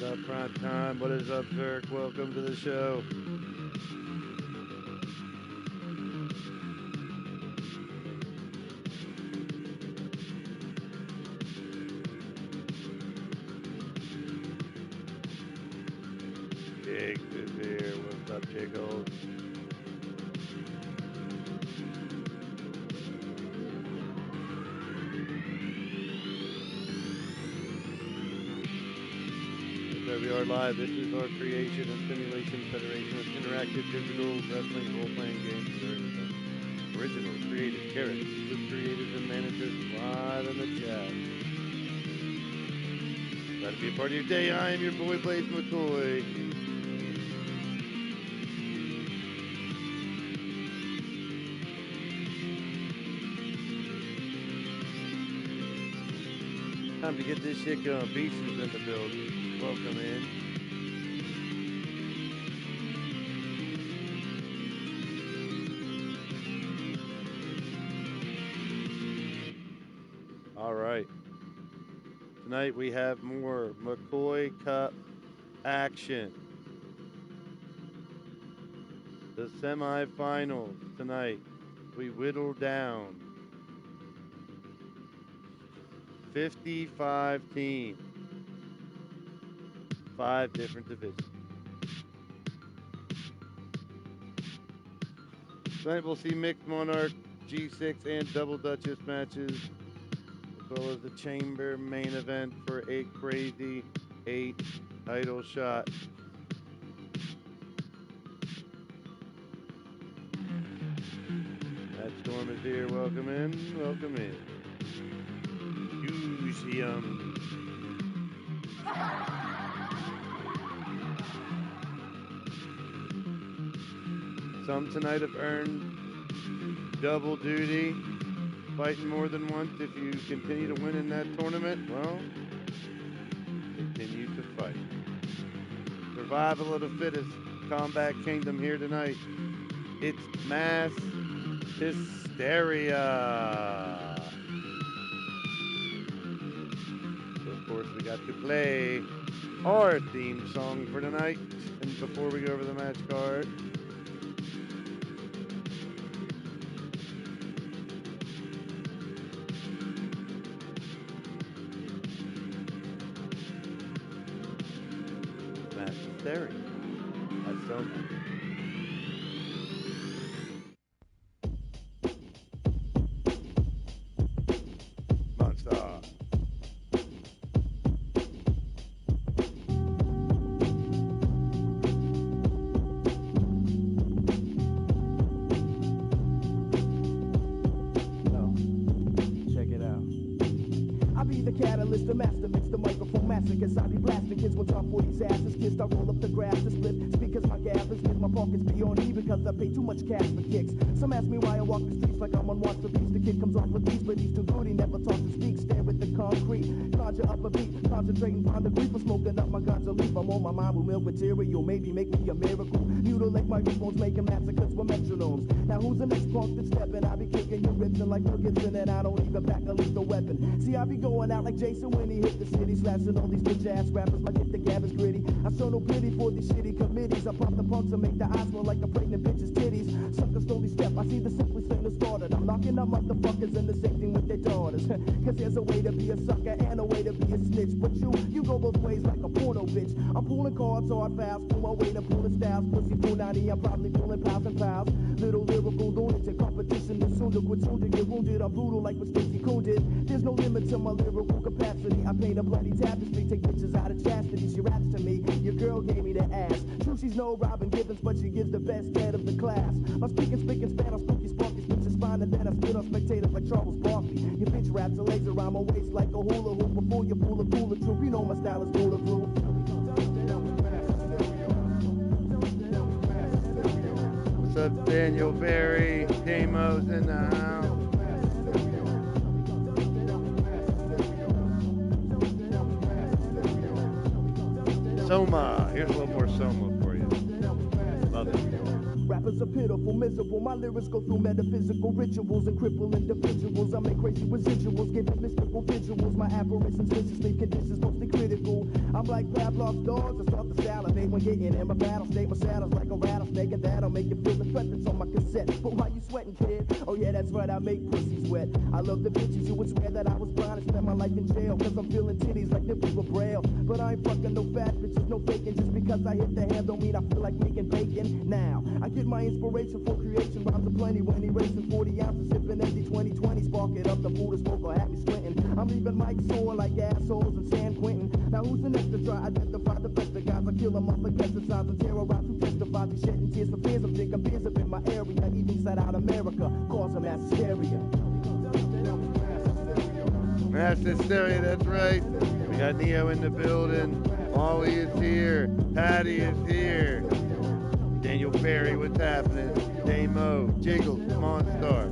up, Prime Time? What is up, Zerk? Welcome to the show. Jiggles is here. What's up, Jiggles? There we are live. This is our Creation and Simulation Federation of Interactive Digital Wrestling Role-Playing Games. Original created characters with creators and managers live in the chat. Glad to be a part of your day. I am your boy, Blaise McCoy. Time to get this shit going. Beast is in the building. Welcome in. All right. Tonight we have more McCoy Cup action. The semifinals tonight. We whittle down 55 teams. 5 different divisions. Tonight we'll see Mixed Monarch, G6, and Double Duchess matches, as well as the Chamber main event for a crazy 8 title shot. That Storm is here. Welcome in. Welcome in. Museum. Some tonight have earned double duty, fighting more than once. If you continue to win in that tournament, well, continue to fight. Survival of the fittest, Combat Kingdom here tonight. It's mass hysteria. So of course we got to play our theme song for tonight. And before we go over the match card, Hysteria. That's so much. Monster. Check it out. I be the catalyst, the master mix, the microphone masochist. I be blasting kids when top 40's asses kissed. I roll up the grass to split speakers, my gap is with my pockets be on E because I pay too much cash for kicks. Some ask me why I walk the streets like I'm on watch for beats. The kid comes off with these, but he's too good, he never talks to speak. Stare at the concrete, conjure up a beat, concentrating on the grief for smoking up my guns of leaf. I'm on my mind with milk material, maybe make me a miracle. Mutilate microphones, making massacres with metronomes. Now who's the next punk that's stepping? I be kicking your ribs and like Bill Gibson, and I don't even back a lethal weapon. See, I be going out like Jason when he hit the city, slashing all these bitch ass rappers. My get the gab is gritty. I show no pity for these shitty committees. I pop the punks and make the eyes smell like a pregnant bitch's titties. Suckers slowly step, I see the simplest thing to start it. I'm knocking up motherfuckers and the same thing with their daughters. Cause there's a way to be a sucker and a way to be a snitch. But you go both ways like a porno bitch. I'm pulling cards, hard fouls, pull my way to pulling styles. Pussy pull 90, I'm probably pulling pounds and pounds. Little lyrical lunatic competition is soon to quit soon to get wounded. I'm brutal like what Stacey Coon did. There's no limit to my lyrical capacity. I paint a bloody tapestry, take pictures out of chastity. She raps to me, your girl gave me the ass. True, she's no Robin Givens, but she gives the best head of the class. My speaking spick and span on spooky sparky, spits is fine, and then I spit on spectators like Charles Barkley. Your bitch wraps her legs around my waist like a hula hoop. Before you pull a cooler troop, you know my style is bulletproof. What's up, Daniel Berry? Demo's in the house. Soma. Here's a little more Soma for you. Love it. Rap rappers are pitiful, miserable. My lyrics go through metaphysical rituals and cripple individuals. I make crazy residuals, giving mystical visuals. My apparitions, vicious sleep conditions, mostly critical. I'm like Pavlov's dogs, I start to salivate when getting in my battle state. My shadow's like a rattlesnake, and that'll make you feel the threat that's on my cassette. But why you sweating, kid? Oh yeah, that's right, I make pussies wet. I love the bitches, you would swear that I was blind and spent my life in jail, cause I'm feeling titties like nipples were braille. But I ain't fucking no fat bitches, no faking. Just because I hit the hand don't mean I feel like making bacon. Now, I get my inspiration for creation, rhymes are plenty when erasing 40 ounces, sipping empty 2020, spark it up, the Buddha smoke or have me squinting. I'm leaving mics sore like assholes in San Quentin. Now who's the next to try? Identify the best of guys, I kill them off against the signs and terrorize who testify to shedding tears for fears of thinking beers up in my area, even side out America, cause mass hysteria. Mass hysteria, that's right. We got Neo in the building. Molly is here. Patty is here. Daniel Ferry, what's happening? Damo, Jiggles, Monstar.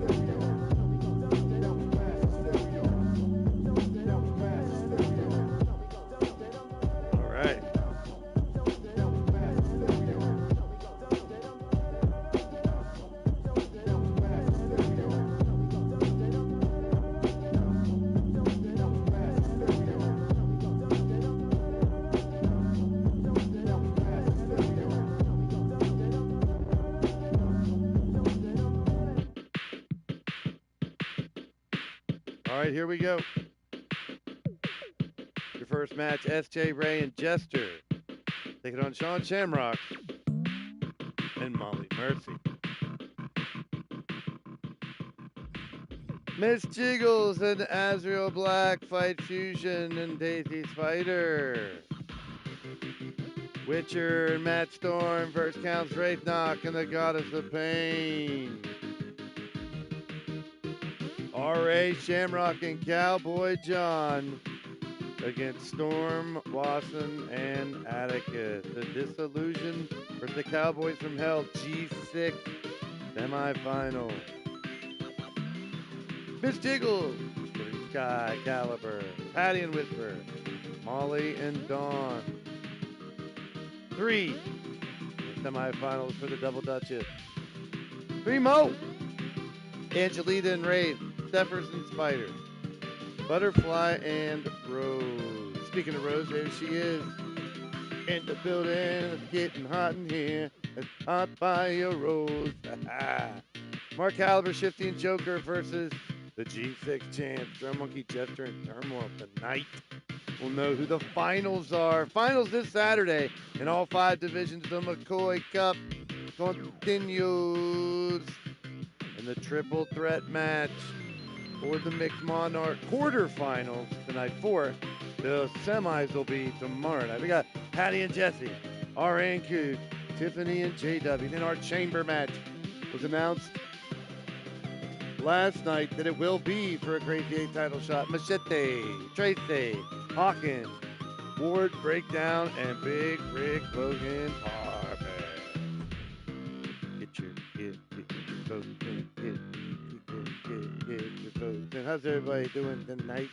All right. All right, here we go. Your first match, SJ, Ray, and Jester. Taking on Sean Shamrock and Molly Mercy. Miss Jiggles and Azrael Black fight Fusion and Daisy Spider. Witcher and Matt Storm versus Counts Wraithnock and the Goddess of Pain. R.A. Shamrock and Cowboy John against Storm, Wasson, and Atticus. The Disillusion versus the Cowboys from Hell G6 semifinal. Miss Jiggles, Sky Caliber, Patty and Whisper, Molly and Dawn. 3 semifinals for the Double Duchess. 3 more. Angelita and Raid, Steppers and Spider, Butterfly and Rose. Speaking of Rose, there she is. In the building, it's getting hot in here. It's hot by a Rose. Mark Caliber, Shifty and Joker versus the G6 champs, Drum Monkey, Jester, and Turmoil tonight. We'll know who the finals are. Finals this Saturday in all 5 divisions. The McCoy Cup continues. And the triple threat match for the Mixed Monarch quarterfinals tonight. 4. The semis will be tomorrow night. We got Patty and Jesse, R.A. and Q, Tiffany and JW. Then our chamber match was announced last night that it will be for a Crazy 8 title shot. Machete, Tracy, Hawkins, Ward Breakdown, and Big Rick Logan Harper. Get your vote in, get your vote in. How's everybody doing tonight?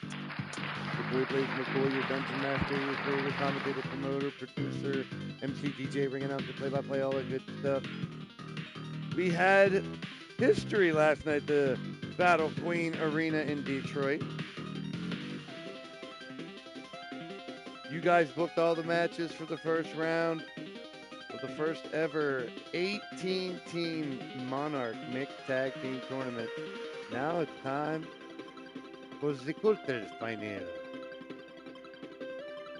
Your boy Blaise McCoy, your dungeon master, your favorite commentator, promoter, producer, MC, DJ, ringing out the play-by-play, all that good stuff. We had history last night, the Battle Queen Arena in Detroit. You guys booked all the matches for the first round of the first ever 18-team Monarch Mixed Tag Team Tournament. Now it's time for the quarters final. Here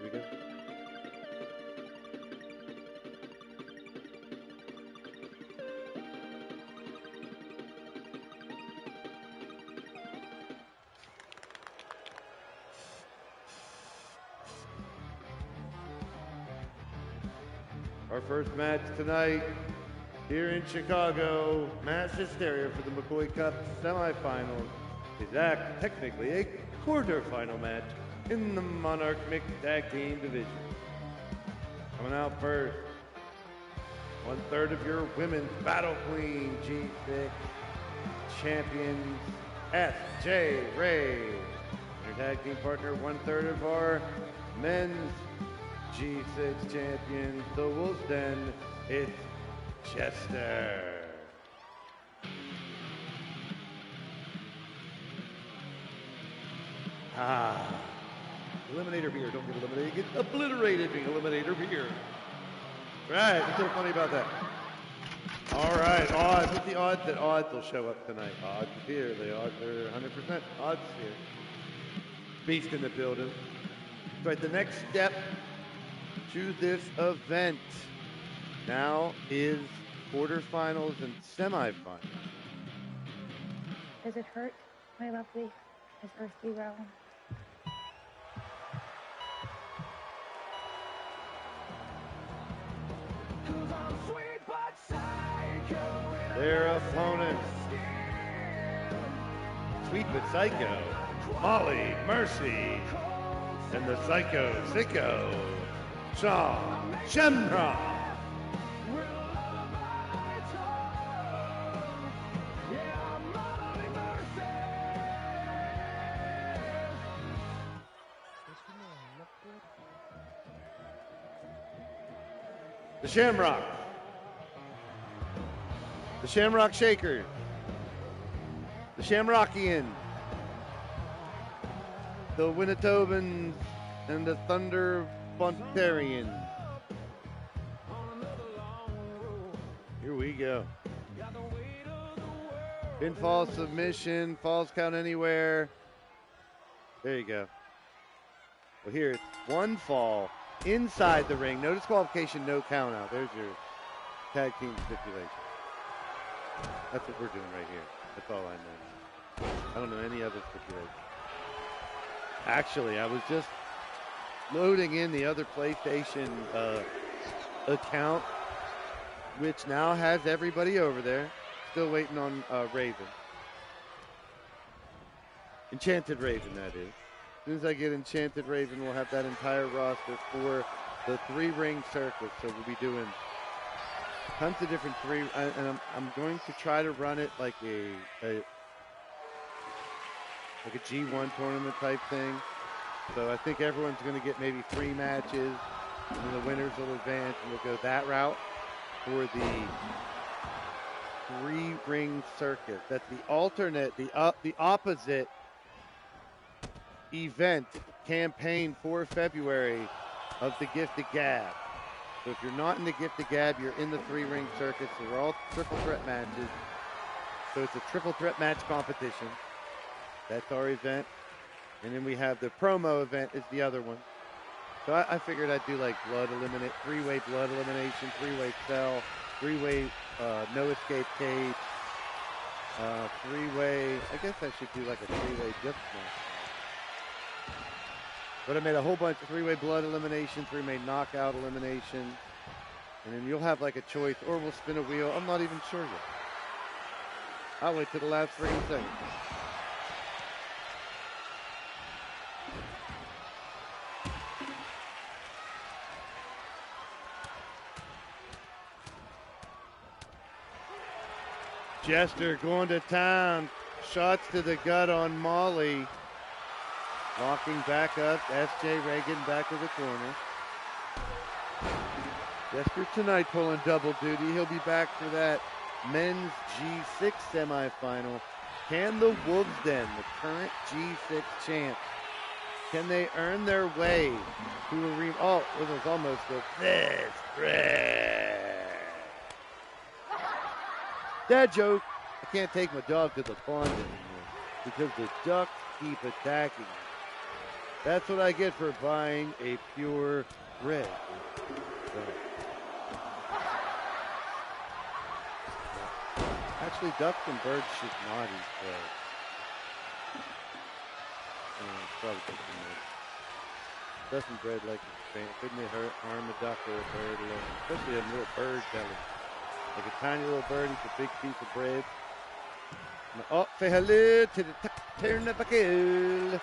we go. Our first match tonight here in Chicago, Mass Hysteria for the McCoy Cup semifinals, is technically a quarterfinal match in the Monarch Mixed Tag Team division. Coming out first, 1/3 of your women's Battle Queen G6 champions, S.J. Ray. Your tag team partner, 1/3 of our men's G6 champions, the Wolf's Den, it's Jester. Eliminator beer. Don't get eliminated. Get obliterated being eliminator beer. Right. What's so funny about that? All right. Odds. What's the odds that odds will show up tonight? Odds is here. They're 100% odds here. Beast in the building. Right. The next step to this event now is quarterfinals and semifinals. Does it hurt, my lovely, this earthly realm? Their opponents, Sweet but Psycho, Molly, Mercy, and the Psycho Sicko, Shamrock. The Shamrock. The Shamrock Shaker. The Shamrockian. The Winnetobans and the Thunder Bontarian. Here we go. Pinfall submission, falls count anywhere. There you go. Well, here it's one fall inside the ring. No disqualification, no count out. There's your tag team stipulation. That's what we're doing right here. That's all I know. I don't know any other stipulation. Actually, I was just loading in the other PlayStation account, which now has everybody over there. Still waiting on Raven. Enchanted Raven, that is. As soon as I get Enchanted Raven, we'll have that entire roster for the 3-ring circuit. So we'll be doing tons of different and I'm going to try to run it like a G1 tournament type thing. So I think everyone's going to get maybe 3 matches, and then the winners will advance, and we'll go that route for the 3-ring circuit. That's the alternate, the opposite event campaign for February of the Gift of Gab. So if you're not in the Gift of Gab, you're in the 3-ring circuit. So they're all triple threat matches. So it's a triple threat match competition. That's our event. And then we have the promo event is the other one. So I figured I'd do like 3-way blood elimination, 3-way cell, 3-way no escape cage, 3-way, I guess I should do like a 3-way just match. But I made a whole bunch of 3-way blood elimination, 3-way knockout elimination. And then you'll have like a choice, or we'll spin a wheel. I'm not even sure yet. I'll wait till the last 3 seconds. Jester going to town. Shots to the gut on Molly. Walking back up. S.J. Reagan back to the corner. Jester tonight pulling double duty. He'll be back for that men's G6 semifinal. Can the Wolves Den, the current G6 champs, can they earn their way to a oh, it was almost the fifth red. Dad joke. I can't take my dog to the pond anymore because the ducks keep attacking me. That's what I get for buying a pure red. Actually, ducks and birds should not eat bread. Probably doesn't bread like a couldn't it hurt harm a duck or a bird alone, especially a little bird belly. Like a tiny little bird eats a big piece of bread. Oh, say hello to the Turnbuckle.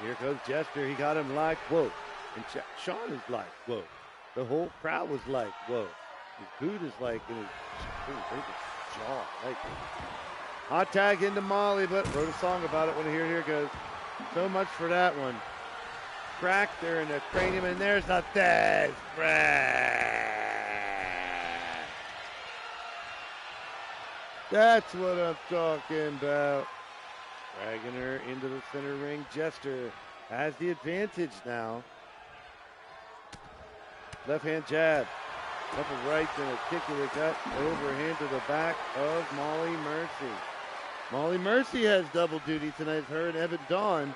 Here goes Jester. He got him like, whoa. And Sean is like, whoa. The whole crowd was like, whoa. His boot is like in his jaw. Like hot tag into Molly, but wrote a song about it when I hear it. Here goes. So much for that one. Cracked her in the cranium, and there's the death breath. That's what I'm talking about. Dragging her into the center ring. Jester has the advantage now. Left hand jab. Couple rights and a kick to the gut. Overhand to the back of Molly Mercy. Molly Mercy has double duty tonight. Her and Evan Dawn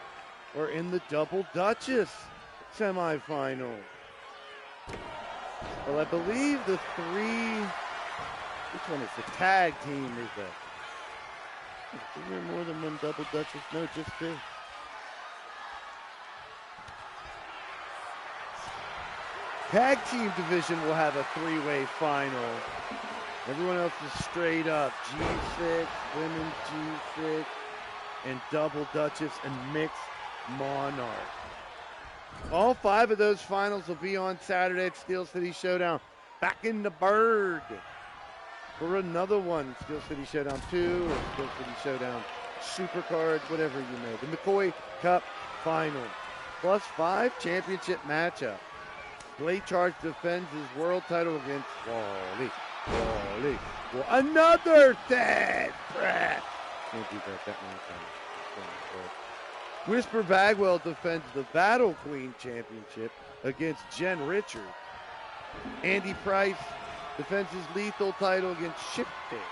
are in the Double Duchess semifinal. Well, I believe the three, which one is the tag team? Is that? Is there more than one Double Duchess? No, just two. Tag team division will have a three-way final. Everyone else is straight up. G6, women's G6, and Double Duchess and mixed Monarch. All 5 of those finals will be on Saturday at Steel City Showdown. Back in the Berg for another one. Steel City Showdown 2 or Steel City Showdown Supercards, whatever you know. The McCoy Cup Final. +5 championship matchup. Blaise defends his world title against Wally. Well, another dead breath. Can't do that many times. Whisper Bagwell defends the Battle Queen Championship against Jen Richard. Andy Price defends his lethal title against Shifty.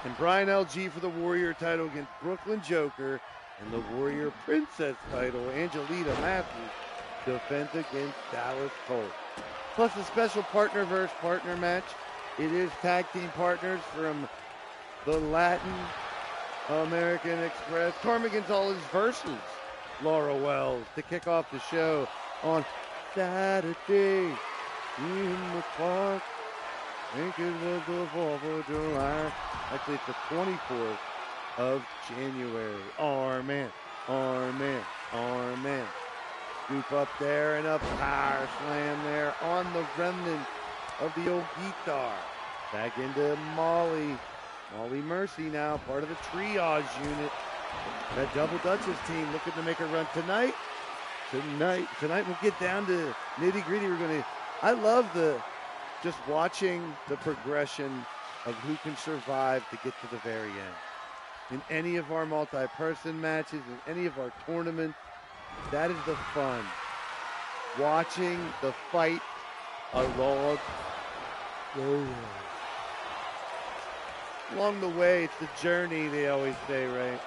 And Brian LG for the Warrior title against Brooklyn Joker. And the Warrior Princess title, Angelita Matthews, defends against Dallas Cole. Plus a special partner versus partner match. It is tag team partners from the Latin American Express. Carmen Gonzalez versus Laura Wells to kick off the show on Saturday in the park. I think it was the 4th of July. Actually, it's the 24th of January. Arman. Scoop up there and a power slam there on the remnant of the old guitar. Back into Molly Mercy now, part of the Triage unit. That Double Duchess team looking to make a run tonight. Tonight we'll get down to nitty gritty. I love just watching the progression of who can survive to get to the very end. In any of our multi-person matches, in any of our tournaments, that is the fun. Watching the fight along the way. It's the journey, they always say, right?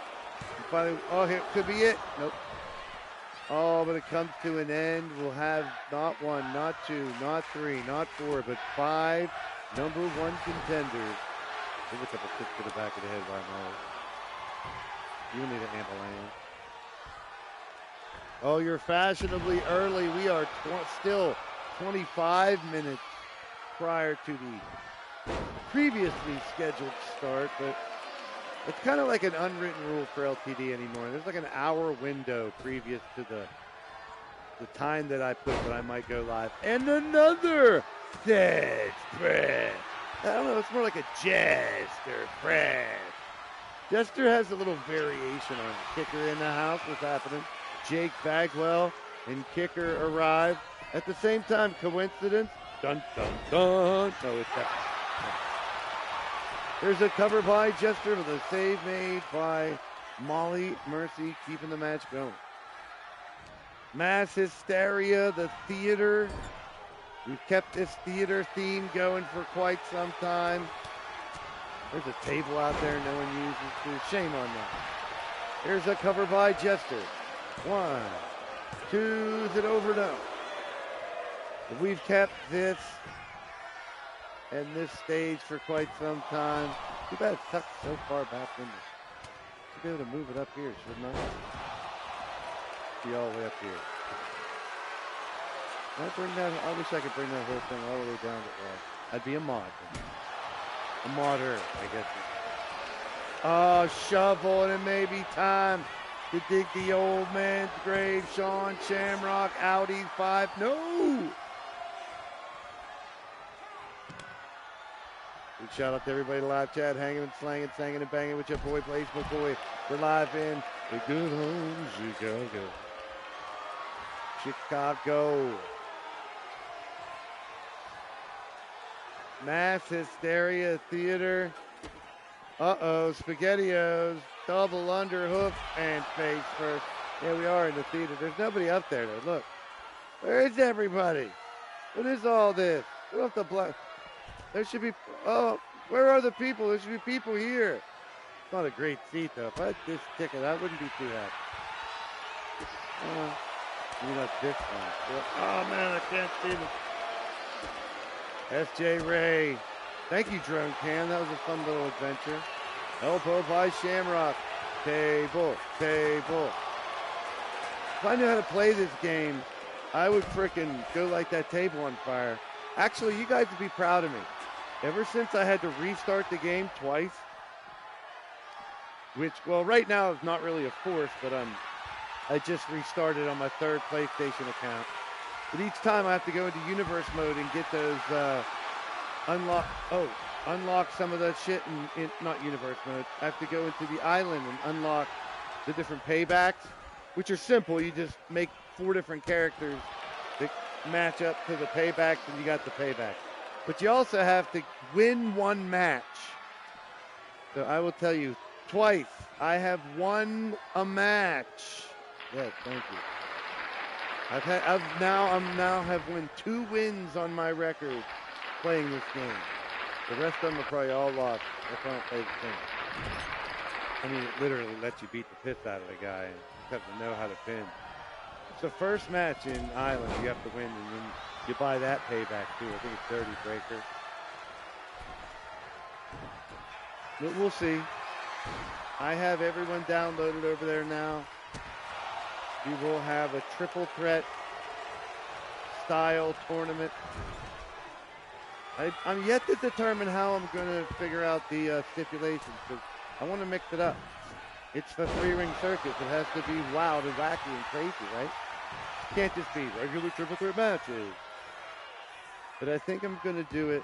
And finally, here could be it. Nope. Oh, but it comes to an end. We'll have not 1, not 2, not 3, not 4, but 5 number 1 contenders. There's a couple kicks to the back of the head by Molly. You need an ambulance. Oh, you're fashionably early. We are still 25 minutes prior to the previously scheduled start, but it's kind of like an unwritten rule for LTD anymore. There's like an hour window previous to the time that I put that I might go live. And another dead breath. I don't know, it's more like a Jester breath. Jester has a little variation on it. Kicker in the house. What's happening? Jake Bagwell and Kicker arrive at the same time. Coincidence? Dun, dun, dun. No, it's not. There's a cover by Jester with a save made by Molly Mercy, keeping the match going. Mass Hysteria, the theater. We've kept this theater theme going for quite some time. There's a table out there no one uses too. Shame on that. Here's a cover by Jester. 1, 2, is it over? No. We've kept this and this stage for quite some time. Too bad it's tucked so far back in there. Should be able to move it up here, shouldn't I? Be all the way up here. I wish I could bring that whole thing all the way down to I'd be a mod. A modder, I guess. Oh, shovel, and it may be time to dig the old man's grave. Sean Shamrock, Audi 5. No! Big shout out to everybody in the live chat, hanging and slanging, singing and banging with your boy Blaise McCoy. We're live in the good old Chicago. Mass Hysteria Theater. Uh-oh, SpaghettiOs. double underhook and face first. Yeah, we are in the theater. There's nobody up there, though. Look. Where is everybody? What is all this? What off the block? There should be. Oh, where are the people? There should be people here. It's not a great seat, though. If I had this ticket, I wouldn't be too happy. Maybe not this one. Oh, man, I can't see this. S.J. Ray. Thank you, Drone Cam. That was a fun little adventure. Elbow by Shamrock. Table. Table. If I knew how to play this game, I would frickin' go like that table on fire. Actually, you guys would be proud of me. Ever since I had to restart the game twice, which, well, right now is not really a force, but I just restarted on my third PlayStation account. But each time I have to go into universe mode and get those unlock some of that shit in not universe mode. I have to go into the island and unlock the different paybacks, which are simple. You just make 4 different characters that match up to the paybacks, and you got the payback. But you also have to win 1 match. So I will tell you, twice I have won a match. Yes, thank you. I'm now have won 2 wins on my record playing this game. The rest of them are probably all lost if I don't play the game. I mean, it literally lets you beat the piss out of the guy. And you have to know how to pin. It's the first match in Island you have to win, and then you buy that payback too. I think it's 30 breaker. But we'll see. I have everyone downloaded over there now. We will have a triple threat style tournament. I'm yet to determine how I'm going to figure out the stipulations, because I want to mix it up. It's the 3-ring circus. It has to be wild and wacky and crazy, right? It can't just be regular triple threat matches. But I think I'm going to do it.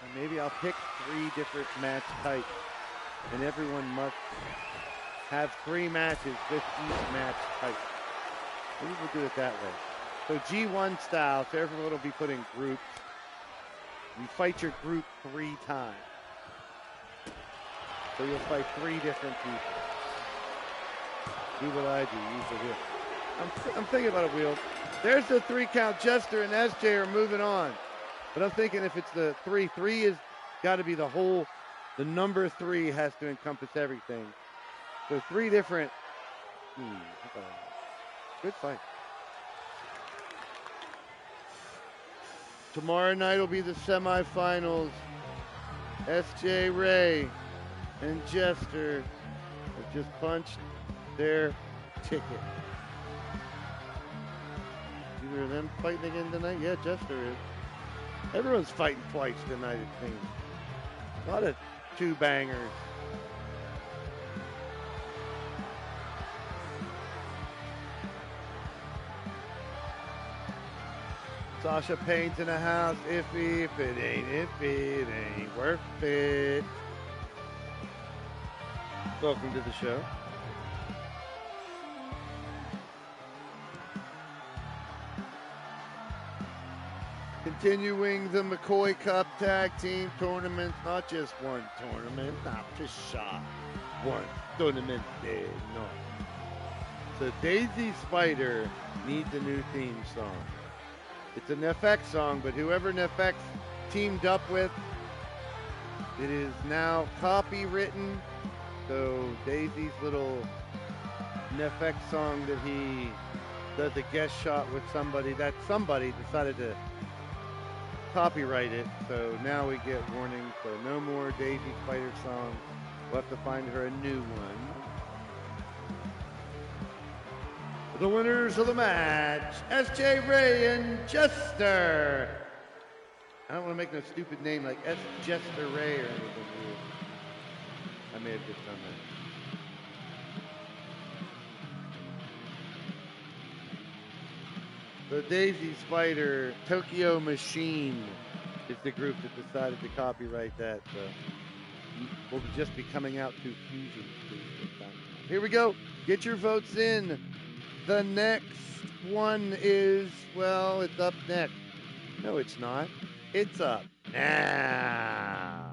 And maybe I'll pick 3 different match types, and everyone must have 3 matches with each match type. Maybe we'll do it that way. So G1 style, so everyone will be put in groups. You fight your group 3 times. So you'll fight 3 different people. Do what I do, use the wheel. I'm thinking about a wheel. There's the 3 count. Jester and SJ are moving on. But I'm thinking if it's the 3 is got to be the whole, the number 3 has to encompass everything. So 3 different, good fight. Tomorrow night will be the semifinals. S.J. Ray and Jester have just punched their ticket. Either of them fighting again tonight? Yeah, Jester is. Everyone's fighting twice tonight, it seems. A lot of 2 bangers. Sasha Payne's in the house. Iffy, if it ain't worth it. Welcome to the show. Continuing the McCoy Cup Tag Team Tournament. Not just one tournament, not just shot. One tournament day, no. So Daisy Spider needs a new theme song. It's an FX song, but whoever FX teamed up with, it is now copywritten. So Daisy's little FX song that he does a guest shot with somebody, that somebody decided to copyright it. So now we get warning. So no more Daisy Spider songs. We'll have to find her a new one. The winners of the match, S.J. Ray and Jester. I don't want to make no stupid name like S. Jester Ray or anything weird. I may have just done that. The Daisy Spider Tokyo Machine is the group that decided to copyright that. So we'll just be coming out to Fusion. Here we go. Get your votes in. The next one is, well, it's up next. No, it's not. It's up now.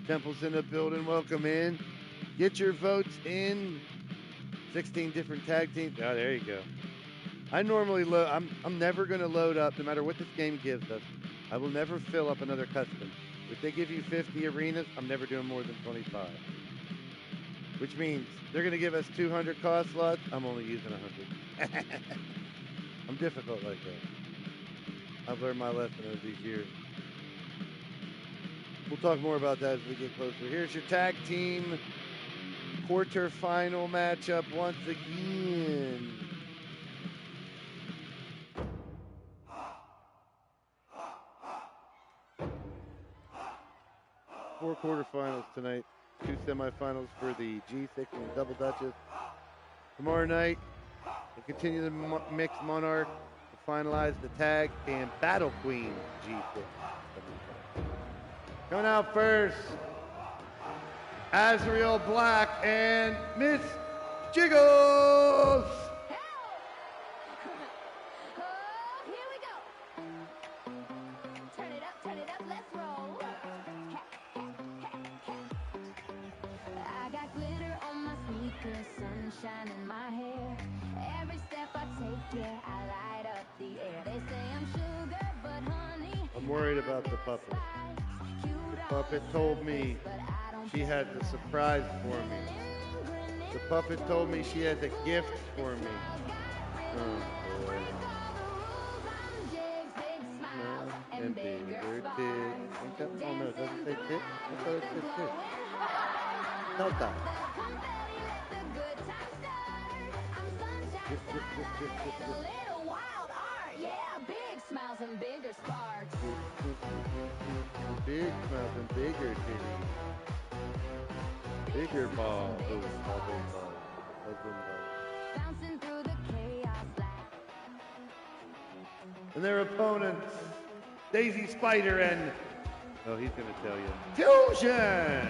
Temple's in the building. Welcome in. Get your votes in. 16 different tag teams. Oh, there you go. I normally load. I'm never going to load up, no matter what this game gives us. I will never fill up another custom. If they give you 50 arenas, I'm never doing more than 25. Which means they're going to give us 200 cost slots. I'm only using 100. I'm difficult like that. I've learned my lesson over these years. We'll talk more about that as we get closer. Here's your tag team quarterfinal matchup once again. Four quarterfinals tonight. 2 semifinals for the G6 and Double Duchess. Tomorrow night, we'll continue the Mixed Monarch to finalize the tag and Battle Queen G6. Coming out first, Azrael Black and Miss Jiggles. Here we go. Turn it up, let's roll. I got glitter on my sneakers, sunshine in my hair. Every step I take, yeah, I light up the air. They say I'm sugar, but honey, I'm worried about the puppet. The puppet told me she has a surprise for me. The puppet told me she has a gift for me. Oh, boy. And bigger tits. Oh, no, it doesn't say tits? I thought it said tits. No, that. Smiles and bigger sparks. Big smiles and bigger titties. Bigger balls. Bouncing through the chaos and their opponents, Daisy Spider and, oh, he's going to tell you, Fusion.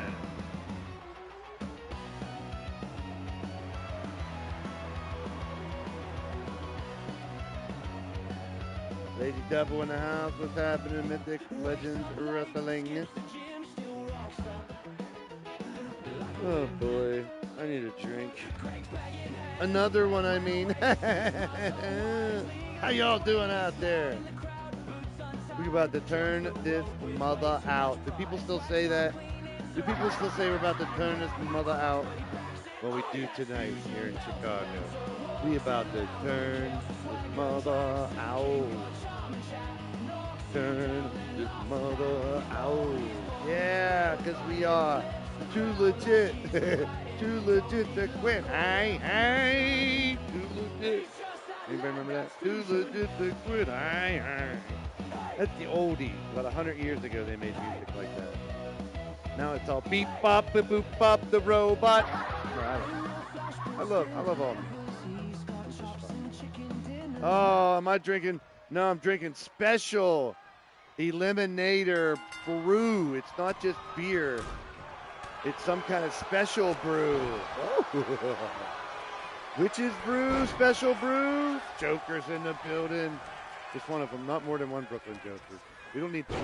Lady Devil in the house. What's happening? Mythic Legends Wrestling. Oh boy, I need a drink. Another one, I mean. How y'all doing out there? We're about to turn this mother out. Do people still say that? Do people still say we're about to turn this mother out? Well, we do tonight here in Chicago. We about to turn this mother out. Turn this mother out. Yeah, because we are too legit. Too legit to quit. Hey, hey. Too legit. Anybody remember that? Too legit to quit. Hey, hey. That's the oldies. About 100 years ago, they made music like that. Now it's all beep, bop, boop, boop, bop, the robot. I love all music. Oh, am I drinking? No, I'm drinking special Eliminator brew. It's not just beer. It's some kind of special brew. Oh. Witch's brew, special brew. Joker's in the building. Just one of them, not more than one Brooklyn Joker. We don't need two.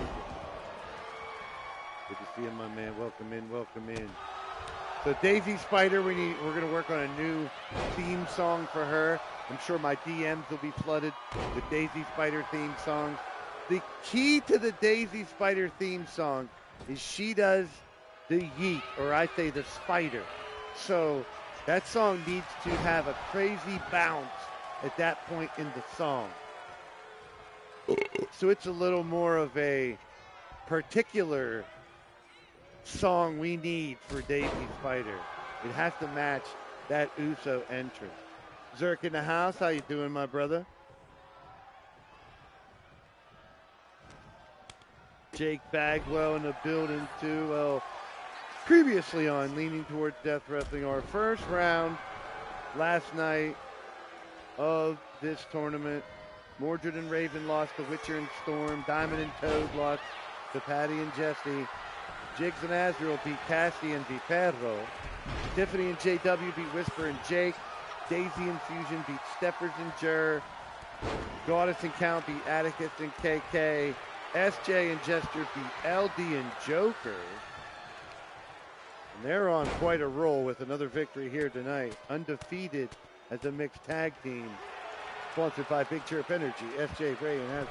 Good to see you, my man. Welcome in, welcome in. So Daisy Spider, we're going to work on a new theme song for her. I'm sure my DMs will be flooded with Daisy Spider theme songs. The key to the Daisy Spider theme song is she does the yeet, or I say the spider. So that song needs to have a crazy bounce at that point in the song. So it's a little more of a particular song we need for Daisy Spider. It has to match that Uso entrance. Zerk in the house, how you doing, my brother? Jake Bagwell in the building too. Well, previously on Leaning Towards Death Wrestling, our first round last night of this tournament. Mordred and Raven lost to Witcher and Storm. Diamond and Toad lost to Patty and Jesse. Jigs and Azrael beat Cassie and Vipero. Tiffany and JW beat Whisper and Jake. Daisy and Fusion beat Steppers and Jer. Goddess and Count beat Atticus and KK. SJ and Jester beat LD and Joker. And they're on quite a roll with another victory here tonight. Undefeated as a mixed tag team. Sponsored by Big Chirp Energy, SJ Ray and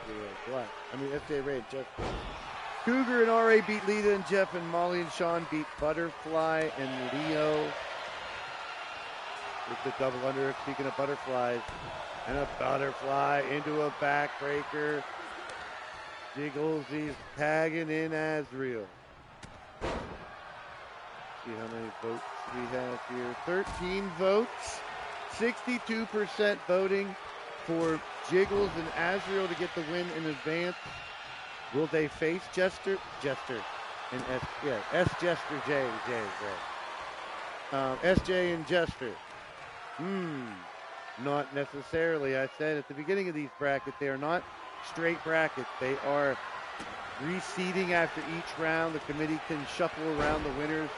SJ Ray and Jester. Cougar and RA beat Lita and Jeff, and Molly and Sean beat Butterfly and Leo. With the double under, speaking of butterflies. And a butterfly into a backbreaker. Jiggles, he's tagging in Azrael. See how many votes we have here. 13 votes. 62% voting for Jiggles and Azrael to get the win in advance. Will they face Jester and S Jester J. SJ and Jester. Not necessarily. I said at the beginning of these brackets, they are not straight brackets. They are reseeding after each round. The committee can shuffle around the winners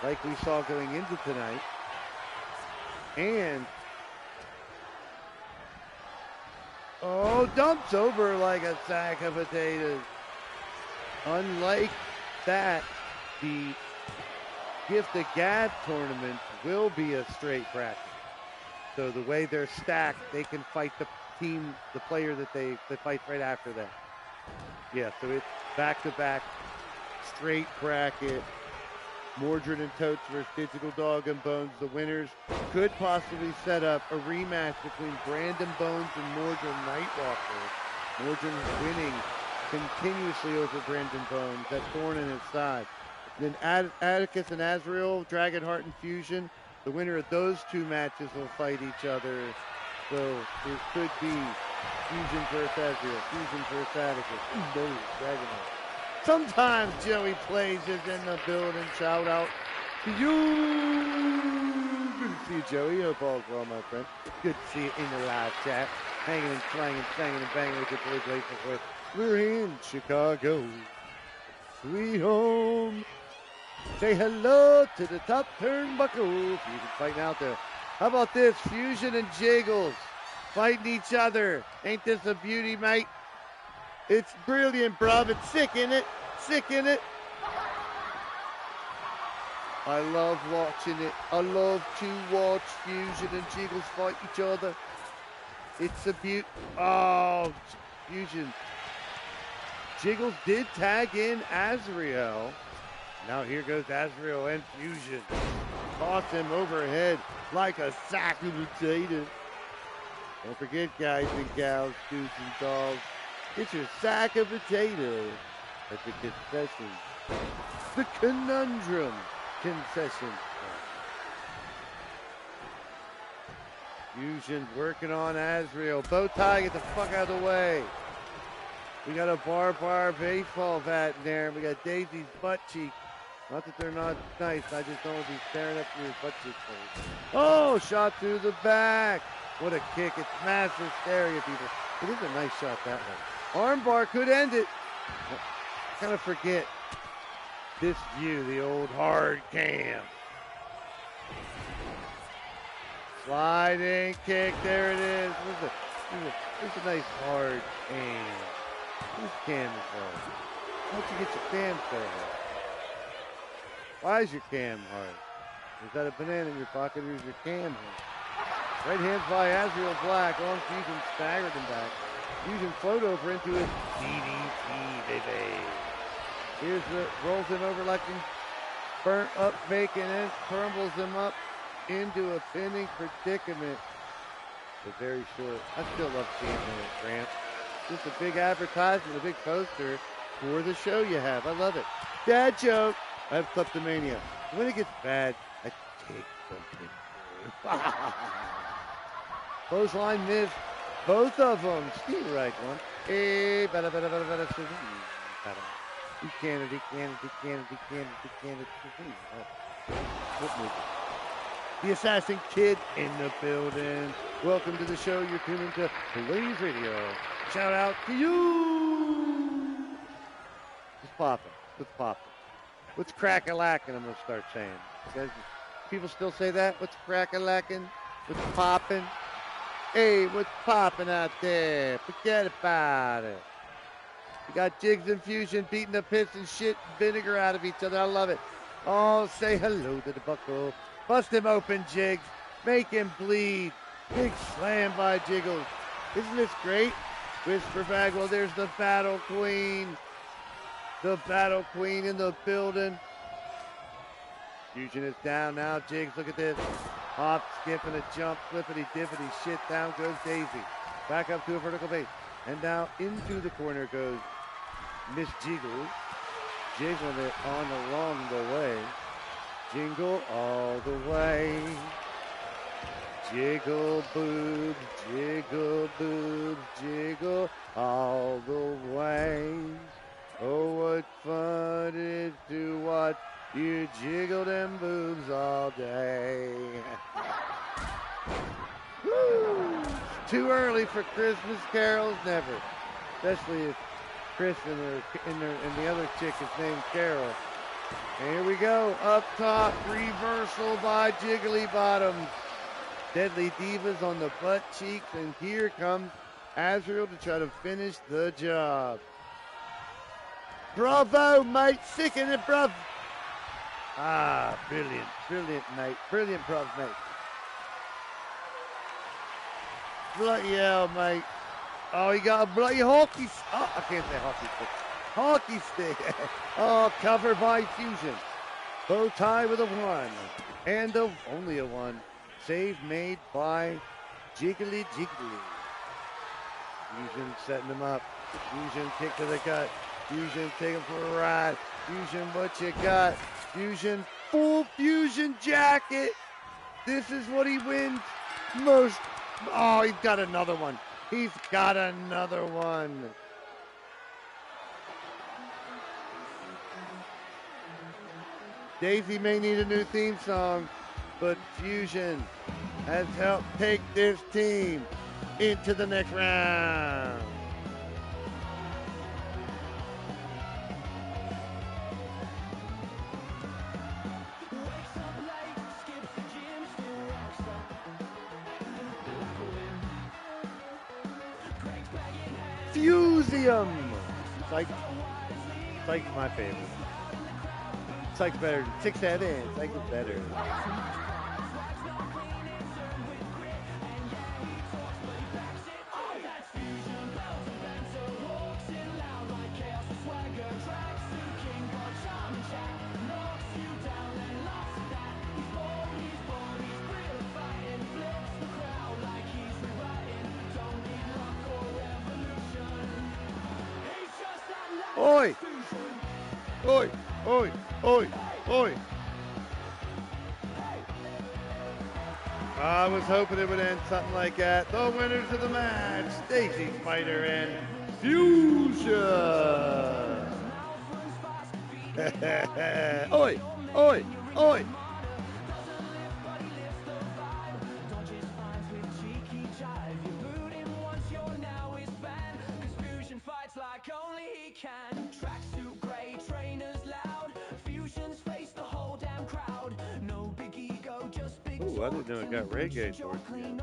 like we saw going into tonight. And dumps over like a sack of potatoes. Unlike that, the Gift of Gab tournament will be a straight bracket. So the way they're stacked, they can fight the team, the player that fights right after that. Yeah, so it's back-to-back straight bracket. Mordred and Totes versus Digital Dog and Bones. The winners could possibly set up a rematch between Brandon Bones and Mordred Nightwalker. Mordred winning continuously over Brandon Bones. That thorn in his side. Then Atticus and Azrael, Dragonheart and Fusion. The winner of those two matches will fight each other. So it could be Fusion versus Azrael, Fusion versus Atticus. Dragonheart. Sometimes Joey Blaise is in the building. Shout out to you. Good to see you, Joey. Hope all's well, my friend. Good to see you in the live chat. Hanging and slanging, singing and banging with your boy Blaise. We're in Chicago. Sweet home. Say hello to the top turnbuckle. Fusion fighting out there. How about this? Fusion and Jiggles fighting each other. Ain't this a beauty, mate? It's brilliant, bruv. It's sick, isn't it? Sick, isn't it? I love watching it. I love to watch Fusion and Jiggles fight each other. It's a beaut. Oh, Fusion. Jiggles did tag in Azrael. Now here goes Azrael and Fusion. Toss him overhead like a sack of potatoes. Don't forget, guys and gals, dudes and dolls, get your sack of potatoes at the concession. The Conundrum concession. Fusion working on Azrael. Bow tie, get the fuck out of the way. We got a bar baseball bat in there. We got Daisy's butt cheek. Not that they're not nice. I just don't want to be staring up through his butt cheek. Oh, shot through the back. What a kick. It's mass hysteria, people. It is a nice shot, that one. Armbar could end it. I kind of forget this view, the old hard cam. Sliding kick. There it is. There's a nice hard cam. Whose cam is hard? Why don't you get your cam so hard? Why is your cam hard? Is that a banana in your pocket or is your cam hard? Right hand by Azrael Black. On Fusion staggered him back. Fusion float over into his DDT, baby. Here's the rolls him over like a burnt up bacon and crumbles him up into a pinning predicament. But very short. I still love seeing him in the ramp. Just a big advertisement, a big poster for the show you have. I love it. Dad joke. I have kleptomania. When it gets bad, I take something. Clothesline miss. Both of them. Steve right one. Hey, The Assassin Kid in the building. Welcome to the show. You're tuning to Blaise Radio. Shout out to you. Just popping. What's popping? What's crack-a-lacking, I'm going to start saying. Guys, people still say that? What's crack-a-lacking? What's popping? Hey, what's popping out there? Forget about it. You got Jigs and Fusion beating the piss and shit and vinegar out of each other. I love it. Oh, say hello to the buckle. Bust him open, Jigs. Make him bleed. Big slam by Jiggles. Isn't this great? Whisper Bagwell, there's the Battle Queen. The Battle Queen in the building. Fusion is down now. Jigs, look at this. Hop, skip, and a jump. Flippity, dippity, shit. Down goes Daisy. Back up to a vertical base. And now into the corner goes Miss Jiggles. Jiggling it on along the way. Jingle all the way. Jiggle boobs, jiggle boobs, jiggle all the way. Oh, what fun it is to watch you jiggle them boobs all day. It's too early for Christmas carols, never. Especially if Chris and the other chick is named Carol. And here we go, up top, reversal by Jiggly Bottoms. Deadly Divas on the butt cheeks, and here comes Azrael to try to finish the job. Bravo, mate, sick in it, bruv. Ah, brilliant, brilliant, mate, brilliant, bruv, mate. Bloody hell, mate. Oh, he got a bloody hockey stick. Oh, I can't say hockey stick. Hockey stick. Oh, covered by Fusion. Bow tie with a 1. And only a 1. Save made by Jiggly Jiggly. Fusion setting him up. Fusion kick to the gut. Fusion taking for a ride. Fusion, what you got? Fusion, full Fusion jacket. This is what he wins most. Oh, he's got another one. He's got another one. Daisy may need a new theme song, but Fusion has helped take this team into the next round. Fusium! Psych's my favorite. Psych's better. 6 head in. Psych is better. Oi! Oi! Oi! Oi! Oi! I was hoping it would end something like that. The winners of the match, Daisy Spider and Fusion! Oi! Oi! Oi! Ooh, I didn't know it got reggae towards the end.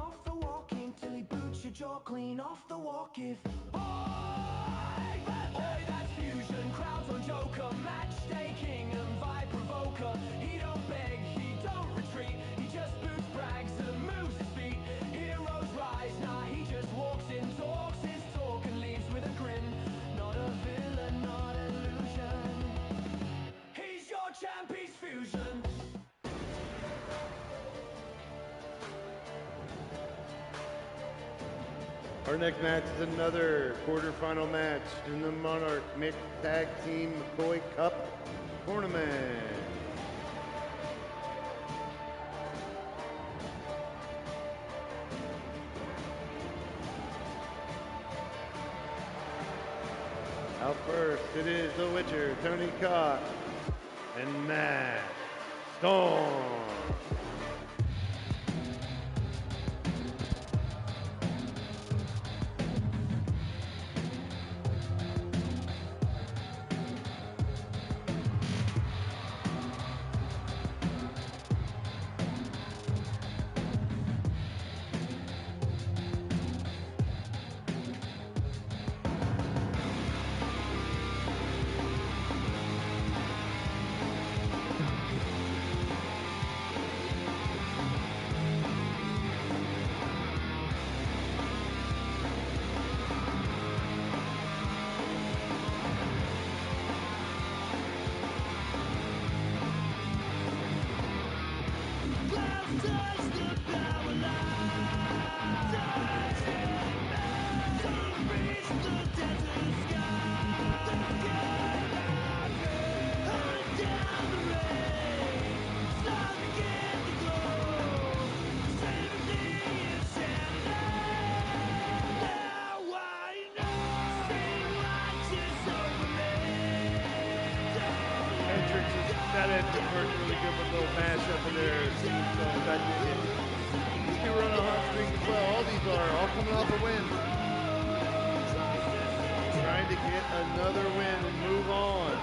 Our next match is another quarterfinal match in the Monarch Mixed Tag Team McCOY Cup Tournament. Out first, it is the Witcher, Tony Cox, and Matt Storm. That entrance worked really good with a little mashup in their theme songs. I dig it. These two are on a hot streak as well. All these are, all coming off a win. Trying to get another win and move on.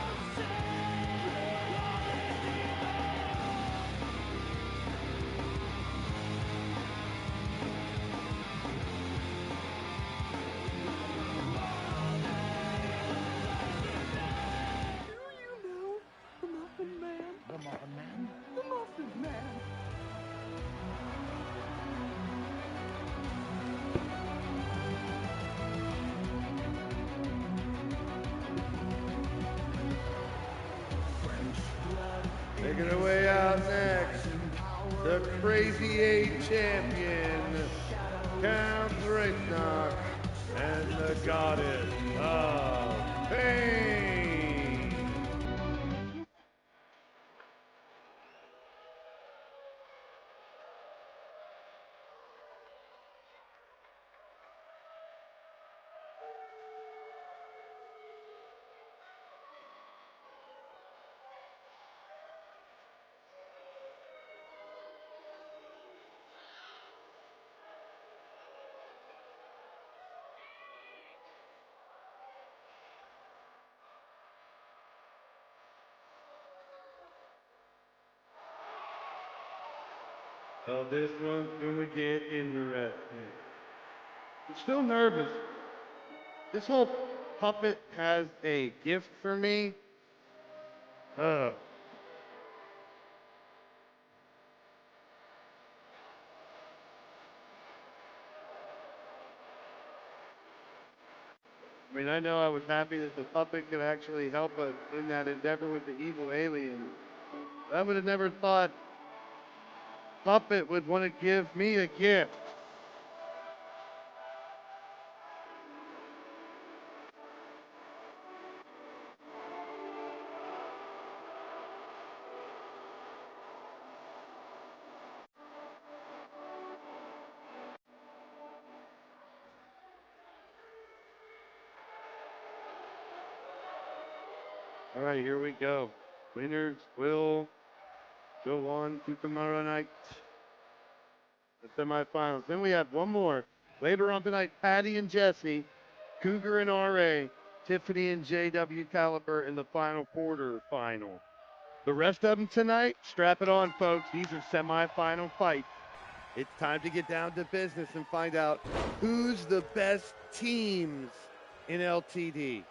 Making her way out next, the Crazy 8 champion, Count Knock, and the Goddess of Pain. Oh, this one's gonna get interesting. I'm still nervous. This whole puppet has a gift for me. I mean, I know I was happy that the puppet could actually help us in that endeavor with the evil alien. I would have never thought Puppet would want to give me a gift. All right, here we go. Winners will go on to tomorrow night, the semifinals. Then we have one more. Later on tonight, Patty and Jesse, Cougar and RA, Tiffany and JW Caliber in the final quarterfinal. The rest of them tonight, strap it on, folks. These are semifinal fights. It's time to get down to business and find out who's the best teams in LTD.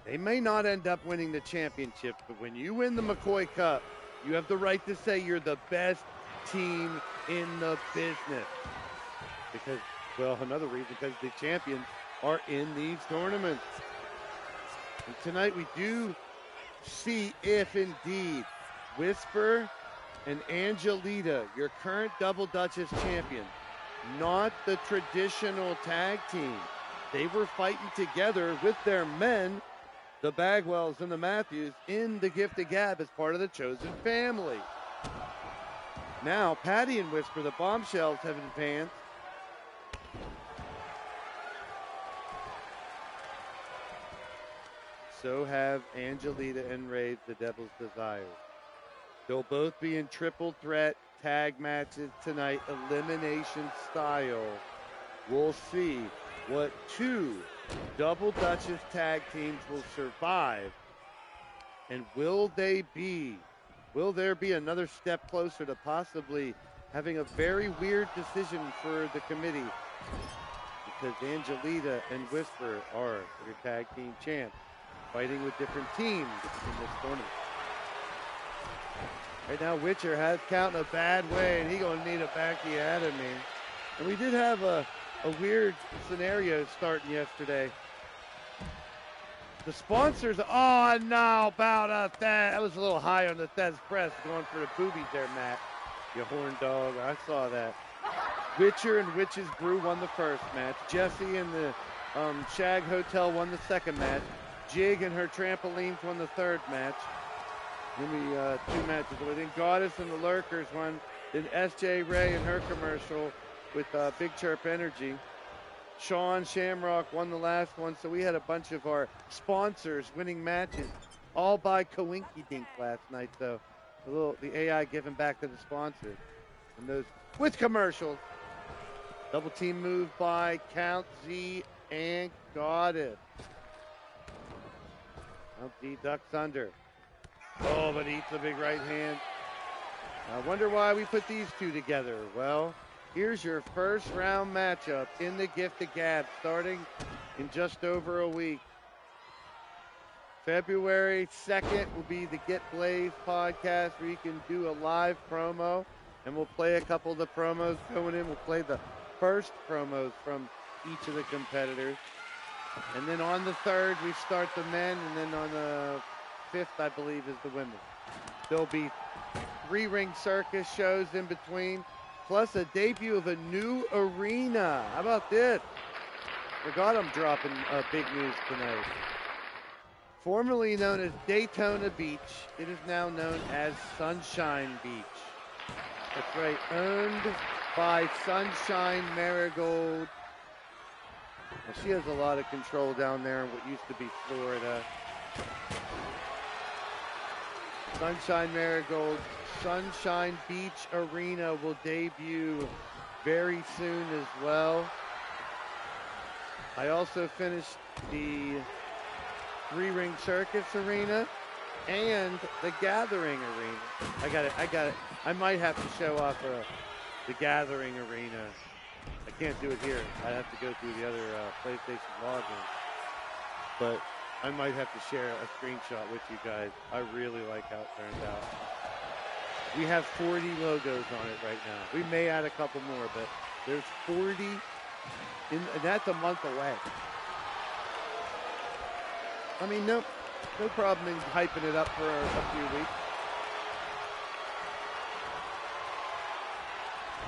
They may not end up winning the championship, but when you win the McCOY Cup, you have the right to say you're the best team in the business. Because, well, another reason, because the champions are in these tournaments. And tonight we do see if indeed Whisper and Angelita, your current Double Duchess champion, not the traditional tag team. They were fighting together with their men, the Bagwells and the Matthews, in the Gift of Gab as part of the chosen family. Now, Patty and Whisper, the Bombshells, have advanced. So have Angelita and Ray, the Devil's Desire. They'll both be in triple threat tag matches tonight, elimination style. We'll see what two Double Duchess tag teams will survive, and will there be another step closer to possibly having a very weird decision for the committee, because Angelita and Whisper are your tag team champs, fighting with different teams in this tournament. Right now, Witcher has Count in a bad way, and he's going to need a backy out of me. And we did have a weird scenario starting yesterday. The sponsors, oh, no, about that. That was a little high on the Thez press, going for the boobies there, Matt. You horn dog. I saw that. Witcher and Witch's Brew won the first match. Jessie and the Shag Hotel won the second match. Jig and her trampolines won the third match. Then we 2 matches away. Then Goddess and the Lurkers won. Then SJ Ray and her commercial with Big Chirp Energy. Sean Shamrock won the last one. So we had a bunch of our sponsors winning matches, all by Coinky Dink last night. So the AI giving back to the sponsors. And those with commercials. Double team move by Count Z and Goddess. Count Z ducks under. Oh, but eats a big right hand. I wonder why we put these two together. Well, here's your first round matchup in the Gift of Gab, starting in just over a week. February 2nd will be the Get Blaise podcast where you can do a live promo, and we'll play a couple of the promos going in. We'll play the first promos from each of the competitors. And then on the 3rd, we start the men, and then on the 5th, I believe, is the women. There'll be 3 ring circus shows in between, plus a debut of a new arena. How about this? Forgot I'm dropping big news tonight. Formerly known as Daytona Beach, it is now known as Sunshine Beach. That's right, owned by Sunshine Marigold. Well, she has a lot of control down there in what used to be Florida. Sunshine Marigold, Sunshine Beach Arena will debut very soon as well. I also finished the 3 ring circus arena and the Gathering arena. I got it. I might have to show off the Gathering arena. I can't do it here. I have to go through the other PlayStation login. But I might have to share a screenshot with you guys. I really like how it turned out. We have 40 logos on it right now. We may add a couple more, but there's 40, and that's a month away. I mean, no problem in hyping it up for a few weeks.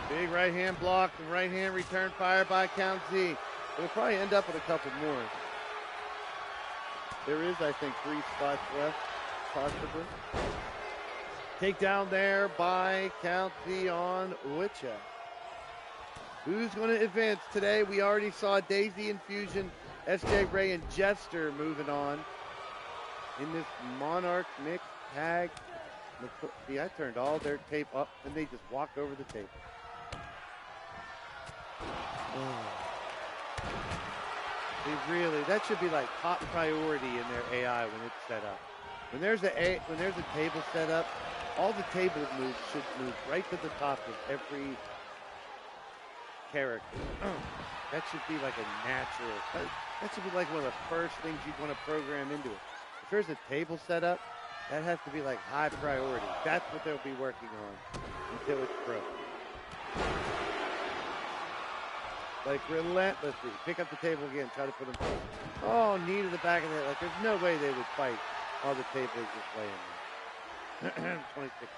Big right hand block and right hand return fire by Count Z. We'll probably end up with a couple more. There is, I think, 3 spots left, possibly. Takedown there by Count Z on Witcher. Who's going to advance today? We already saw Daisy Infusion, SJ Ray and Jester moving on in this Monarch mixed tag. See, I turned all their tape up and they just walked over the tape. That should be like top priority in their AI when it's set up. When there's a table set up, all the table moves should move right to the top of every character. That should be like a natural. That should be like one of the first things you'd want to program into it. If there's a table set up, that has to be like high priority. That's what they'll be working on until it's broke. Like relentlessly. Pick up the table again. Try to put them through. Oh, knee to the back of the head. Like there's no way they would fight while the table is just laying there. 26 bits.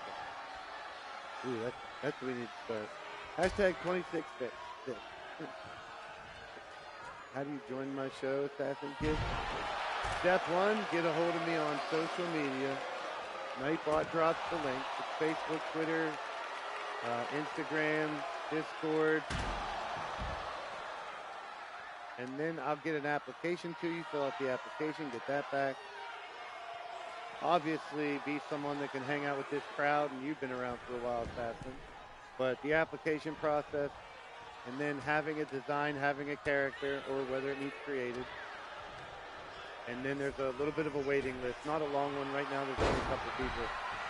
Ooh, that's what we need to start. Hashtag 26 bits. How do you join my show, Assassin Kid? Step 1, get a hold of me on social media. Nightbot drops the link. It's Facebook, Twitter, Instagram, Discord. And then I'll get an application to you, fill out the application, get that back. Obviously, be someone that can hang out with this crowd, and you've been around for a while, Assassin. But the application process, and then having a design, having a character, or whether it needs created. And then there's a little bit of a waiting list. Not a long one right now. There's only a couple people.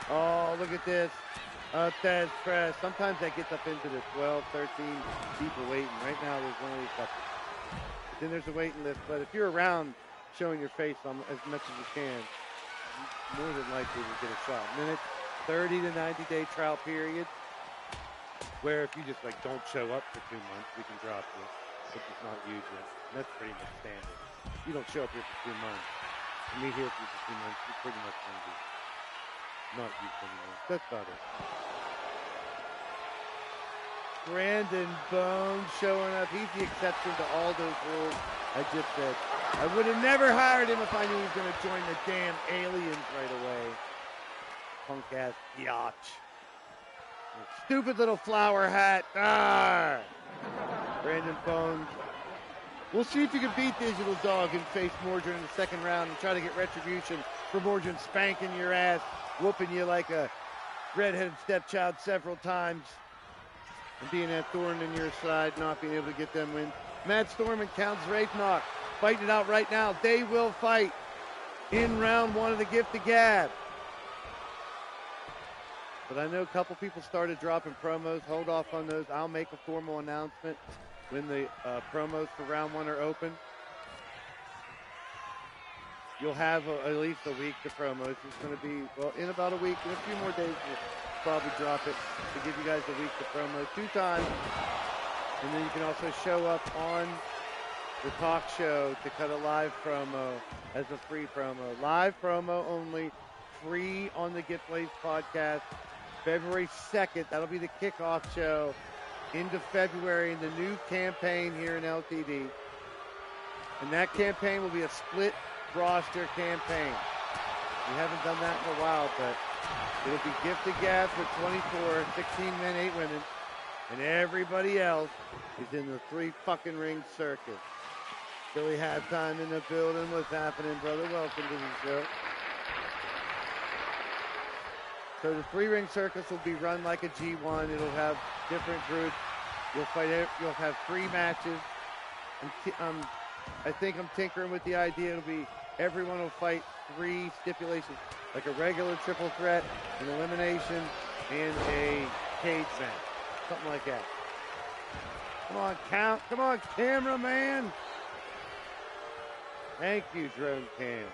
Oh, look at this. Tez Press. Sometimes that gets up into the 12, 13 people waiting. Right now, there's only a couple. Then there's a waiting list, but if you're around showing your face on as much as you can, more than likely to get a shot. And then it's 30 to 90 day trial period, where if you just like don't show up for 2 months, we can drop you. It's just not used yet. And that's pretty much standard. If you don't show up here for 2 months, and me here for 2 months, you're pretty much going to be not used anymore. That's about it. Brandon Bones showing up. He's the exception to all those rules I just said. I would have never hired him if I knew he was going to join the damn aliens right away. Punk-ass biatch. Stupid little flower hat. Ah! Brandon Bones. We'll see if you can beat Digital Dog and face Mordred in the second round and try to get retribution for Mordred spanking your ass, whooping you like a redheaded stepchild several times, and being that thorn in your side, not being able to get them wins. Matt Storm and Counts Wraithnock fighting it out right now. They will fight in round one of the Gift of Gab. But I know a couple people started dropping promos. Hold off on those. I'll make a formal announcement when the promos for round one are open. You'll have at least a week to promos. It's going to be, well, in about a week, in a few more days, we'll probably drop it to give you guys a week to promo 2 times. And then you can also show up on the talk show to cut a live promo as a free promo. Live promo only, free on the Get Blaise podcast. February 2nd, that'll be the kickoff show into February in the new campaign here in LTD. And that campaign will be a split roster campaign. We haven't done that in a while, but it'll be Gift of Gab for 24, 16 men, 8 women, and everybody else is in the 3 fucking ring circus. Philly halftime in the building. What's happening, brother? Welcome to the show. So the 3 ring circus will be run like a G1. It'll have different groups. You'll have 3 matches. I think I'm tinkering with the idea. It'll be everyone will fight 3 stipulations, like a regular triple threat, an elimination, and a cage match. Something like that. Come on, count. Come on, cameraman. Thank you, Drone Cam.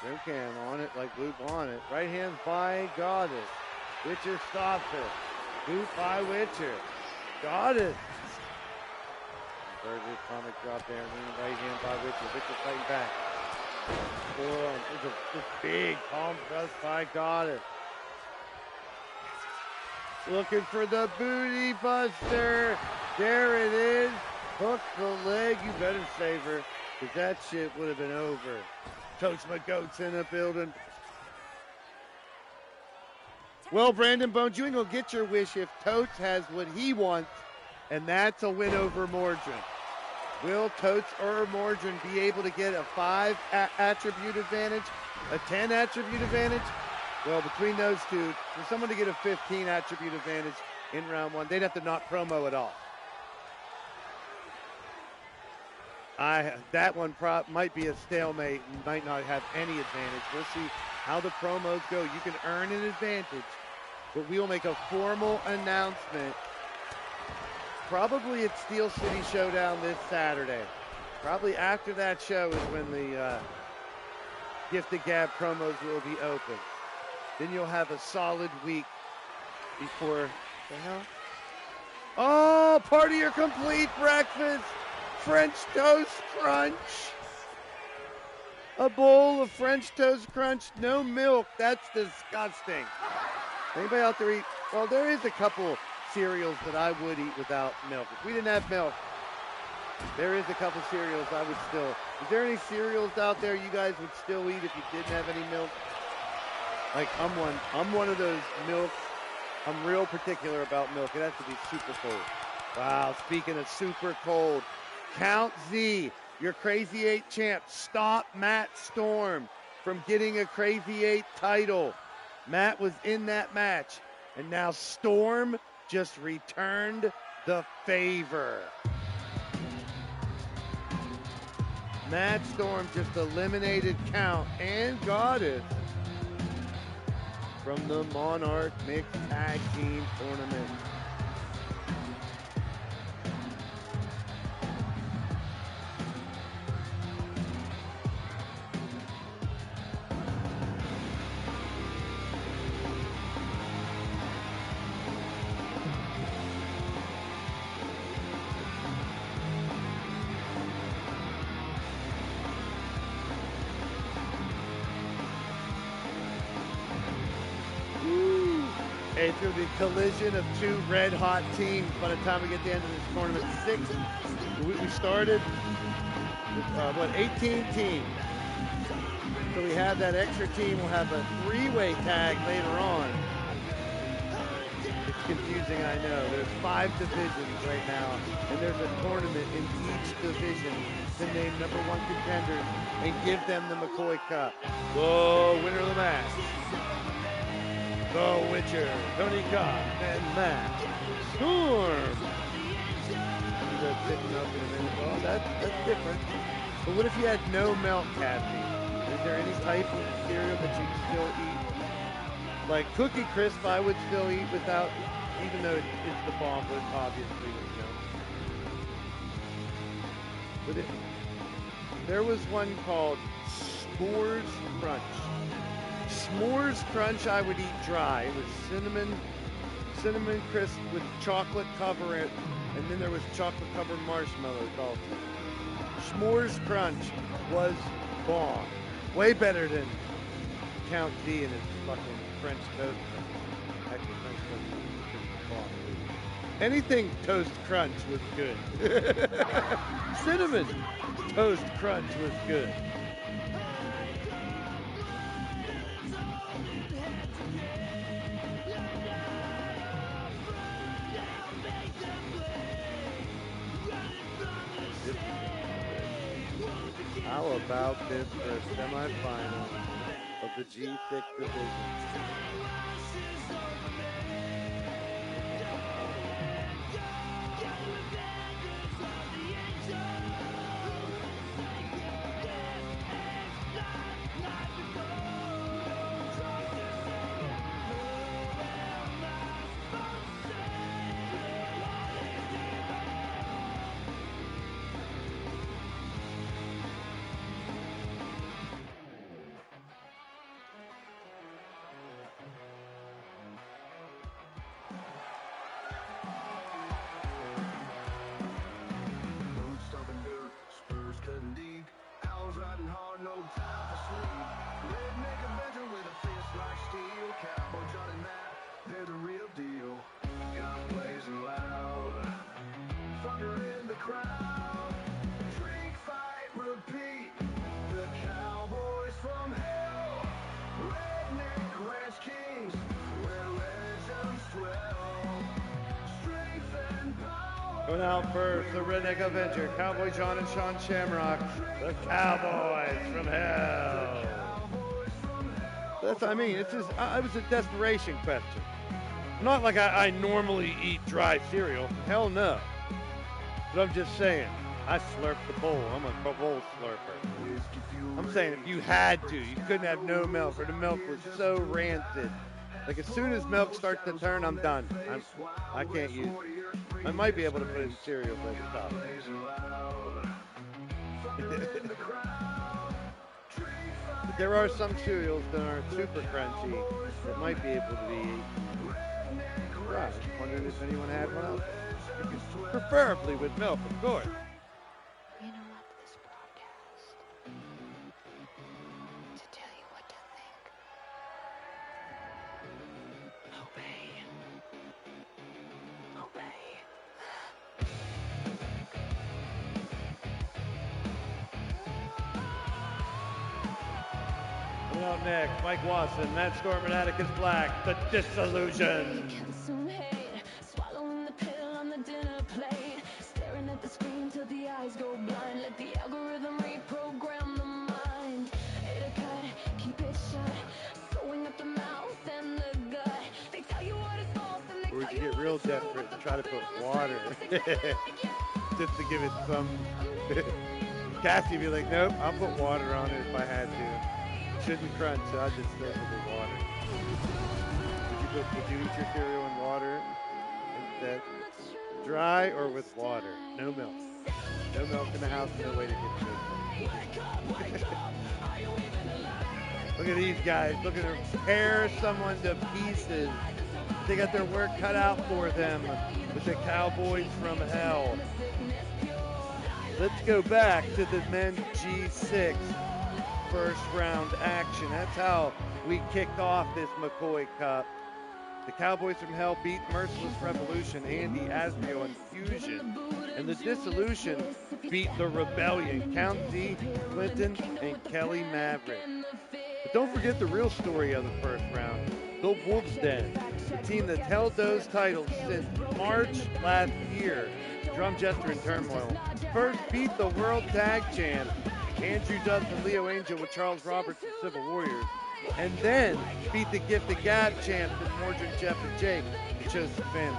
Drone Cam on it like Luke on it. Right hand by Goddess. Witcher stops her. Boot by Witcher. Goddess. Burgess comic drop there. Right hand by Witcher. Witcher fighting back. Forearm. It's a big palm thrust by Goddess. Looking for the booty buster. There it is. Hook the leg. You better save her, because that shit would have been over. Coach McGoat's in the building. Well, Brandon Bones, you ain't going to get your wish if Totes has what he wants, and that's a win over Mordred. Will Totes or Mordred be able to get a 5 attribute advantage, a 10 attribute advantage? Well, between those two, for someone to get a 15 attribute advantage in round one, they'd have to not promo at all. That one might be a stalemate and might not have any advantage. We'll see how the promos go. You can earn an advantage, but we will make a formal announcement probably at Steel City Showdown this Saturday. Probably after that show is when the Gift of Gab promos will be open. Then you'll have a solid week before the hell? Oh, part of your complete breakfast. French toast crunch. A bowl of French toast crunch, no milk. That's disgusting. Anybody out there eat? Well, there is a couple cereals that I would eat without milk. If we didn't have milk, there is a couple cereals I would still. Is there any cereals out there you guys would still eat if you didn't have any milk? Like I'm one of those milk. I'm real particular about milk. It has to be super cold. Wow, speaking of super cold, Count Z, your Crazy 8 champ, stop Matt Storm from getting a Crazy 8 title. Matt was in that match, and now Storm just returned the favor. Matt Storm just eliminated Count and Goddess from the Monarch Mixed Tag Team Tournament. say it's going to be a collision of two red-hot teams by the time we get to the end of this tournament. We started with, 18 teams. So we have that extra team. We'll have a three-way tag later on. It's confusing, I know. There's 5 divisions right now, and there's a tournament in each division to name #1 contenders and give them the McCoy Cup. The winner of the match, The Witcher, Tony Cobb, and Matt Storm. That's sitting up in a minute. Well, that's different. But what if you had no milk, Kathy? Is there any type of cereal that you can still eat? Like Cookie Crisp, I would still eat without, even though it's the bomb, but obviously with milk. But there was one called S'mores Crunch. S'mores Crunch I would eat dry. It was cinnamon crisp with chocolate cover it, and then there was chocolate covered marshmallows also. S'mores Crunch was bomb. Way better than Count D and his fucking French toast. Actually, French toast is bomb. Anything Toast Crunch was good. Cinnamon Toast Crunch was good. How about this for a semifinal of the G6 division? Going out first, the Redneck Avenger, Cowboy John and Sean Shamrock, the Cowboys from hell. That's, I mean, it's just, it was a desperation question. Not like I normally eat dry cereal. Hell no. But I'm just saying, I slurp the bowl. I'm a bowl slurper. I'm saying if you had to, you couldn't have no milk, or the milk was so rancid. Like as soon as milk starts to turn, I'm done. I can't use it. I might be able to put in cereal at the top. But there are some cereals that aren't super crunchy that might be able to be eaten. Yeah, I was wondering if anyone had one else. Preferably with milk, of course. Interrupt this broadcast to tell you what to think. Obey. Coming out next, Mike Watson, Matt Storm, and Atticus Black, The Disillusion. Consume hate, swallowing the pill on the dinner plate, staring at the screen till the eyes go blind. Let the algorithm reprogram the mind. Hit a cut, keep it shut, sewing up the mouth and the gut. They tell you what is false and they Or tell you get real desperate and try to put water just to give it some. Cassie would be like, nope, I'll put water on it if I had to. Shouldn't crunch, so I just stick with the water. Would you eat your cereal in water instead? Dry or with water? No milk. No milk in the house, no way to get milk. Look at these guys. Look at them tear someone to pieces. They got their work cut out for them with the Cowboys from hell. Let's go back to the men's G6 first round action. That's how we kicked off this McCoy Cup. The Cowboys from Hell beat Merciless Revolution, Andy, Asriel, and Fusion. And the Dissolution beat the Rebellion, Count Z, Clinton, and Kelly Maverick. But don't forget the real story of the first round. The Wolves Den, the team that's held those titles since March last year. Drum Jester and Turmoil first beat the World Tag Champs, Andrew Dutton and Leo Angel with Charles Roberts and Civil Warriors, and then beat the Gift of Gab champs with Mordred, Jeff, and Jake, the Chosen Family.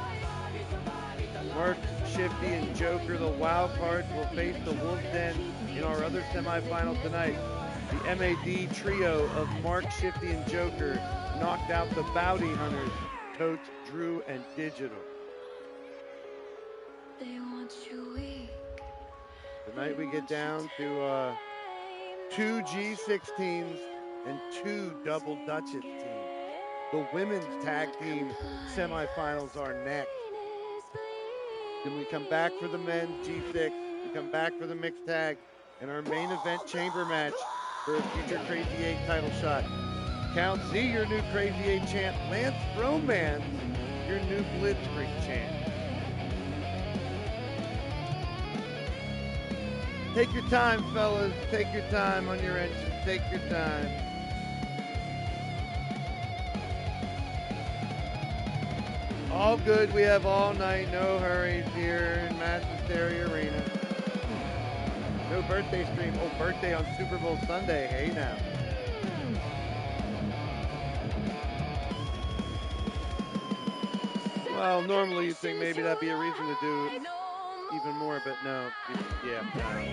Mark, Shifty, and Joker, the wild cards, will face the Wolves Den in our other semifinal tonight. The MAD trio of Mark, Shifty, and Joker knocked out the Bounty Hunters, Totes, Drew, and Digital. Tonight we get down to 2 G16s and 2 double Duchess teams. The women's tag team semifinals are next. Then we come back for the men's G6. We come back for the mixed tag and our main event chamber match for a future Crazy 8 title shot. Count Z, your new Crazy 8 champ. Lance Romance, your new Blitzkrieg champ. Take your time, fellas. Take your time on your engine. Take your time. All good. We have all night. No hurries here in Hysteria Arena. No birthday stream. Oh, birthday on Super Bowl Sunday. Hey, now. Well, normally you'd think maybe that'd be a reason to do even more, but no. Yeah, no.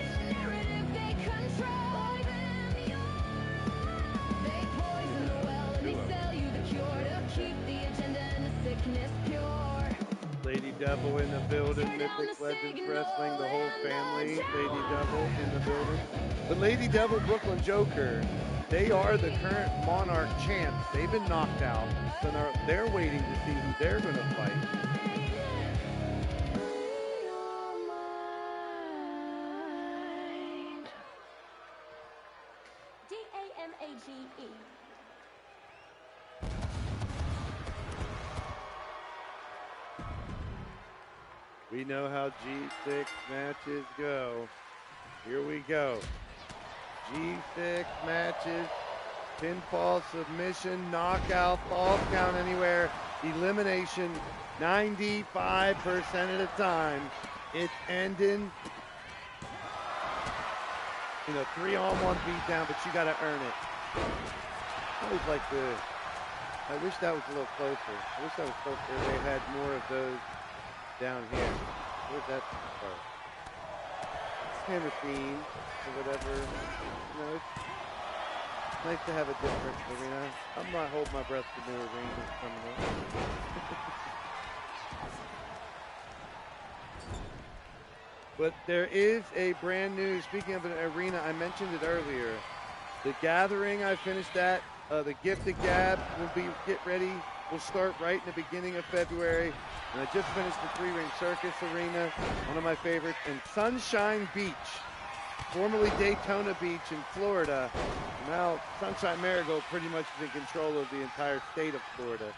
Lady Devil in the building, Mythic Legends Wrestling, the whole family, Lady Devil in the building. But Lady Devil, Brooklyn Joker, they are the current Monarch champs. They've been knocked out, so they're waiting to see who they're going to fight. D-A-M-A-G-E. We know how G6 matches go. Here we go. G6 matches, pinfall, submission, knockout, fall count anywhere, elimination 95% of the time. It's ending in a 3-on-1 beatdown, but you got to earn it. I always like I wish that was a little closer. I wish that was closer. They had more of those down here. Where's that part? Hammer theme or whatever. You know, it's nice to have a different arena. I'm not holding my breath for new arenas coming up. But there is a brand new, speaking of an arena, I mentioned it earlier. The Gathering, I finished that. The Gift of Gab will get ready. We'll start right in the beginning of February. And I just finished the 3-ring circus arena, one of my favorites, in Sunshine Beach, formerly Daytona Beach in Florida. Now Sunshine Marigold pretty much is in control of the entire state of Florida.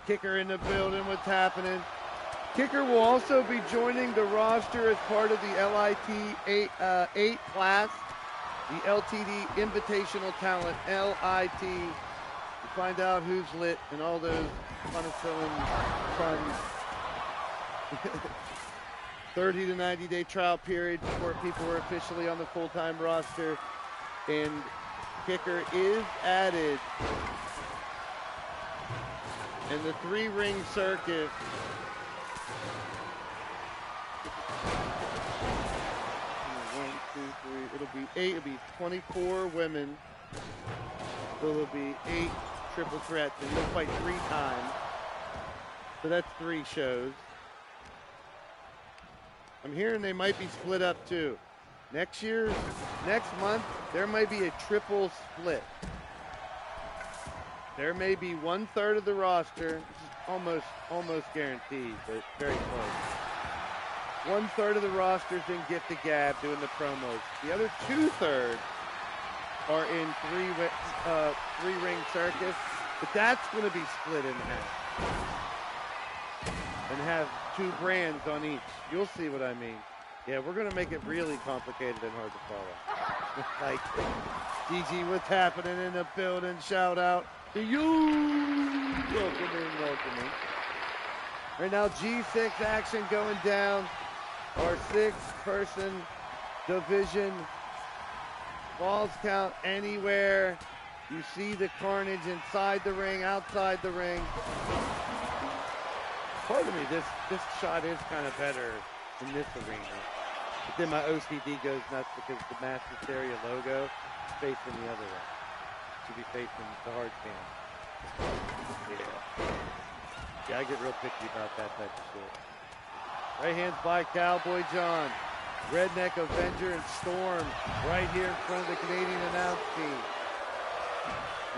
Kicker in the building, what's happening? Kicker will also be joining the roster as part of the LIT 8 class, the LTD Invitational Talent, LIT. To find out who's lit and all those fun 30 to 90 day trial period before people are officially on the full-time roster. And Kicker is added. And the 3-ring circuit. It'll be 8, it'll be 24 women. So it'll be 8 triple threats, and you'll fight 3 times. So that's 3 shows. I'm hearing they might be split up too. Next month, there might be a triple split. There may be 1/3 of the roster, which is almost guaranteed, but very close. 1/3 of the roster's in Gift of Gab doing the promos. The other 2/3 are in 3-ring circus, but that's going to be split in half. and have 2 brands on each. You'll see what I mean. Yeah, we're going to make it really complicated and hard to follow. Like, Gigi, what's happening in the building? Shout out to you. Welcome in, welcome in. Right now, G6 action going down. Our 6-person division. Falls count anywhere. You see the carnage inside the ring, outside the ring. Pardon me, this shot is kind of better in this arena. But then my OCD goes nuts because the Mass Hysteria logo is facing the other way. Should be facing the hard cam. Yeah, I get real picky about that type of shit. Right hands by Cowboy John. Redneck Avenger and Storm right here in front of the Canadian announce team.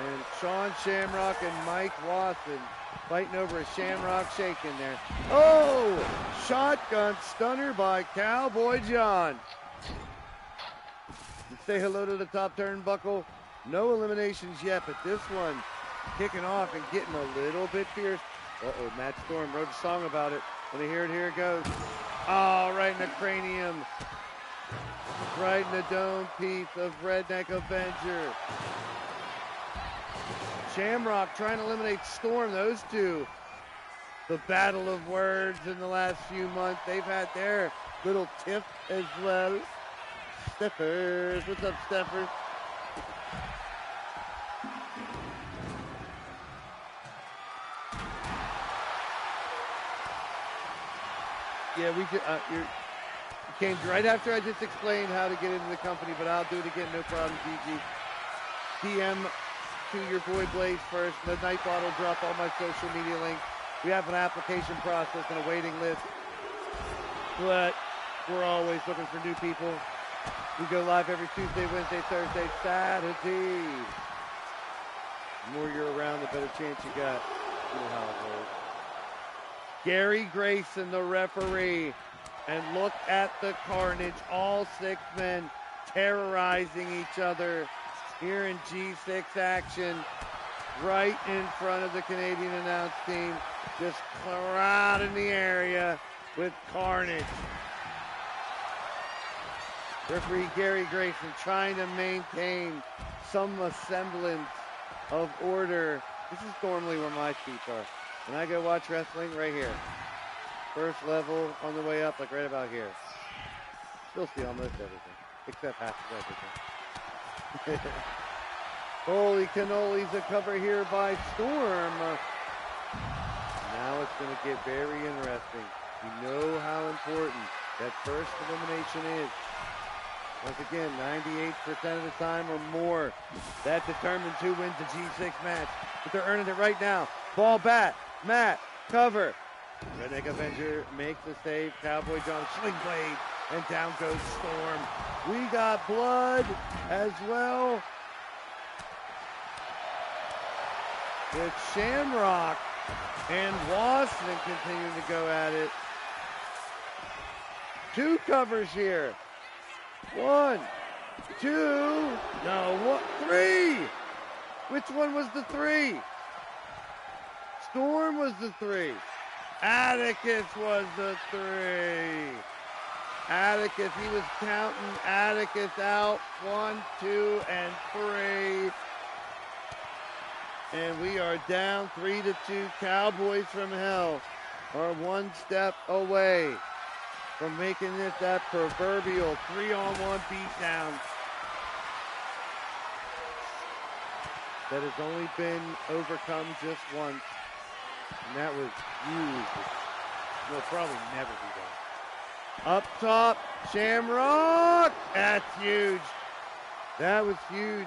And Sean Shamrock and Mike Watson fighting over a Shamrock shake in there. Oh! Shotgun stunner by Cowboy John. And say hello to the top turnbuckle. No eliminations yet, but this one kicking off and getting a little bit fierce. Uh-oh, Matt Storm wrote a song about it. When I hear it, here it goes. Oh, right in the cranium. Right in the dome piece of Redneck Avenger. Shamrock trying to eliminate Storm. Those two, the battle of words in the last few months. They've had their little tiff as well. Steffers, what's up, Steffers? Yeah, you came right after I just explained how to get into the company, but I'll do it again, no problem, Gigi. DM to your boy Blaise first. The night bottle drop all my social media links. We have an application process and a waiting list, but we're always looking for new people. We go live every Tuesday, Wednesday, Thursday, Saturday. The more you're around, the better chance you got. You know how it rolls. Gary Grayson, the referee, and look at the carnage. All 6 men terrorizing each other here in G6 action, right in front of the Canadian announce team, just crowding the area with carnage. Referee Gary Grayson trying to maintain some semblance of order. This is normally where my feet are. When I go watch wrestling, right here. First level on the way up, like right about here. Still see almost everything, except half of everything. Holy cannolis, a cover here by Storm. Now it's going to get very interesting. You know how important that first elimination is. Once again, 98% of the time or more, that determines who wins the G6 match. But they're earning it right now. Ball bat, Matt, cover. Redneck Avenger makes the save. Cowboy John, sling blade, and down goes Storm. We got blood as well. With Shamrock and Wasson continuing to go at it. 2 covers here. 1, 2, no, what? 3. Which one was the 3? Storm was the 3. Atticus was the 3. Atticus, he was counting Atticus out. 1, 2, and 3. And we are down 3-2. Cowboys from Hell are 1 step away from making this that proverbial 3-on-1 beatdown that has only been overcome just once. And that was huge. Will probably never be done. Up top, Shamrock. That's huge. That was huge.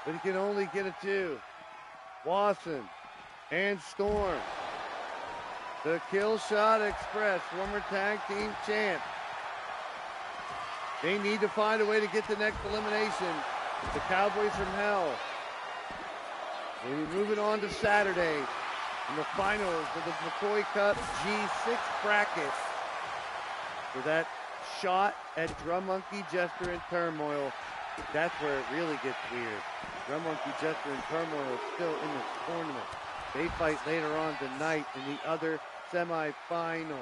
But he can only get a 2. Wasson and Storm. The Kill Shot Express, former tag team champ. They need to find a way to get the next elimination. The Cowboys from Hell. We'll be moving on to Saturday in the finals of the McCoy Cup G6 bracket for that shot at Drum Monkey, Jester, and Turmoil. That's where it really gets weird. Drum Monkey, Jester, and Turmoil is still in this tournament. They fight later on tonight in the other semifinal.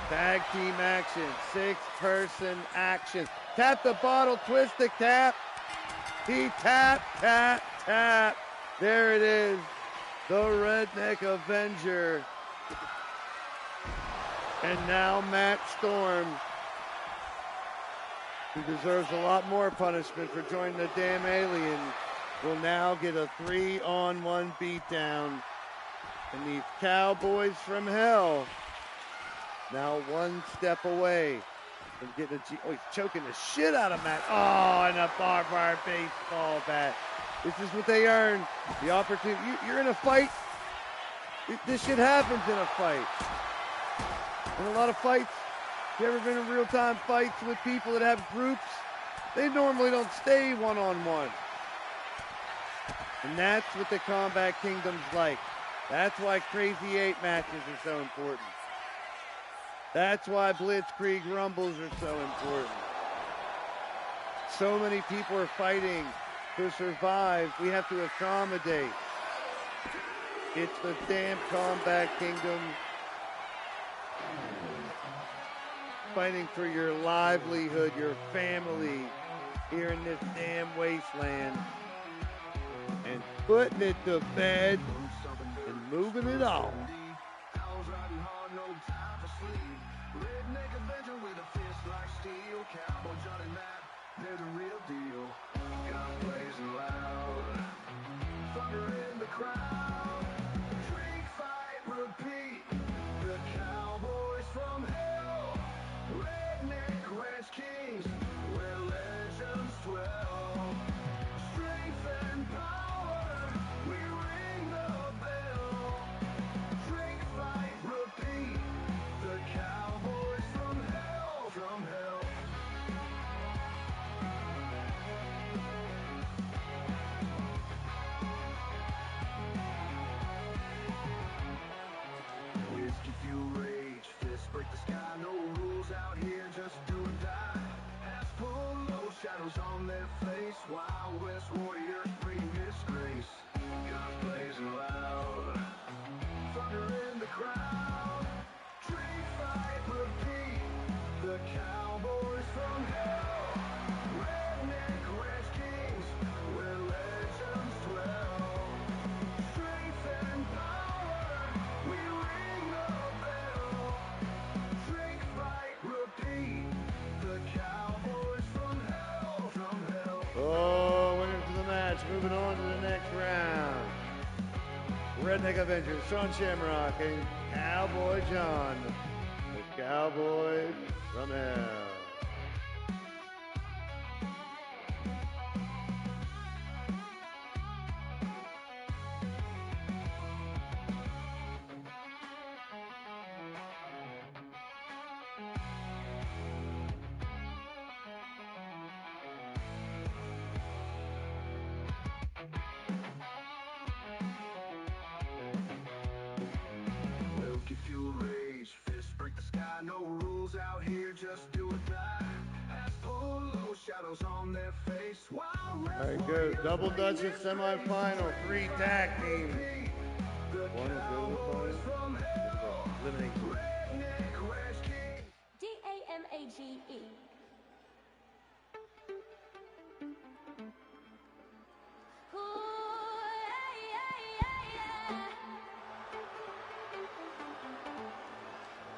Tag team action, 6-person action. Tap the bottle, twist the cap. He tap, tap, tap. There it is, the Redneck Avenger. And now Matt Storm, who deserves a lot more punishment for joining the damn alien, will now get a 3-on-1 beatdown. And these Cowboys from hell now one step away from getting oh, he's choking the shit out of Matt. Oh, and a barbed wire baseball bat. This is what they earn. The opportunity. You're in a fight. This shit happens in a fight. In a lot of fights, if you ever been in real-time fights with people that have groups, they normally don't stay one-on-one. And that's what the Combat Kingdom's like. That's why Crazy 8 matches are so important. That's why Blitzkrieg Rumbles are so important. So many people are fighting to survive. We have to accommodate. It's the damn Combat Kingdom. Fighting for your livelihood, your family here in this damn wasteland. And putting it to bed and moving it on. Redneck Avenger with a fist like steel. Cowboy Johnny Matt, they're the real deal. Guns blazing loud, thunder in the crowd. Drink, fight, repeat. The Cowboys from hell. Redneck Ranch Kings, where legends dwell. Strength and power, we ring the bell. Drink, fight, repeat. The Cowboys from hell, from hell. Whiskey, fuel, rage, fists break the sky, no rules out here, just do or die. Hats pull low, shadows on their face, Wild West warriors bring disgrace. Guns blazing loud, thunder in the crowd. Drink, fight, repeat. The Cowboys from hell. Redneck Ranch Kings, where legends dwell. Strength and power, we ring the bell. Drink, fight, repeat. The Cowboys from hell, from hell. Oh, winners of the match, moving on to the next round. Redneck Avengers, Sean Shamrock and Cowboy John. The Cowboys from hell. Milky fuel rage, fists break the sky, no rules out here, just do or die. Hats pull low, shadows on their face. There you go, double Dutchess semifinal, 3 tag teams. One will go to the final. Elimination. D-A-M-A-G-E.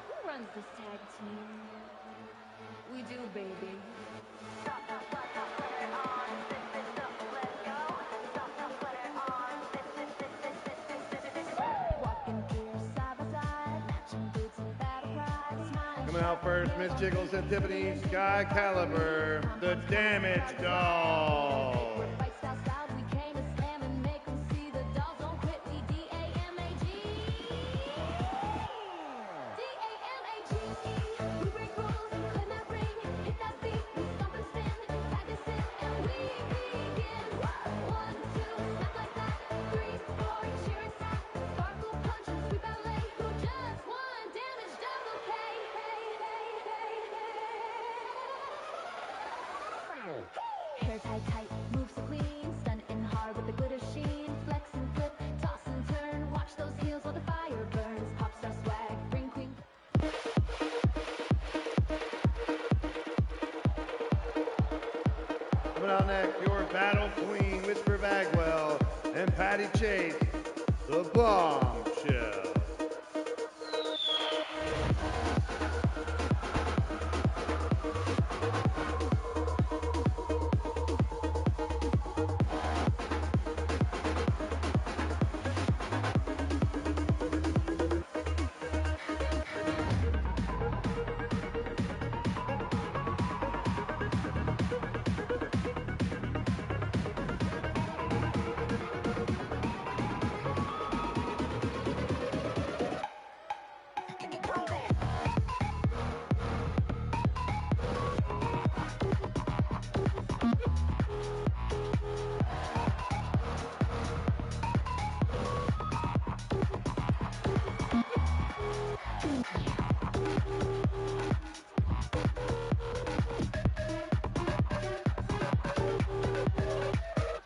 Who runs this tag team? We do, baby. Walking through side by side, matching boots and battle cries, smiling. Coming out first, Miss Jiggles and Tiffany Sky Caliber, the Damage Doll. Fight style style, we came to slam and make 'em see the dolls don't quit. We D-A-M-A-G-E. D-A-M-A-G-E. We break rules, claim that ring, hit that beat, we stomp and spin, tag us in, and we begin. 1, 2, snap like that. 3, 4, cheer and snap. Sparkle punch and sweep ballet. Who just won? Damage double K. Hair tight, tight, Coming out next, your battle queen, Whisper Bagwell and Patty Chase, the Bombshell.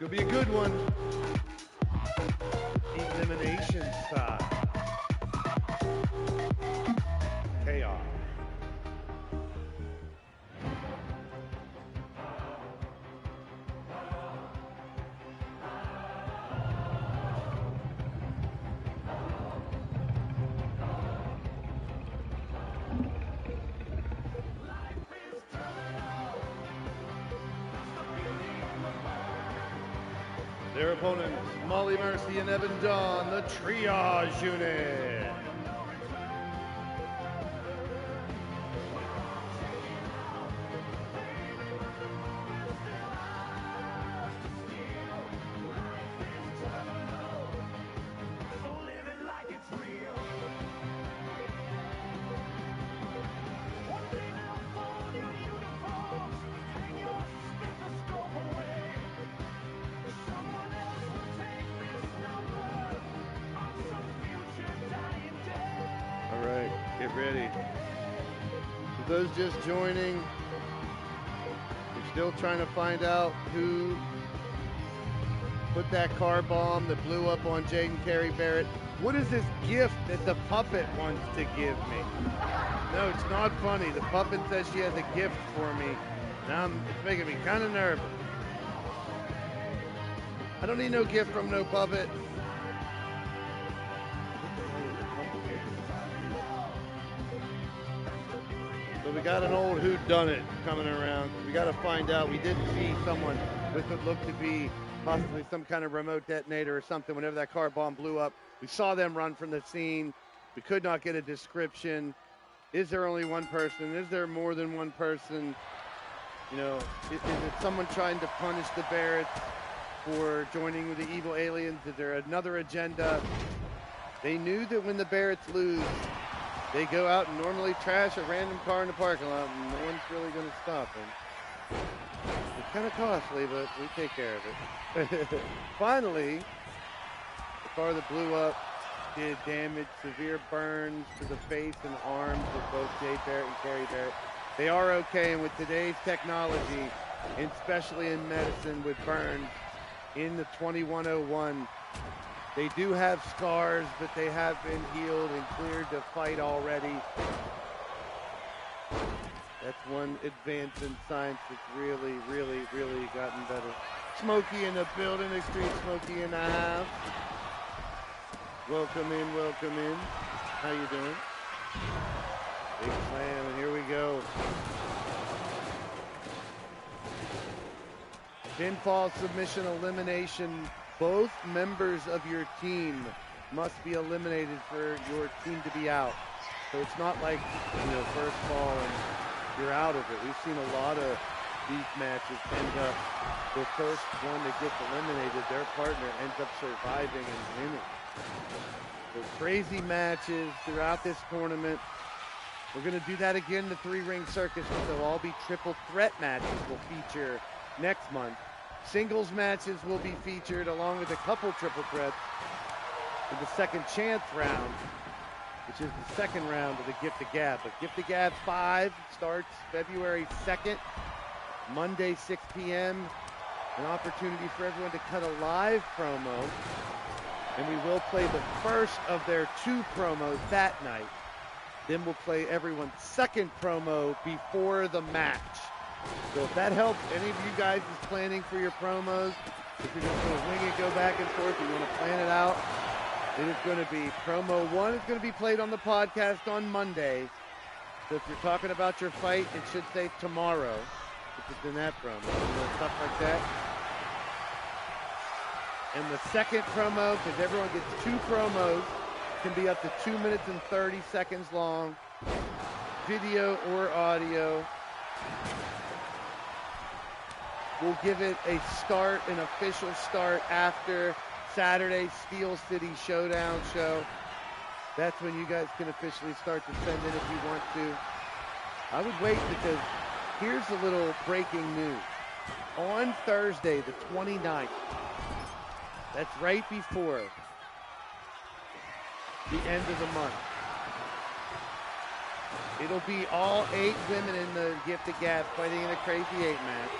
It'll be a good one. Elimination style. Chaos. Their opponents, Molly Mercy and Evan Dawn, the Triage unit. All right, get ready. For those just joining, we're still trying to find out who put that car bomb that blew up on Jaden Carey Barrett. What is this gift that the puppet wants to give me? No, it's not funny. The puppet says she has a gift for me. Now it's making me kind of nervous. I don't need no gift from no puppet. So we got an old whodunit coming around. We got to find out. We did see someone with what looked to be possibly some kind of remote detonator or something whenever that car bomb blew up. We saw them run from the scene. We could not get a description. Is there only one person? Is there more than one person? You know, is it someone trying to punish the Barretts for joining with the evil aliens? Is there another agenda? They knew that when the Barretts lose, they go out and normally trash a random car in the parking lot, and no one's really going to stop them. It's kind of costly, but we take care of it. Finally, the car that blew up did damage, severe burns to the face and arms of both Jay Barrett and Carey Barrett. They are okay, and with today's technology, and especially in medicine with burns in the 2101, they do have scars, but they have been healed and cleared to fight already. That's one advance in science that's really, really, really gotten better. Smokey in the building, Extreme Smokey in the house. Welcome in, welcome in. How you doing? Big slam, and here we go. Pinfall, submission, elimination. Both members of your team must be eliminated for your team to be out. So it's not like, you know, first fall and you're out of it. We've seen a lot of these matches end up, the first one that gets eliminated, their partner ends up surviving and winning. So crazy matches throughout this tournament. We're going to do that again, the three-ring circus, but they'll all be triple threat matches we'll feature next month. Singles matches will be featured along with a couple triple threats in the second chance round, which is the second round of the Gift of Gab. But Gift of Gab 5 starts February 2nd, Monday, 6 p.m. An opportunity for everyone to cut a live promo. And we will play the first of their 2 promos that night. Then we'll play everyone's second promo before the match. So if that helps any of you guys is planning for your promos, if you're just going to wing it, go back and forth, you want to plan it out, it is going to be promo 1 is going to be played on the podcast on Monday. So if you're talking about your fight, it should say tomorrow, if it's in that promo, stuff like that. And the second promo, because everyone gets 2 promos, can be up to 2 minutes and 30 seconds long, video or audio. We'll give it a start, an official start after Saturday's Steel City Showdown show. That's when you guys can officially start to send in if you want to. I would wait because here's a little breaking news. On Thursday, the 29th, that's right before the end of the month, it'll be all 8 women in the Gifted Gab fighting in a Crazy 8 match.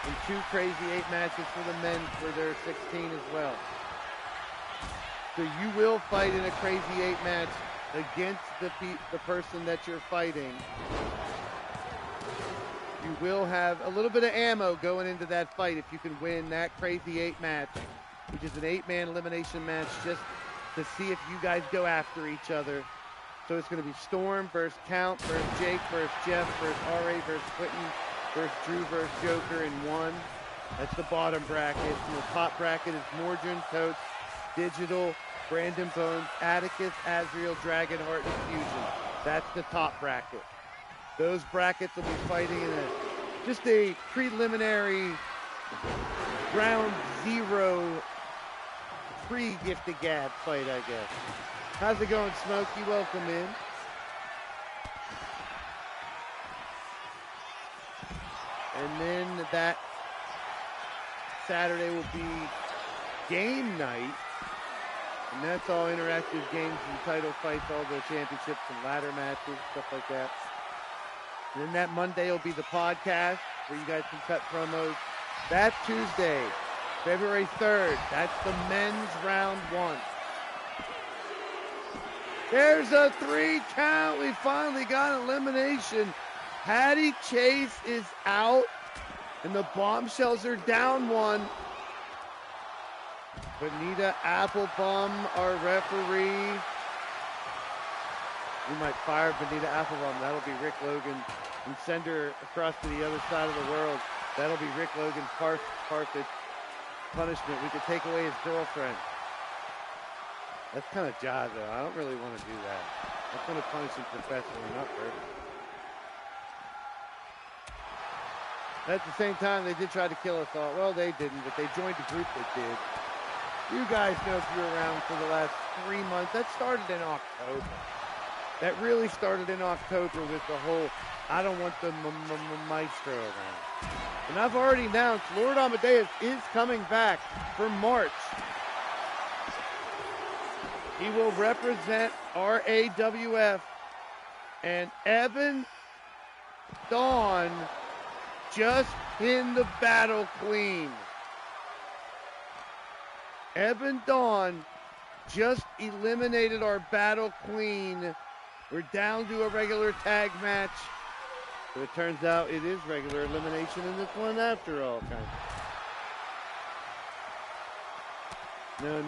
And 2 Crazy 8 matches for the men for their 16 as well. So you will fight in a Crazy 8 match against the person that you're fighting. You will have a little bit of ammo going into that fight if you can win that Crazy 8 match, which is an 8-man elimination match just to see if you guys go after each other. So it's going to be Storm versus Count versus Jake versus Jeff versus R.A. versus Quentin versus Drew versus Joker in 1. That's the bottom bracket. And the top bracket is Mordrin, Totes, Digital, Brandon Bones, Atticus, Azriel, Dragonheart, and Fusion. That's the top bracket. Those brackets will be fighting in just a preliminary round 0 pre-Gifted Gab fight, I guess. How's it going, Smokey? Welcome in. And then that Saturday will be game night. And that's all interactive games and title fights, all the championships and ladder matches, stuff like that. And then that Monday will be the podcast where you guys can cut promos. That Tuesday, February 3rd, that's the men's round 1. There's a 3 count. We finally got elimination. Hattie Chase is out, and the Bombshells are down 1. Benita Applebaum, our referee. We might fire Benita Applebaum. That'll be Rick Logan, and send her across to the other side of the world. That'll be Rick Logan's perfect punishment. We could take away his girlfriend. That's kind of jive, though. I don't really want to do that. That's going to punish him professionally, not personally. At the same time, they did try to kill us all. Well, they didn't, but they joined a group that did. You guys know if you're around for the last 3 months. That started in October. That really started in October with the whole, I don't want the maestro around. And I've already announced Lord Amadeus is coming back for March. He will represent RAWF, and Evan Dawn just pinned the battle clean. Evan Dawn just eliminated our battle queen. We're down to a regular tag match. But it turns out it is regular elimination in this one after all. No,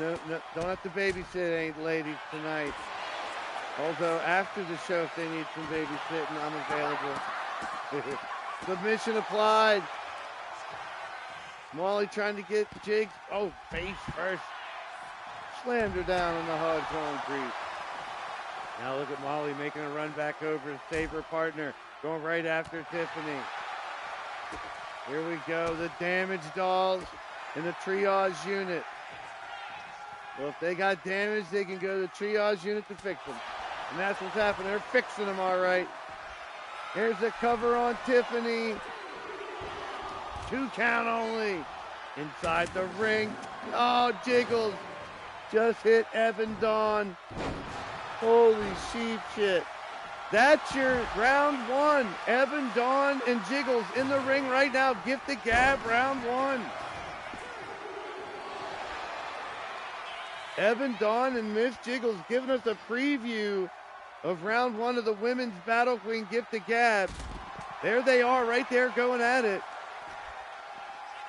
don't have to babysit any ladies tonight. Although after the show, if they need some babysitting, I'm available. Submission applied. Molly trying to get Jigs. Oh, face first. Slammed her down on the hard concrete. Now look at Molly making a run back over to save her partner. Going right after Tiffany. Here we go. The Damage Dolls in the Triage unit. Well, if they got damage, they can go to the Triage unit to fix them. And that's what's happening. They're fixing them all right. Here's the cover on Tiffany. 2 count only. Inside the ring. Oh, Jiggles just hit Evan Dawn. Holy sheep shit. That's your round 1. Evan Dawn and Jiggles in the ring right now. Gifted Gab round 1. Evan Dawn and Miss Jiggles giving us a preview of round 1 of the women's Battle Queen Gift the Gab. There they are right there going at it.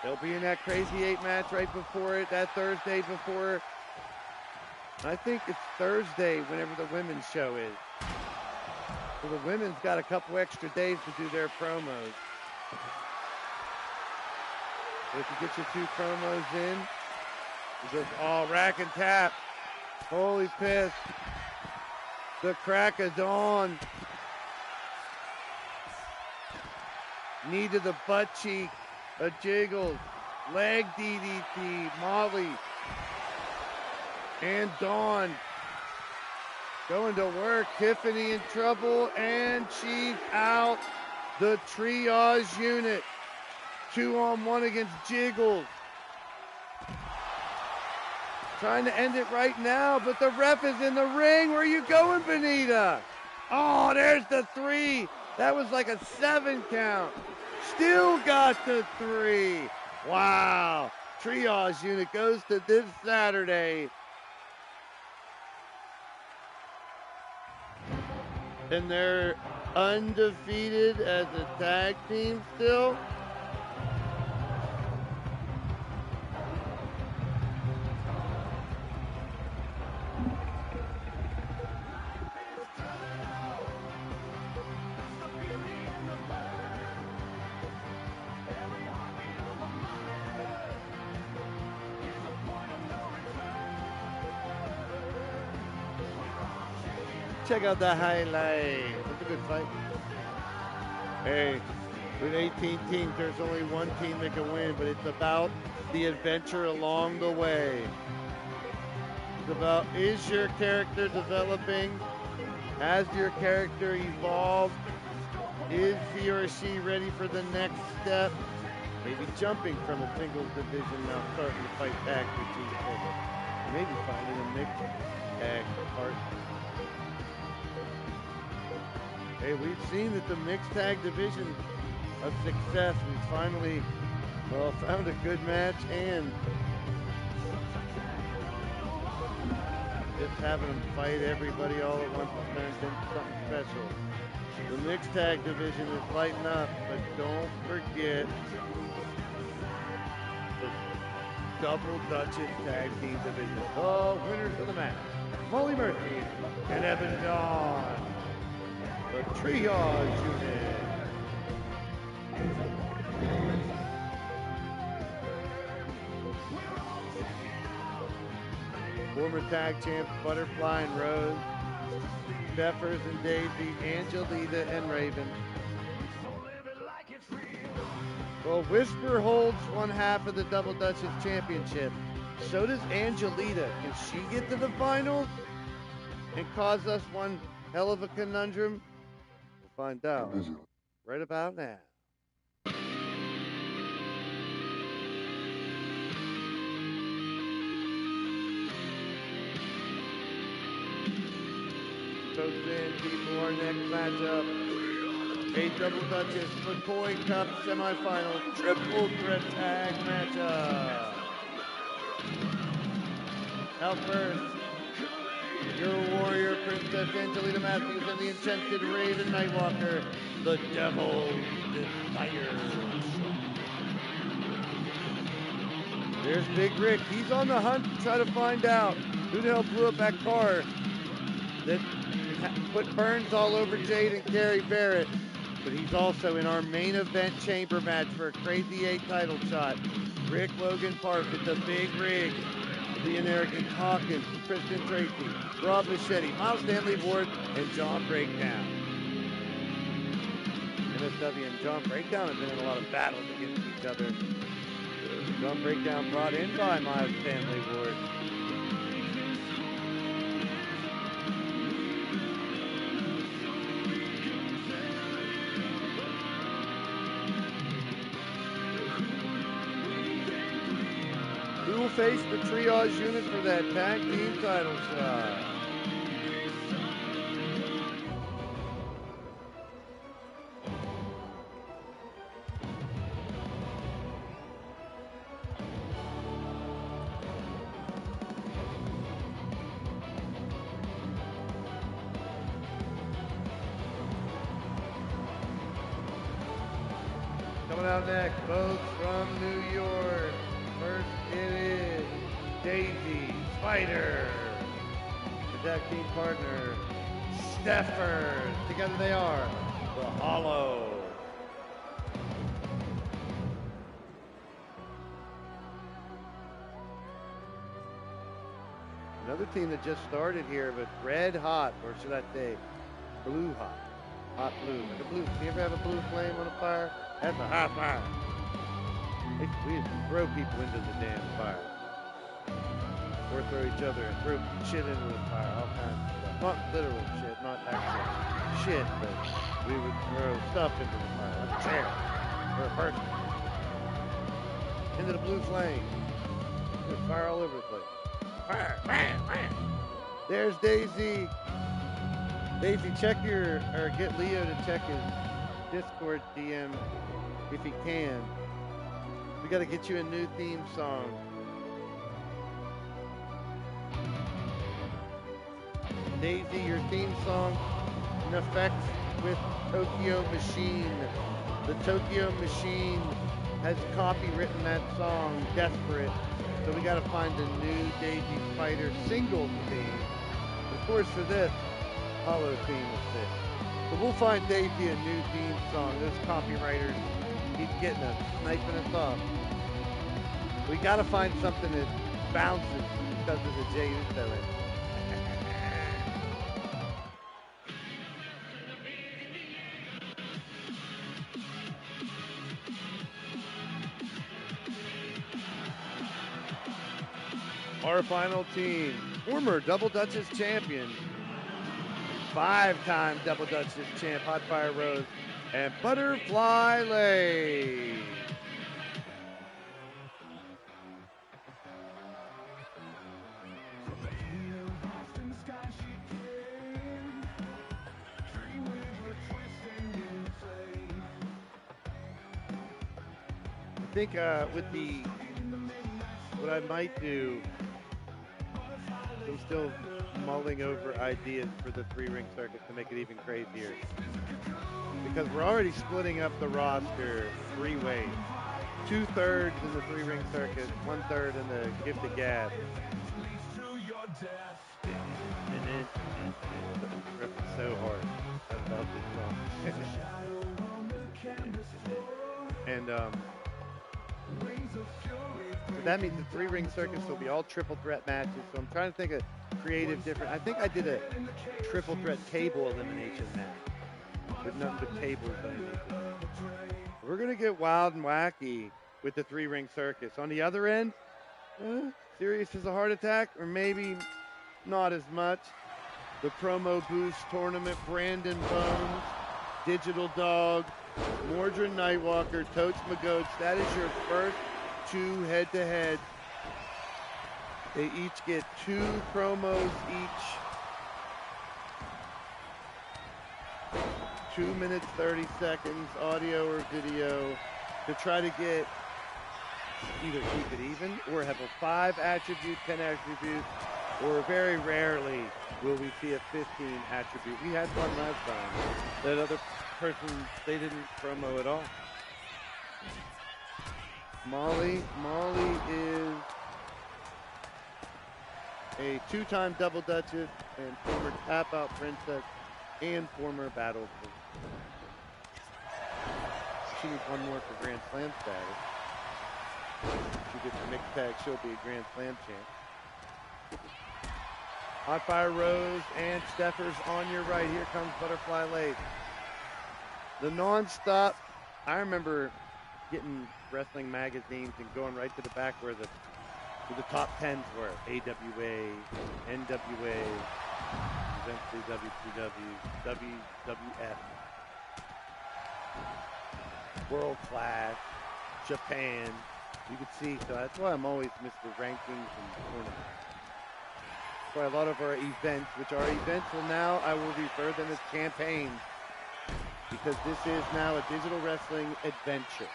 They'll be in that Crazy 8 match right before it, that Thursday before. I think it's Thursday whenever the women's show is. So the women's got a couple extra days to do their promos. But if you get your 2 promos in, you just all rack and tap. Holy piss. The crack of dawn. Knee to the butt cheek. A Jiggles. Leg DDT. Molly. And Dawn. Going to work. Tiffany in trouble. And she's out. The Triage unit. 2-on-1 against Jiggles. Trying to end it right now, but the ref is in the ring. Where are you going, Benita? Oh, there's the 3. That was like a 7 count. Still got the 3. Wow. Triage unit goes to this Saturday. And they're undefeated as a tag team still. Check out the highlight. It's a good fight. Hey, with 18 teams, there's only one team that can win, but it's about the adventure along the way. It's about, is your character developing? Has your character evolved? Is he or she ready for the next step? Maybe jumping from a singles division now, starting to fight tag with each other. Maybe finding a mixed tag partner. Hey, we've seen that the mixed tag division of success, we finally, well, found a good match, and just having them fight everybody all at once turns into something special. The mixed tag division is lighting up, but don't forget the double Duchess tag team division. The winners of the match, Molly Murphy and Evan Dawn. The Triage unit. Former tag champs Butterfly and Rose, Peppers and Daisy, Angelita and Raven. Well, Whisper holds one half of the Double Duchess Championship. So does Angelita. Can she get to the finals and cause us one hell of a conundrum? We'll find out right about now. So then, people, our next matchup, a Double Duchess McCOY Cup semifinal triple threat tag matchup. Now first, your warrior Princess Angelita Matthews and the enchanted Raven Nightwalker, the Devil's Desire. There's Big Rick. He's on the hunt to try to find out who the hell blew up that car that put burns all over Jade and Gary Barrett. But he's also in our main event chamber match for a Crazy 8 title shot. Rick Logan Parfit, the Big Rig, the American Hawkins, Kristen Tracy, Rob Machete, Miles Stanley Ward, and John Breakdown. MSW and John Breakdown have been in a lot of battles against each other. John Breakdown brought in by Miles Stanley Ward. Who will face the Triage unit for that tag team title shot? Coming out next, both from New York. First it is Daisy Spider. The tag team partner, Steffers. Together they are the Hollow. Another team that just started here, but red hot, or should I say blue hot. Hot blue. Like a blue. Do you ever have a blue flame on a fire? That's a hot fire. We used to throw people into the damn fire. Or throw each other and throw shit into the fire. All kinds of stuff. Not literal shit, not actual shit, but we would throw stuff into the fire. Like a chair. Or a person. Into the blue flame. There's fire all over the place. Fire, fire, fire. There's Daisy. Daisy, get Leo to check his Discord DM if he can. We got to get you a new theme song. Daisy, your theme song in effect with Tokyo Machine. The Tokyo Machine has copywritten that song, Desperate. So we got to find a new Daisy Spider single theme. Of course, for this, Hollow theme is fit. But we'll find Daisy a new theme song. Those copywriters keep getting us, sniping us off. We got to find something that bounces because of the Jey Uso in it. Our final team, former Double Duchess champion, 5-time Double Duchess champ, Hot Fire Rose, and Butterfly Lay. I think what I might do, I'm still mulling over ideas for the 3-ring circuit to make it even crazier. Because we're already splitting up the roster 3 ways. 2/3 in the 3-ring circuit, 1/3 in the Gift of Gab. And then, ripping so hard. I love this song. And, so that means the 3-ring circuits will be all triple threat matches. So I'm trying to think of creative different. I think I did a triple threat table elimination match with nothing but tables underneath it. We're gonna get wild and wacky with the 3-ring circus. On the other end, serious as a heart attack, or maybe not as much. The promo boost tournament, Brandon Bones, Digital Dog, Mordred Nightwalker, Totes Magoats. That is your first 2 head-to-head. They each get 2 promos each. 2 minutes, 30 seconds, audio or video, to try to get either keep it even or have a 5 attribute, 10 attribute, or very rarely will we see a 15 attribute. We had one last time. That other person, they didn't promo at all. Molly is a 2-time Double Duchess and former Tap Out Princess and former Battle. She needs 1 more for Grand Slam status. She gets a mixed tag, she'll be a Grand Slam champ. Hot Fire Rose and Steffers on your right. Here comes Butterfly Lace. The non-stop, I remember getting wrestling magazines and going right to the back where the top 10s were. AWA, NWA, eventually WCW, WWF, World Class, Japan. You could see, so that's why I'm always Mr. Rankings and tournaments. That's why a lot of our events, which are events, will now, I will refer them as campaigns, because this is now a digital wrestling adventure.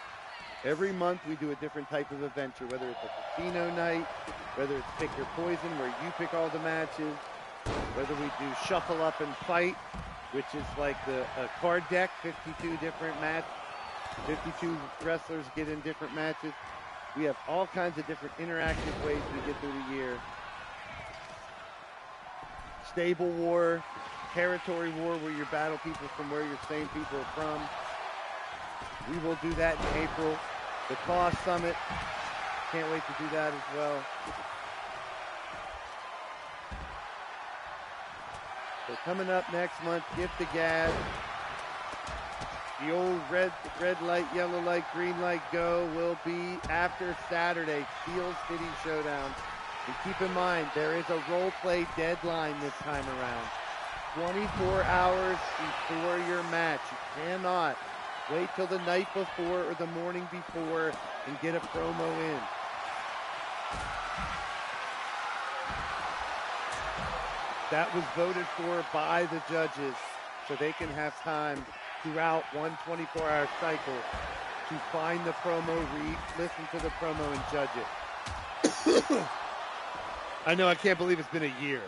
Every month we do a different type of adventure, whether it's a casino night, whether it's Pick Your Poison, where you pick all the matches, whether we do Shuffle Up and Fight, which is like a card deck, 52 different 52 wrestlers get in different matches. We have all kinds of different interactive ways we get through the year. Stable war, territory war, where you battle people from where your same people are from. We will do that in April. The Claw Summit, can't wait to do that as well. So coming up next month, Gift the Gab. The old red light, yellow light, green light, go will be after Saturday, Steel City Showdown. And keep in mind, there is a role play deadline this time around. 24 hours before your match. You cannot wait till the night before or the morning before and get a promo in. That was voted for by the judges, so they can have time throughout one 24-hour cycle to find the promo, listen to the promo, and judge it. I know, I can't believe it's been a year.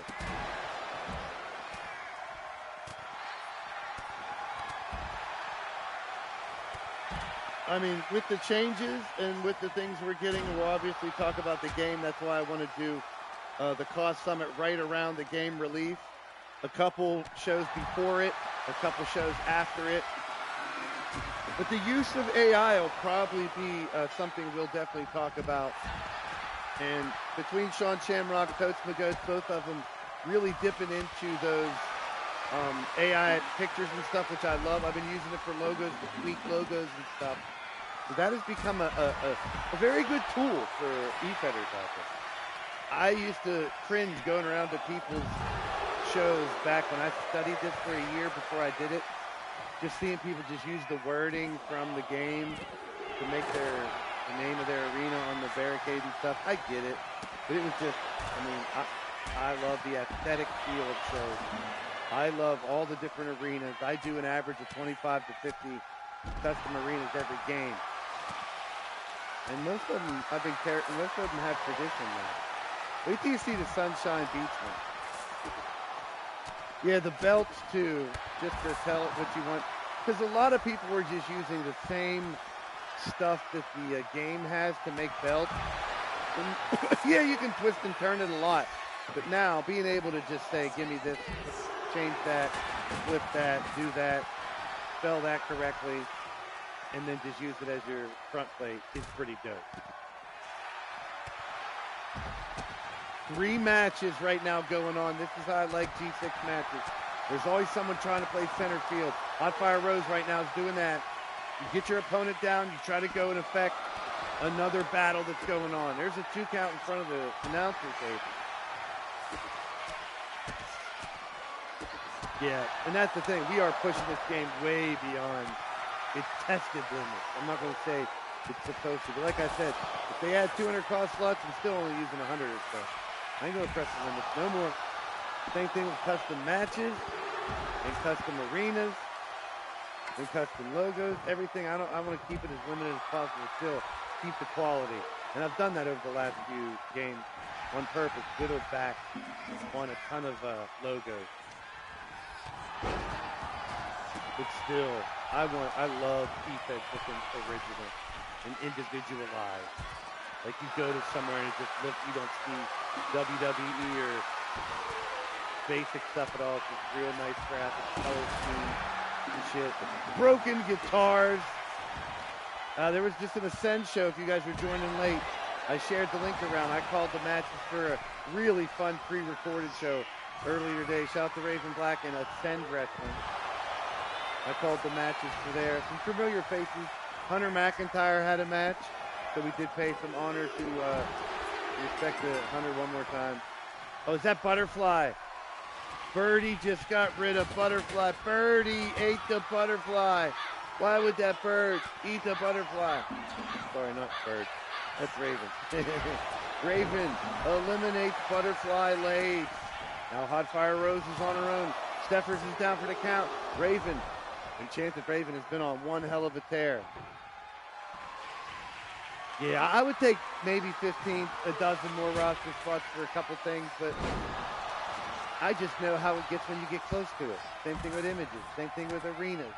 I mean, with the changes and with the things we're getting, we'll obviously talk about the game. That's why I want to do the Cost Summit right around the game relief. A couple shows before it, a couple shows after it. But the use of AI will probably be something we'll definitely talk about. And between Sean Shamrock, Totes McGoats, both of them really dipping into those AI pictures and stuff, which I love. I've been using it for logos, to tweak logos and stuff. So that has become a very good tool for e-fetters out there. I used to cringe going around to people's shows back when I studied this for a year before I did it. Just seeing people just use the wording from the game to make the name of their arena on the barricade and stuff. I get it. But it was just, I mean, I love the aesthetic feel of shows. I love all the different arenas. I do an average of 25 to 50 custom arenas every game. And most of them most of them have tradition now. Wait till you see the Sunshine Beach one. Yeah, the belts too, just to tell it what you want. Because a lot of people were just using the same stuff that the game has to make belts. And yeah, you can twist and turn it a lot. But now, being able to just say, give me this, change that, flip that, do that, spell that correctly, and then just use it as your front plate is pretty dope. 3 matches right now going on. This is how I like G6 matches. There's always someone trying to play center field. Hot Fire Rose right now is doing that. You get your opponent down, you try to go and affect another battle that's going on. There's a 2 count in front of the announcer table. Yeah, and that's the thing. We are pushing this game way beyond its tested limits. I'm not going to say it's supposed to, but like I said, if they add 200 cost slots, I'm still only using 100 or so. I ain't going to press the limits no more. Same thing with custom matches and custom arenas and custom logos, everything. I want to keep it as limited as possible, still keep the quality. And I've done that over the last few games on purpose, whittled back on a ton of logos. But still, I love e-fed looking original and individualized. Like you go to somewhere and just look, you don't see WWE or basic stuff at all. It's just real nice graphics, color schemes and shit. Broken guitars. There was just an Ascend show. If you guys were joining late, I shared the link around. I called the matches for a really fun pre-recorded show earlier today. Shout out to Raven Black and Ascend Wrestling. I called the matches for there. Some familiar faces. Hunter McIntyre had a match, so we did pay some honor to respect to Hunter one more time. Oh, is that Butterfly? Birdie just got rid of Butterfly. Birdie ate the butterfly. Why would that bird eat the butterfly? Sorry, not bird. That's Raven. Raven eliminates Butterfly Lace. Now Hot Fire Rose is on her own. Steffers is down for the count. Raven, Enchanted Raven, has been on one hell of a tear. Yeah, I would take maybe 15, a dozen more roster spots for a couple things, but I just know how it gets when you get close to it. Same thing with images, same thing with arenas.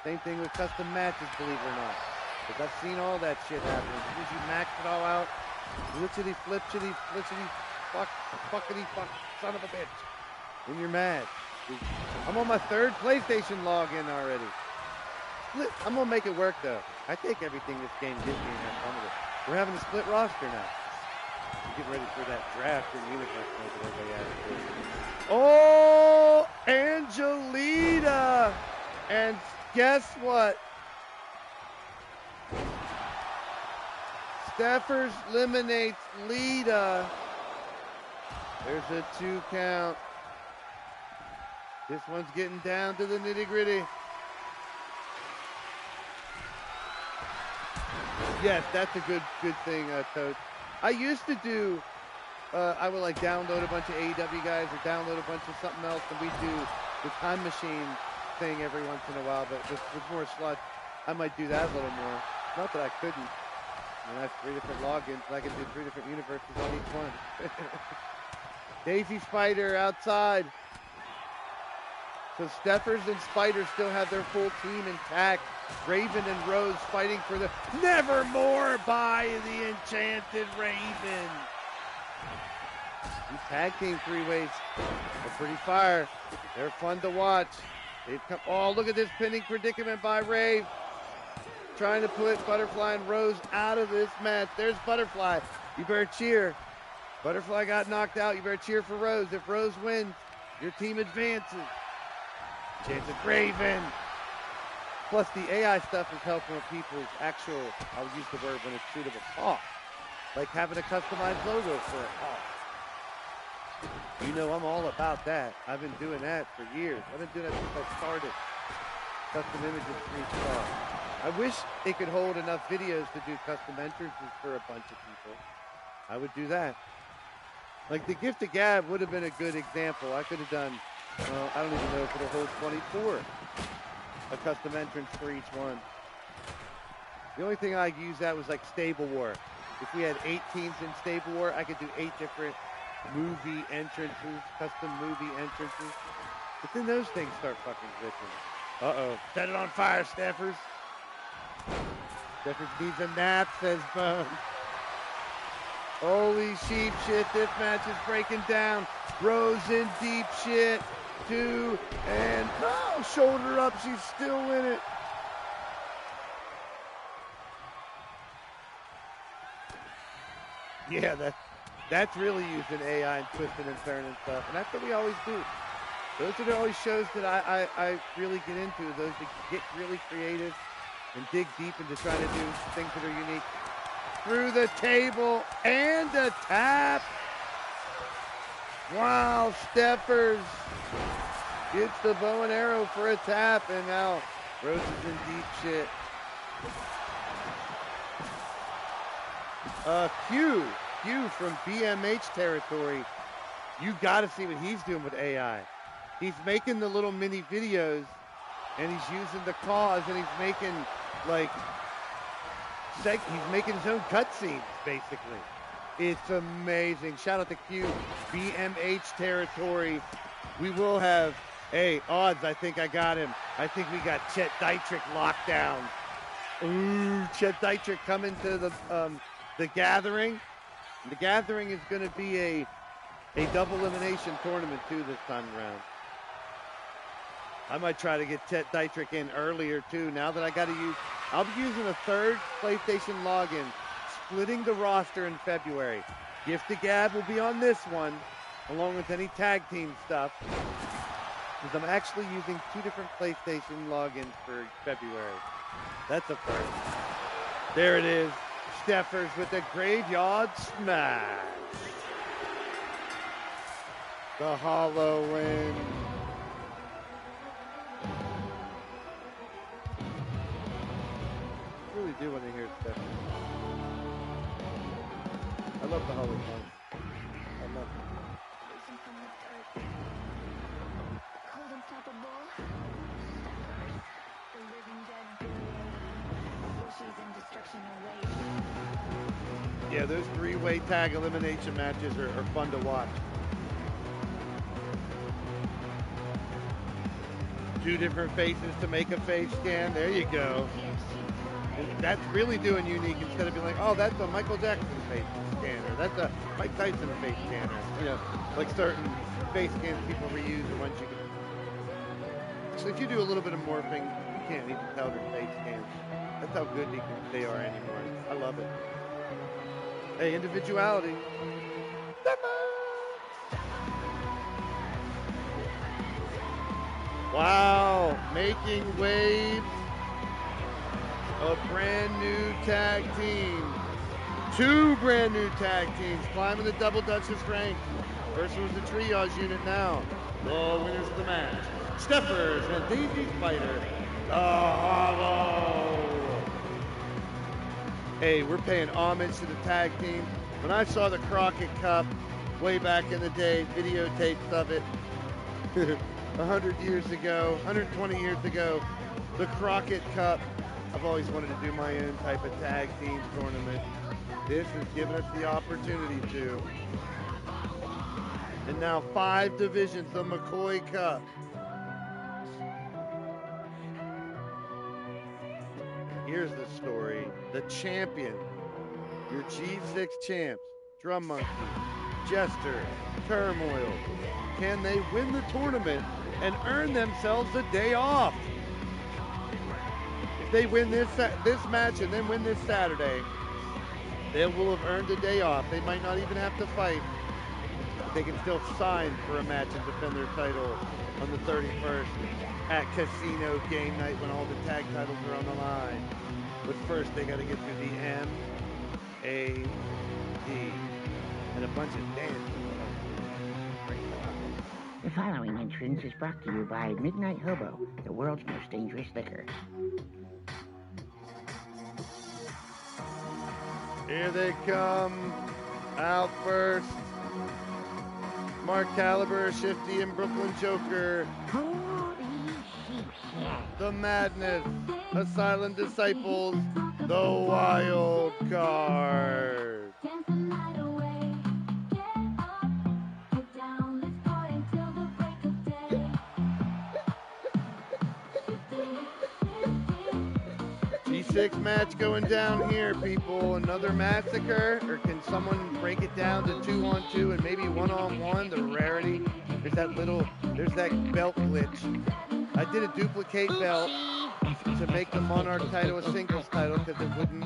Same thing with custom matches, believe it or not. Because I've seen all that shit happen. As soon as you max it all out, glitchity, flipchity, flitchity, fuckity, fuck, son of a bitch. When you're mad. I'm on my 3rd PlayStation login already. I'm going to make it work, though. I take everything this game gives me and have fun with it. We're having a split roster now. We're getting ready for that draft in Universe mode that everybody asked for. Oh, Angelita! And guess what? Steffers eliminates Lita. There's a 2 count. This one's getting down to the nitty-gritty. Yes, that's a good thing, Coach. I used to do, I would like download a bunch of AEW guys or download a bunch of something else, and we do the time machine thing every once in a while, but with more slots, I might do that a little more. Not that I couldn't. I mean, I have 3 different logins, and I can do 3 different universes on each one. Daisy Spider outside. So Steffers and Spider still have their full team intact. Raven and Rose fighting for the Nevermore by the Enchanted Raven. These tag team 3-ways are pretty fire. They're fun to watch. They've come. Oh, look at this pinning predicament by Rave. Trying to put Butterfly and Rose out of this match. There's Butterfly. You better cheer. Butterfly got knocked out. You better cheer for Rose. If Rose wins, your team advances. Enchanted Raven. Plus, the AI stuff is helping with people's actual, I'll use the word when it's suitable, talk. Like having a customized logo for a talk. You know I'm all about that. I've been doing that for years. I've been doing that since I started. Custom images for each car. I wish it could hold enough videos to do custom entrances for a bunch of people. I would do that. Like the gift of gab would have been a good example. I could have done, I don't even know if it'll hold 24. A custom entrance for each one. The only thing I used that was like Stable War. If we had 8 teams in Stable War, I could do 8 different movie entrances, custom movie entrances. But then those things start fucking glitching. Uh-oh. Set it on fire, Steffers. Steffers needs a nap, says Bone. Holy sheep shit, this match is breaking down. Rose in deep shit. 2, and oh, shoulder up, she's still in it. Yeah, that's really using AI and twisting and turning and stuff, and that's what we always do. Those are the only shows that I really get into, those that get really creative and dig deep into trying to do things that are unique. Through the table and a tap. Wow, Steffers gets the bow and arrow for a tap, and now Rose is in deep shit. Q from BMH territory. You got to see what he's doing with AI. He's making the little mini videos, and he's using the cause, and he's making he's making his own cutscenes, basically. It's amazing. Shout out to Q, BMH territory. We will have, hey, odds, I think I got him. I think we got Chet Dietrich locked down. Ooh, Chet Dietrich coming to the Gathering. The Gathering is going to be a double elimination tournament, too, this time around. I might try to get Chet Dietrich in earlier, too. Now that I got to use, I'll be using a 3rd PlayStation login, splitting the roster in February. Gift of Gab will be on this one, along with any tag team stuff. Because I'm actually using 2 different PlayStation logins for February. That's a first. There it is. Steffers with the graveyard smash. The hollow win. I really do want to hear Steffers. I love the hollow song. I love it. Risen from the dirt. Cold unstoppable. Steppers. The living dead. Wishes and destruction await. Yeah, those 3-way tag elimination matches are fun to watch. 2 different faces to make a face scan. There you go. That's really doing unique instead of being like, oh, that's a Michael Jackson face scanner. That's a Mike Tyson face scanner. You know, like certain face scans people reuse and ones you can. So if you do a little bit of morphing, you can't even tell they're face scans. That's how good they are anymore. I love it. Hey, individuality. Wow, making waves. A brand new tag team. 2 brand new tag teams climbing the double Dutchess rank. First was the Triage unit now. The winners of the match. Steffers and Daisy Spider. The Hollow. Hey, we're paying homage to the tag team. When I saw the Crockett Cup way back in the day, videotapes of it, 100 years ago, 120 years ago, the Crockett Cup. I've always wanted to do my own type of tag team tournament. This has given us the opportunity to. And now 5 divisions, the McCoy Cup. Here's the story. The champion, your G6 champs, Drum Monkey, Jester, Turmoil. Can they win the tournament and earn themselves a day off? If they win this match and then win this Saturday, they will have earned a day off. They might not even have to fight. They can still sign for a match and defend their title on the 31st at Casino Game Night when all the tag titles are on the line. But first, they got to get through the MAD and a bunch of dances. The following entrance is brought to you by Midnight Hobo, the world's most dangerous liquor. Here they come. Out first. Mark Caliber, Shifty, and Brooklyn Joker. The Madness. Asylum Disciples. The Wild Card. G6 match going down here, people. Another massacre, or can someone break it down to 2-on-2 and maybe 1-on-1? The rarity. There's that belt glitch. I did a duplicate belt to make the Monarch title a singles title because it wouldn't,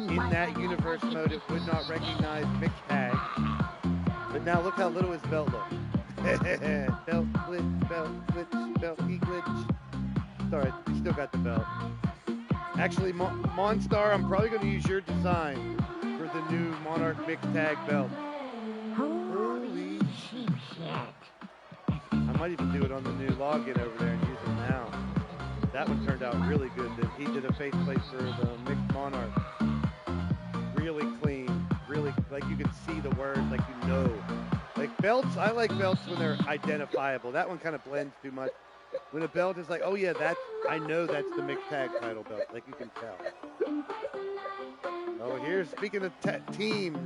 in that universe mode, it would not recognize mixed tag. But now look how little his belt looks. Belt glitch, belt glitch, belt glitch. Sorry, you still got the belt. Actually, Monstar, I'm probably going to use your design for the new Monarch Mixed Tag belt. Holy shit. I might even do it on the new login over there and use it now. That one turned out really good. He did a faceplate for the Mixed Monarch. Really clean. Really, like you can see the words, like you know. Like belts, I like belts when they're identifiable. That one kind of blends too much. When a belt is like, oh yeah, I know that's the mixed tag title belt. Like you can tell. Oh, here's, speaking of teams,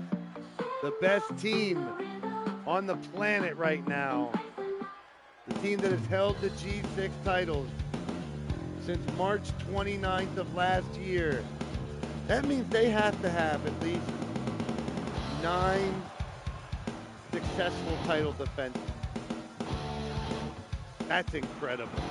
the best team on the planet right now. The team that has held the G6 titles since March 29th of last year. That means they have to have at least 9 successful title defenses. That's incredible.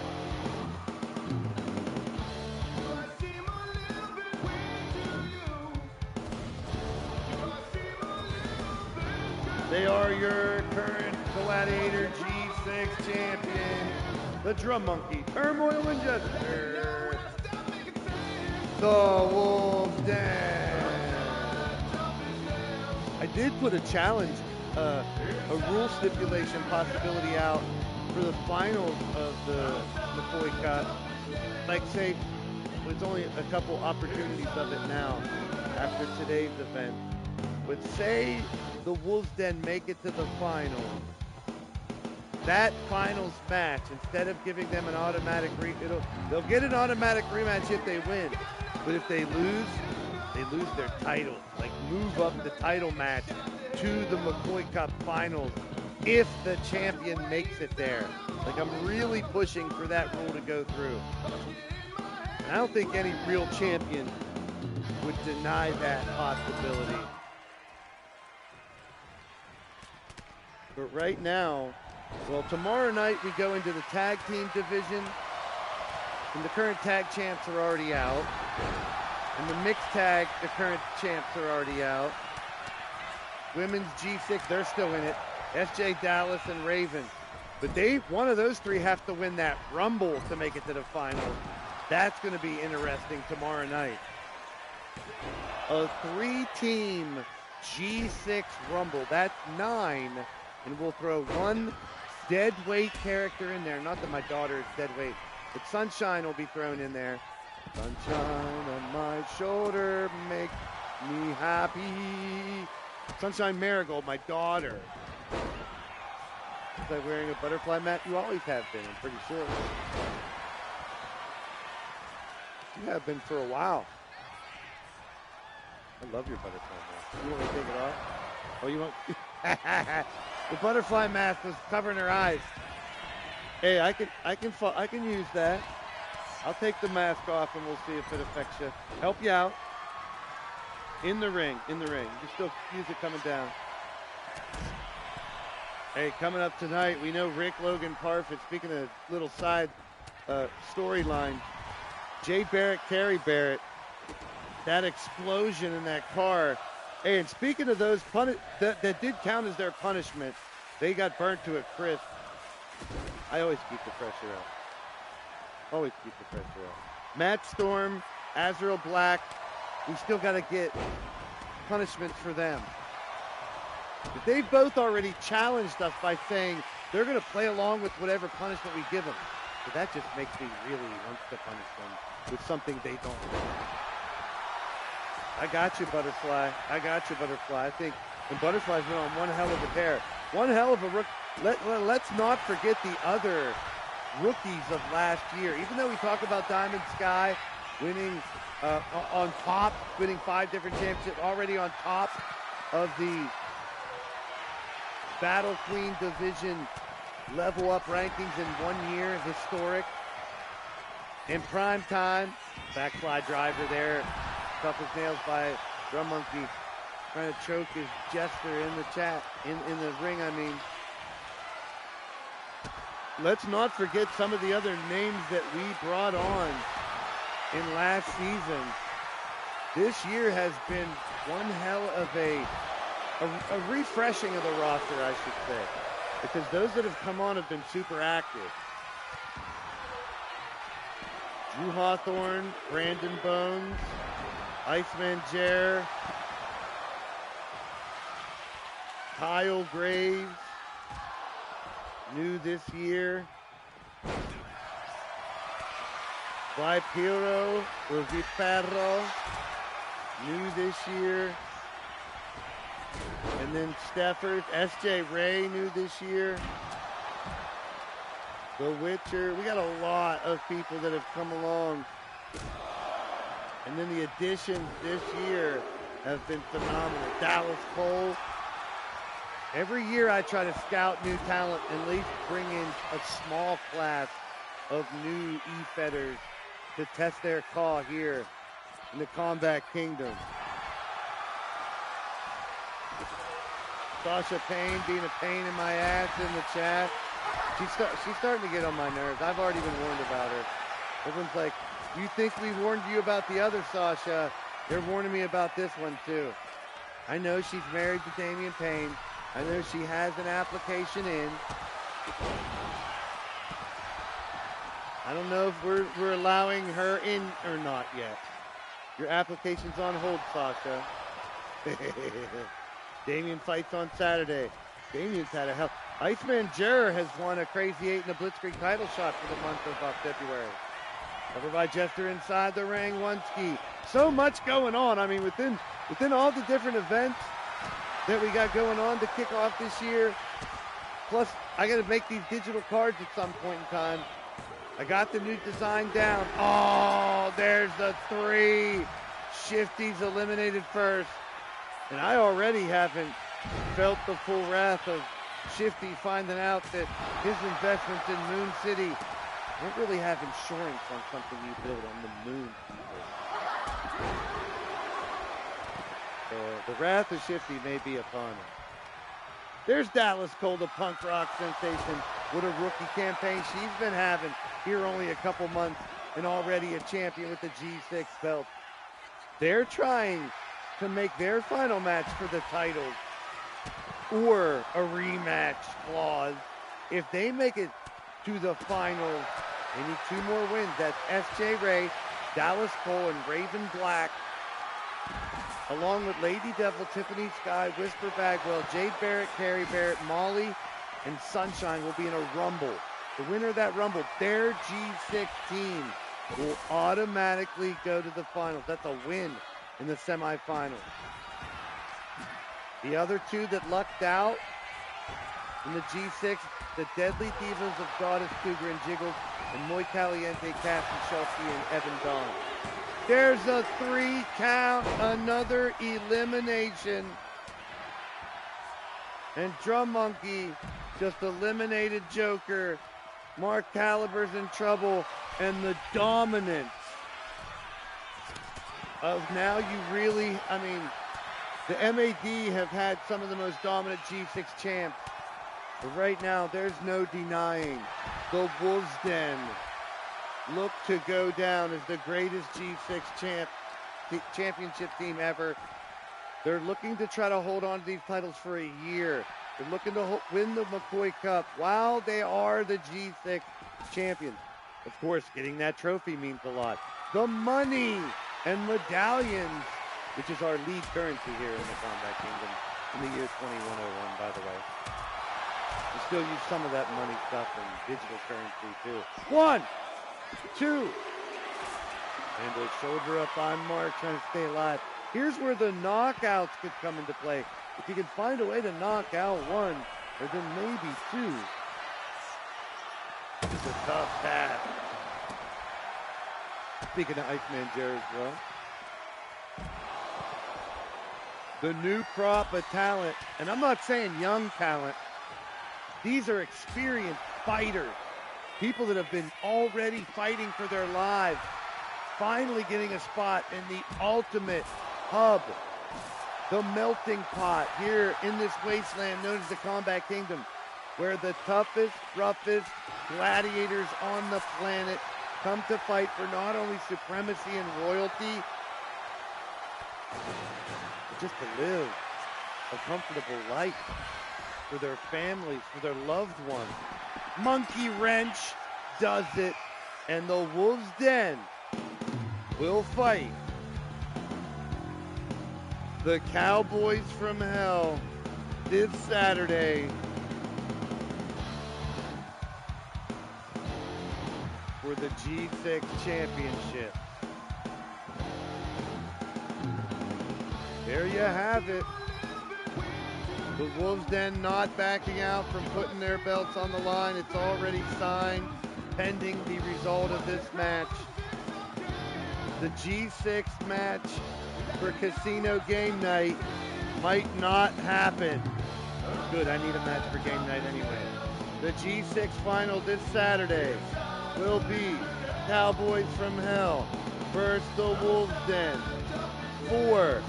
They are your current Gladiator G6 champion, the Drum Monkey, Turmoil and Jester, the Wolf's Den. I did put a challenge, a rule stipulation possibility out for the finals of the McCoy Cup. Like, say, there's only a couple opportunities of it now after today's event. But say the Wolves Den make it to the final. That finals match, instead of giving them an automatic they'll get an automatic rematch if they win. But if they lose their title. Like, move up the title match to the McCoy Cup finals if the champion makes it there. Like, I'm really pushing for that rule to go through. And I don't think any real champion would deny that possibility. But right now, well, tomorrow night we go into the tag team division. And the current tag champs are already out. And the mixed tag, the current champs are already out. Women's G6, they're still in it. SJ, Dallas, and Raven. But one of those three have to win that Rumble to make it to the final. That's going to be interesting tomorrow night. A 3-team G6 Rumble. That's 9. And we'll throw one dead weight character in there. Not that my daughter is dead weight. But Sunshine will be thrown in there. Sunshine on my shoulder, make me happy. Sunshine Marigold, my daughter. Is that wearing a butterfly mat? You always have been, I'm pretty sure. You have been for a while. I love your butterfly mask. You want me to take it off? Oh, you want... The butterfly mask was covering her eyes. Hey, I can use that. I'll take the mask off and we'll see if it affects you. Help you out. In the ring. You can still use it coming down. Hey, coming up tonight, we know Rick Logan Parfit. Speaking of little side storyline, Jay Barrett, Kerry Barrett, that explosion in that car. Hey, and speaking of those that did count as their punishment, they got burnt to a crisp. I always keep the pressure up. Matt Storm, Azrael Black, we still got to get punishments for them. But they've both already challenged us by saying they're going to play along with whatever punishment we give them. So that just makes me really want to punish them with something they don't want. I got you, Butterfly. I think and Butterfly's been on one hell of a tear. One hell of a rookie. Let's not forget the other rookies of last year. Even though we talk about Diamond Sky winning on top, winning 5 different championships, already on top of the Battle Queen division level up rankings in 1 year, historic. In prime time, backfly driver there, tough as nails by Drum Monkey, trying to choke his Jester in the chat, in the ring, I mean. Let's not forget some of the other names that we brought on in last season. This year has been one hell of a refreshing of the roster, I should say, because those that have come on have been super active. Drew Hawthorne, Brandon Bones, Iceman Jer, Kyle Graves, new this year. Vipiro, or Vipero, new this year. And then Steffers, SJ Ray, new this year. The Witcher. We got a lot of people that have come along. And then the additions this year have been phenomenal. Dallas Cole. Every year I try to scout new talent and at least bring in a small class of new E-Fetters to test their call here in the Combat Kingdom. Sasha Payne being a pain in my ass in the chat. She's starting to get on my nerves. I've already been warned about her. Everyone's like, you think we warned you about the other Sasha? They're warning me about this one too. I know she's married to Damian Payne. I know she has an application in. I don't know if we're allowing her in or not yet. Your application's on hold, Sasha. Damian fights on Saturday. Damian's had a hell. Iceman Jer has won a Crazy 8 in the Blitzkrieg title shot for the month of February. Covered by Jester inside the ring, Oneski. So much going on. I mean, within all the different events that we got going on to kick off this year. Plus, I got to make these digital cards at some point in time. I got the new design down. Oh, there's the 3. Shifty's eliminated first. And I already haven't felt the full wrath of Shifty finding out that his investments in Moon City don't really have insurance on something you build on the moon. The wrath of Shifty may be upon him. There's Dallas Cole, the punk rock sensation. What a rookie campaign she's been having. Here only a couple months and already a champion with the G6 belt. They're trying to make their final match for the titles or a rematch clause. If they make it to the finals, they need 2 more wins. That's S.J. Ray, Dallas Cole, and Raven Black, along with Lady Devil, Tiffany Sky, Whisper Bagwell, Jade Barrett, Carrie Barrett, Molly, and Sunshine will be in a rumble. The winner of that rumble, their G6 team, will automatically go to the finals. That's a win in the semifinals. The other 2 that lucked out in the G6, the Deadly Divas of Goddess Cougar and Jiggles, and Muy Caliente, Cassie Shelby, and Evan Dawn. There's a 3 count, another elimination. And Drum Monkey just eliminated Joker. Mark Caliber's in trouble, and the dominance of now you really, I mean, the MAD have had some of the most dominant G6 champs. But right now, there's no denying the Wolves Den look to go down as the greatest G6 championship team ever. They're looking to try to hold on to these titles for a year. They're looking to win the McCoy Cup while they are the G6 champions. Of course, getting that trophy means a lot. The money and medallions, which is our lead currency here in the Combat Kingdom in the year 2101, by the way. We still use some of that money stuff in digital currency, too. 1, 2. And a shoulder up on Mark, trying to stay alive. Here's where the knockouts could come into play. If you can find a way to knock out 1, or then maybe 2. It's a tough task. Speaking of Iceman Jerry as well. The new crop of talent, and I'm not saying young talent. These are experienced fighters. People that have been already fighting for their lives. Finally getting a spot in the ultimate hub. The melting pot here in this wasteland known as the Combat Kingdom, where the toughest, roughest gladiators on the planet come to fight for not only supremacy and royalty, but just to live a comfortable life for their families, for their loved ones. Monkey Wrench does it, and the Wolves Den will fight the Cowboys from Hell this Saturday for the G6 Championship. There you have it. The Wolves Den not backing out from putting their belts on the line. It's already signed, pending the result of this match. The G6 match for Casino Game Night might not happen. Good, I need a match for game night anyway. The G6 final this Saturday will be Cowboys from Hell versus the Wolves Den for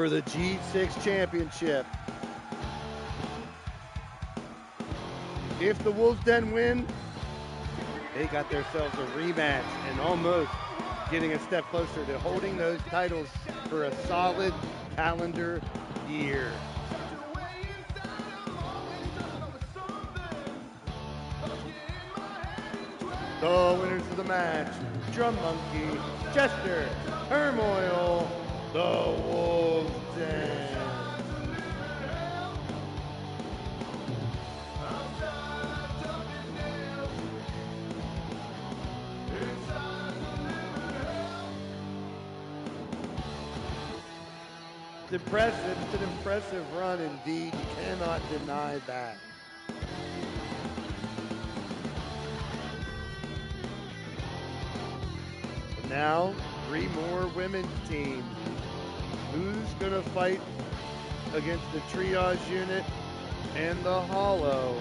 the G6 Championship. If the Wolves Den win, they got themselves a rematch and almost getting a step closer to holding those titles for a solid calendar year. The winners of the match, Drum Monkey, Jester, Turmoil, the Wolves Den. It's impressive. It's an impressive run indeed. You cannot deny that. But now, 3 more women's teams. Who's going to fight against the Triage unit and the Hollow?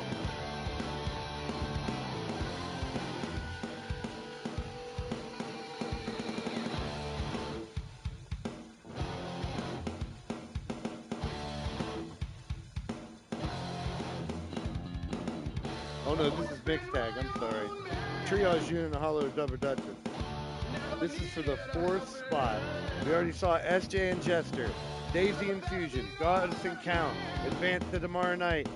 Oh no, this is mixed tag, I'm sorry. Triage unit and the Hollow are double Dutchess. This is for the 4th spot. We already saw SJ and Jester, Daisy and Fusion, Goddess and Count advance to tomorrow night.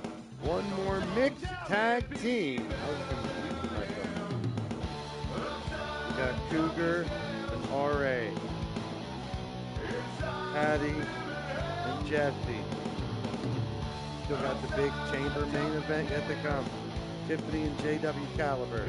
One more mixed tag team. I was confusing myself. We got Cougar and RA, Patty and Jesse. Still got the big chamber main event yet to come. Tiffany and JW Caliber.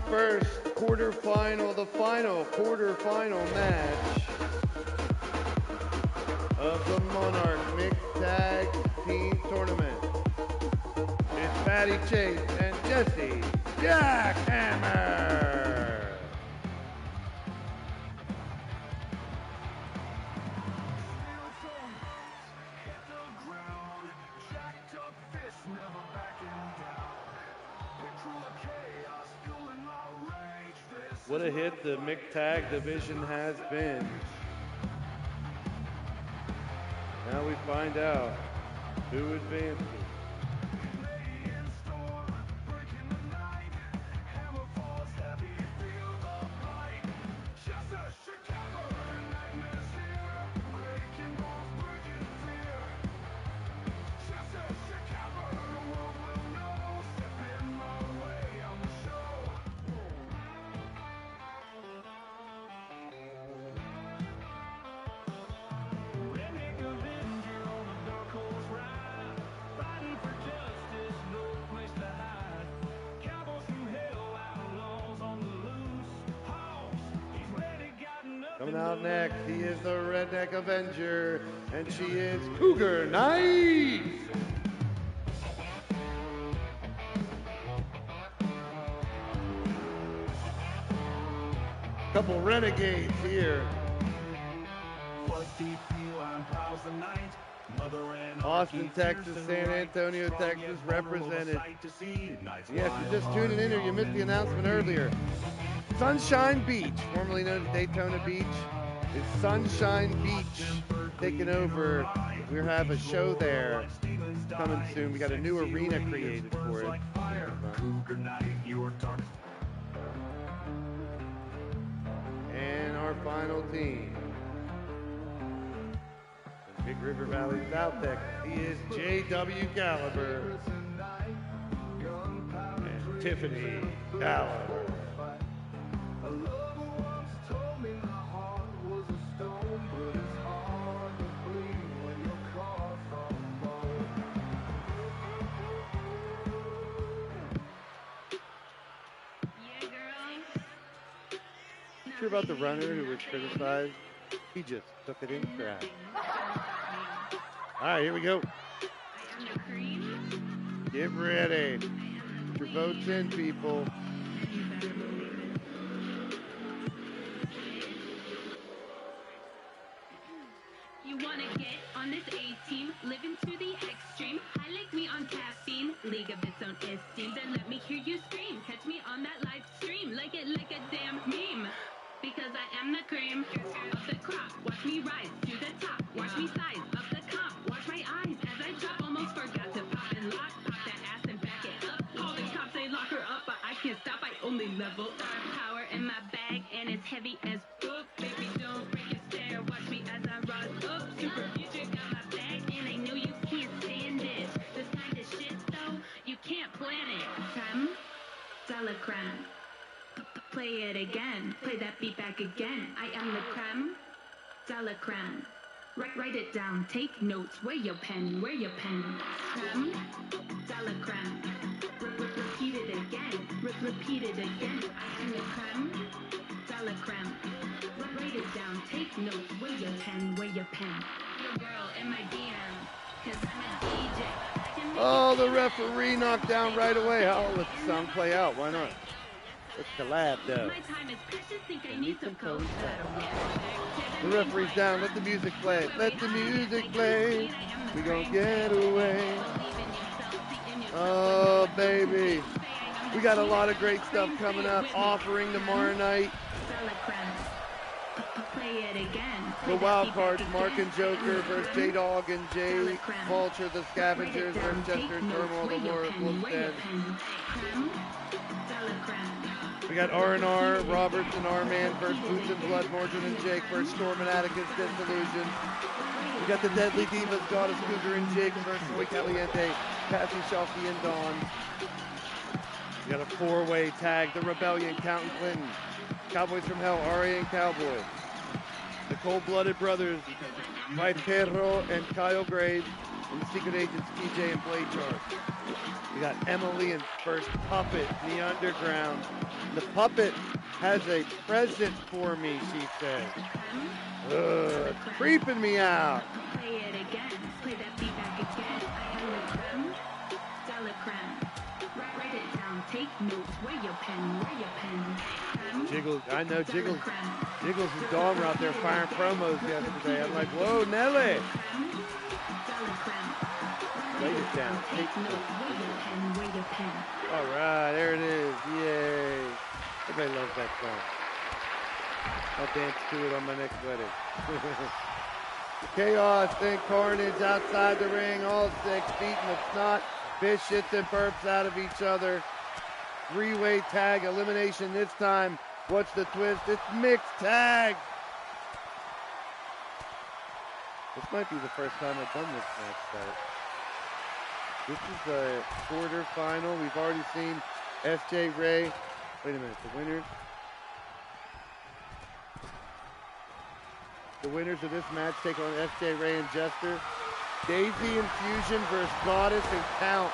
First quarterfinal, the final quarterfinal match of the Monarch Mixed Tag Team Tournament. It's Patty Chase and Jesse Jackhammer. What a hit the mixed tag division has been. Now we find out who advances. Coming out next, he is the Redneck Avenger, and she is Cougar Knight. Couple renegades here. Austin, Texas, San Antonio, Texas, represented. Yes, you're just tuning in or you missed the announcement earlier. Sunshine Beach, formerly known as Daytona Beach, is Sunshine Beach taking over. We have a show there coming soon. We got a new arena created for it. And our final team, from Big River Valley, South Texas, he is J.W. Caliber and Tiffany Caliber. Sure about the runner who was criticized? He just took it in stride. All right, here we go. Get ready. Get your votes in, people. You want to get on this A-team, living to the extreme. Highlight me on caffeine, league of its own esteem. Then let me hear you scream. Catch me on that live stream, like it like a damn meme. Because I am the cream of the crop. Watch me rise to the top. Watch me size up the comp. Watch my eyes as I drop. Almost forgot to pop and lock. Pop that ass and back it up. All the cops, they lock her up, but I can't stop. I only level up. Power in my bag, and it's heavy as book. Baby, don't break your stare. Watch me as I rise up. Super future got my bag, and I know you can't stand it. This kind of shit, though, you can't plan it. Creme de la creme. Play it again. Play that beat back again. I am the creme de la creme. Write it down. Take notes. Where your pen? Where your pen? Creme de la creme. Repeat it again. Repeat it again. I am the creme de la creme. Write it down. Take notes. Where your pen? Where your pen? Your girl in my DM. Cause I'm a DJ. Oh, the referee knocked down right away. Oh, let the song play out. Why not? Let's collab, though. My time is precious. Think I need some code. The referee's down. Let the music play. Let the music play. We gon' get away. Oh, baby. We got a lot of great stuff coming up. Offering tomorrow night. The wild cards, Mark and Joker versus J-Dog and J Vulture, the Scavengers versus Jester and Turmoil, the Wolf's Den. We got R&R, Roberts and R-Man versus Boots and Blood, Mordred and Jake versus Storm and Atticus, Disillusion. We got the Deadly Divas, Goddess Cougar and Jigs versus Soy Caliente, Cassie, Shelfie, and Dawn. We got a four-way tag, the Rebellion, Count and Clinton, Cowboys from Hell, Ari and Cowboy. The Cold-Blooded Brothers, Perro and Kyle Graves, and the Secret Agents, TJ and Blade Charge. We got Emily and first Puppet in the underground. The Puppet has a present for me, she says. It's creeping me out. Play it again. Play that beat back again. I am the creme de la creme. Write it down. Take notes. Where your pen? Where your pen? Jiggles, I know Jiggles. Jiggles and Dawn were out there firing promos yesterday. I'm like, whoa, Nelly. Write it down. Take notes. All right, there it is. Yay. Everybody loves that song. I'll dance to it on my next wedding. Chaos and carnage outside the ring. All six beating the snot, fish shits and burps out of each other. Three-way tag elimination this time. What's the twist? It's mixed tag. This might be the first time I've done this match, though. This is a quarterfinal. We've already seen SJ Ray. Wait a minute, the winners. The winners of this match take on SJ Ray and Jester. Daisy and Fusion versus Goddess and Count.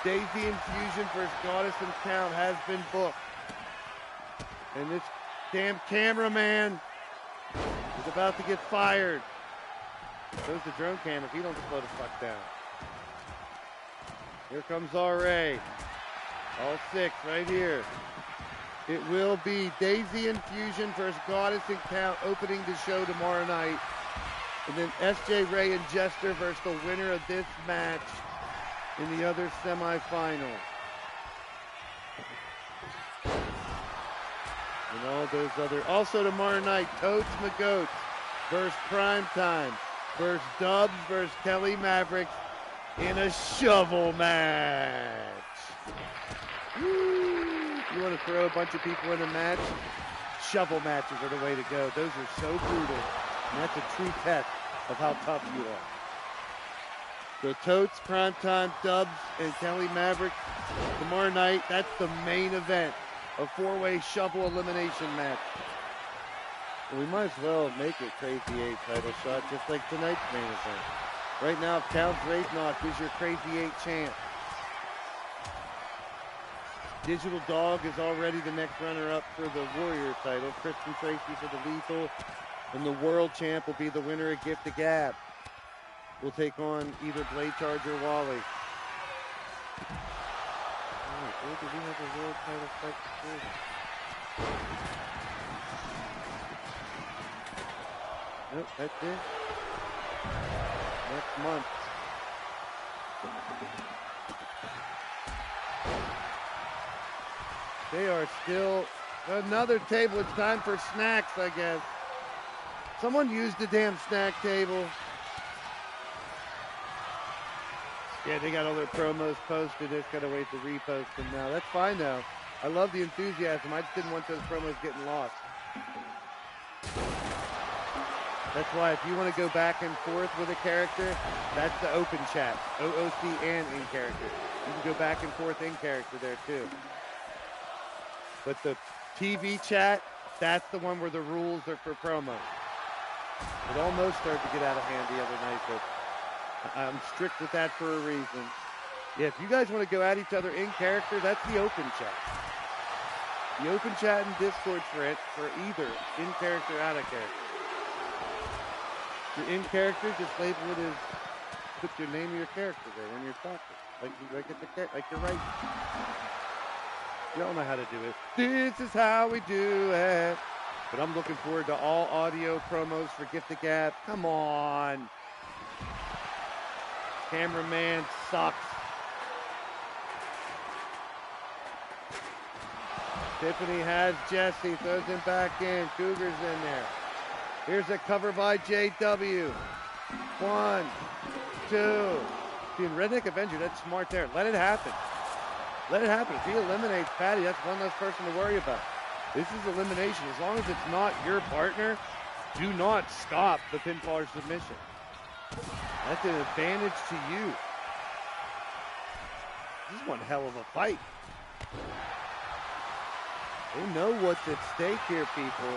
Daisy and Fusion versus Goddess and Count has been booked. And this damn cameraman is about to get fired. Goes the drone cam if he don't slow the fuck down. Here comes RA. All six right here. It will be Daisy and Fusion versus Goddess and Count opening the show tomorrow night. And then SJ Ray and Jester versus the winner of this match in the other semifinal. And all those other. Also tomorrow night, Toads McGoats versus Primetime versus Dubs versus Kelly Mavericks in a shovel match. Woo. You want to throw a bunch of people in a match? Shovel matches are the way to go. Those are so brutal. And that's a true test of how tough you are. So Totes, Primetime, Dubs, and Kelly Mavericks tomorrow night. That's the main event. A four-way shovel elimination match. We might as well make it Crazy 8 title shot, just like tonight's main event. Right now, if Count Draytnock is your Crazy 8 champ. Digital Dog is already the next runner-up for the Warrior title. Kristen Tracy for the Lethal. And the world champ will be the winner of Gift of Gab. We'll take on either Blade Charge or Wally. Alright, where do we have a world title fight before? Nope, that's it. Next month. They are still another table. It's time for snacks, I guess. Someone used the damn snack table. Yeah, they got all their promos posted. They just got to wait to repost them now. That's fine, though. I love the enthusiasm. I just didn't want those promos getting lost. That's why if you want to go back and forth with a character, that's the open chat. OOC and in character. You can go back and forth in character there, too. But the TV chat, that's the one where the rules are for promo. It almost started to get out of hand the other night, but I'm strict with that for a reason. Yeah, if you guys want to go at each other in character, that's the open chat. The open chat and Discord for either in character or out of character. If you're in character, just label it as, put your name of your character there when you're talking. Like you're right. You don't know how to do it. This is how we do it. But I'm looking forward to all audio promos for Get the Gap. Come on. Cameraman sucks. Tiffany has Jesse, throws him back in. Cougar's in there. Here's a cover by JW. 1, 2. See, Redneck Avenger, that's smart there. Let it happen. Let it happen. If he eliminates Patty, that's one less person to worry about. This is elimination. As long as it's not your partner, do not stop the pinfall or submission. That's an advantage to you. This is one hell of a fight. They know what's at stake here, people.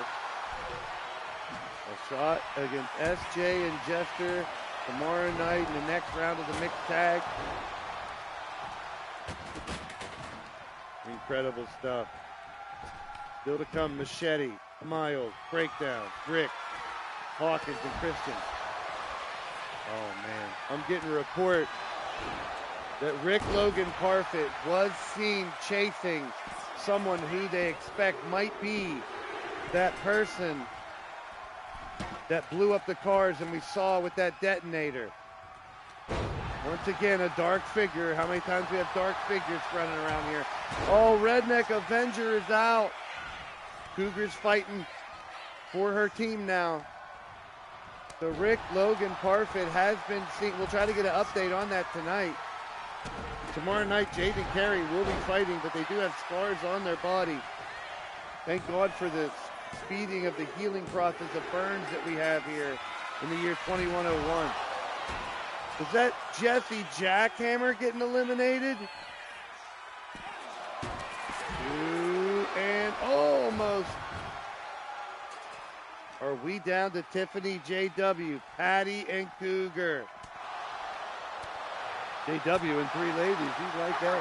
A shot against SJ and Jester tomorrow night in the next round of the mixed tag. Incredible stuff. Still to come, Machete, Miles, Breakdown, Rick, Hawkins, and Christian. Oh, man. I'm getting a report that Rick Logan Parfit was seen chasing someone who they expect might be that person that blew up the cars and we saw with that detonator. Once again, a dark figure. How many times we have dark figures running around here? Oh, Redneck Avenger is out. Cougar's fighting for her team now. So Rick Logan Parfit has been seen. We'll try to get an update on that tonight. Tomorrow night, Jaden Carey will be fighting, but they do have scars on their body. Thank God for the speeding of the healing process of burns that we have here in the year 2101. Is that Jesse Jackhammer getting eliminated? 2 and almost. Are we down to Tiffany, JW, Patty, and Cougar? JW and 3 ladies. He's like that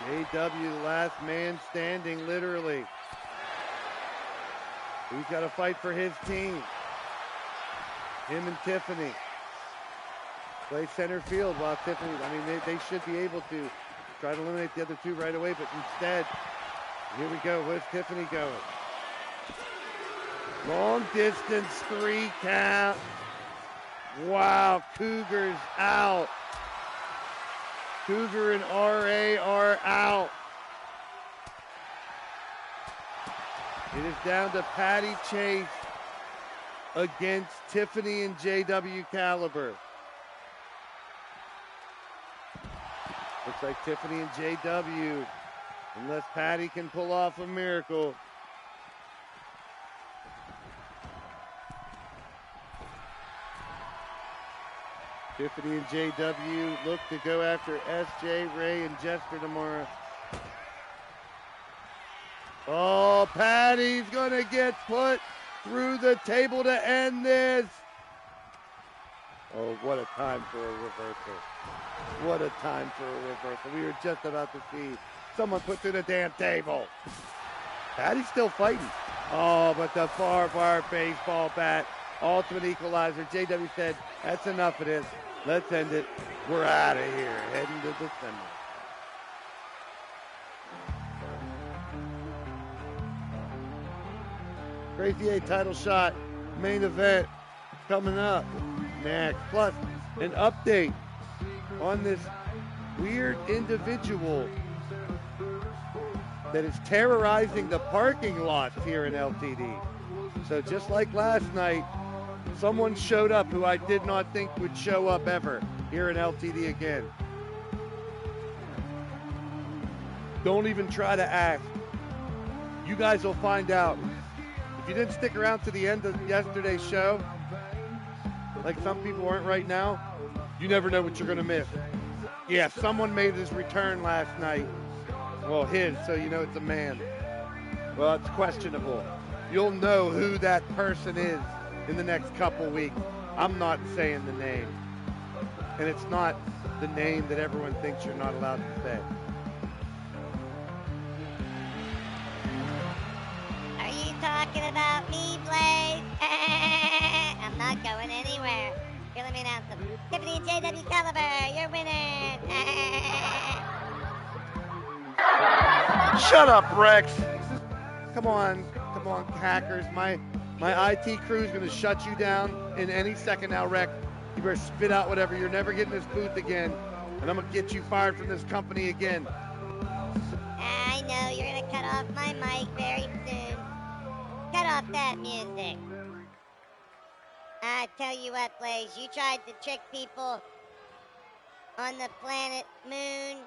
one. JW, the last man standing, literally. He's got to fight for his team. Him and Tiffany. Play center field while Tiffany, I mean, they should be able to try to eliminate the other 2 right away, but instead, here we go. Where's Tiffany going? Long distance 3 count. Wow, Cougar's out. Cougar and RA are out. It is down to Patty Chase against Tiffany and JW Caliber. Looks like Tiffany and JW, unless Patty can pull off a miracle. Tiffany and JW look to go after SJ, Ray, and Jester tomorrow. Oh, Patty's going to get put through the table to end this. Oh, what a time for a reversal. What a time for a reversal. We were just about to see someone put through the damn table. Patty's still fighting. Oh, but the far baseball bat. Ultimate equalizer. JW said, that's enough of this. Let's end it. We're out of here. Heading to December. Crazy 8 title shot. Main event coming up next. Plus, an update on this weird individual that is terrorizing the parking lots here in LTD. So just like last night, someone showed up who I did not think would show up ever here in LTD again. Don't even try to ask. You guys will find out. If you didn't stick around to the end of yesterday's show, like some people aren't right now, you never know what you're going to miss. Yeah, someone made his return last night. Well, his, so you know it's a man. Well, it's questionable. You'll know who that person is in the next couple weeks. I'm not saying the name. And it's not the name that everyone thinks you're not allowed to say. Are you talking about me, Blaise? I'm not going anywhere. Here, let me announce them. Tiffany and JW Caliber, you're winning. Shut up, Rex. Come on, hackers. My IT crew is going to shut you down in any second now, Rex. You better spit out whatever. You're never getting this booth again. And I'm going to get you fired from this company again. I know, you're going to cut off my mic very soon. Cut off that music. I tell you what, Blaise, you tried to trick people on the planet Moon.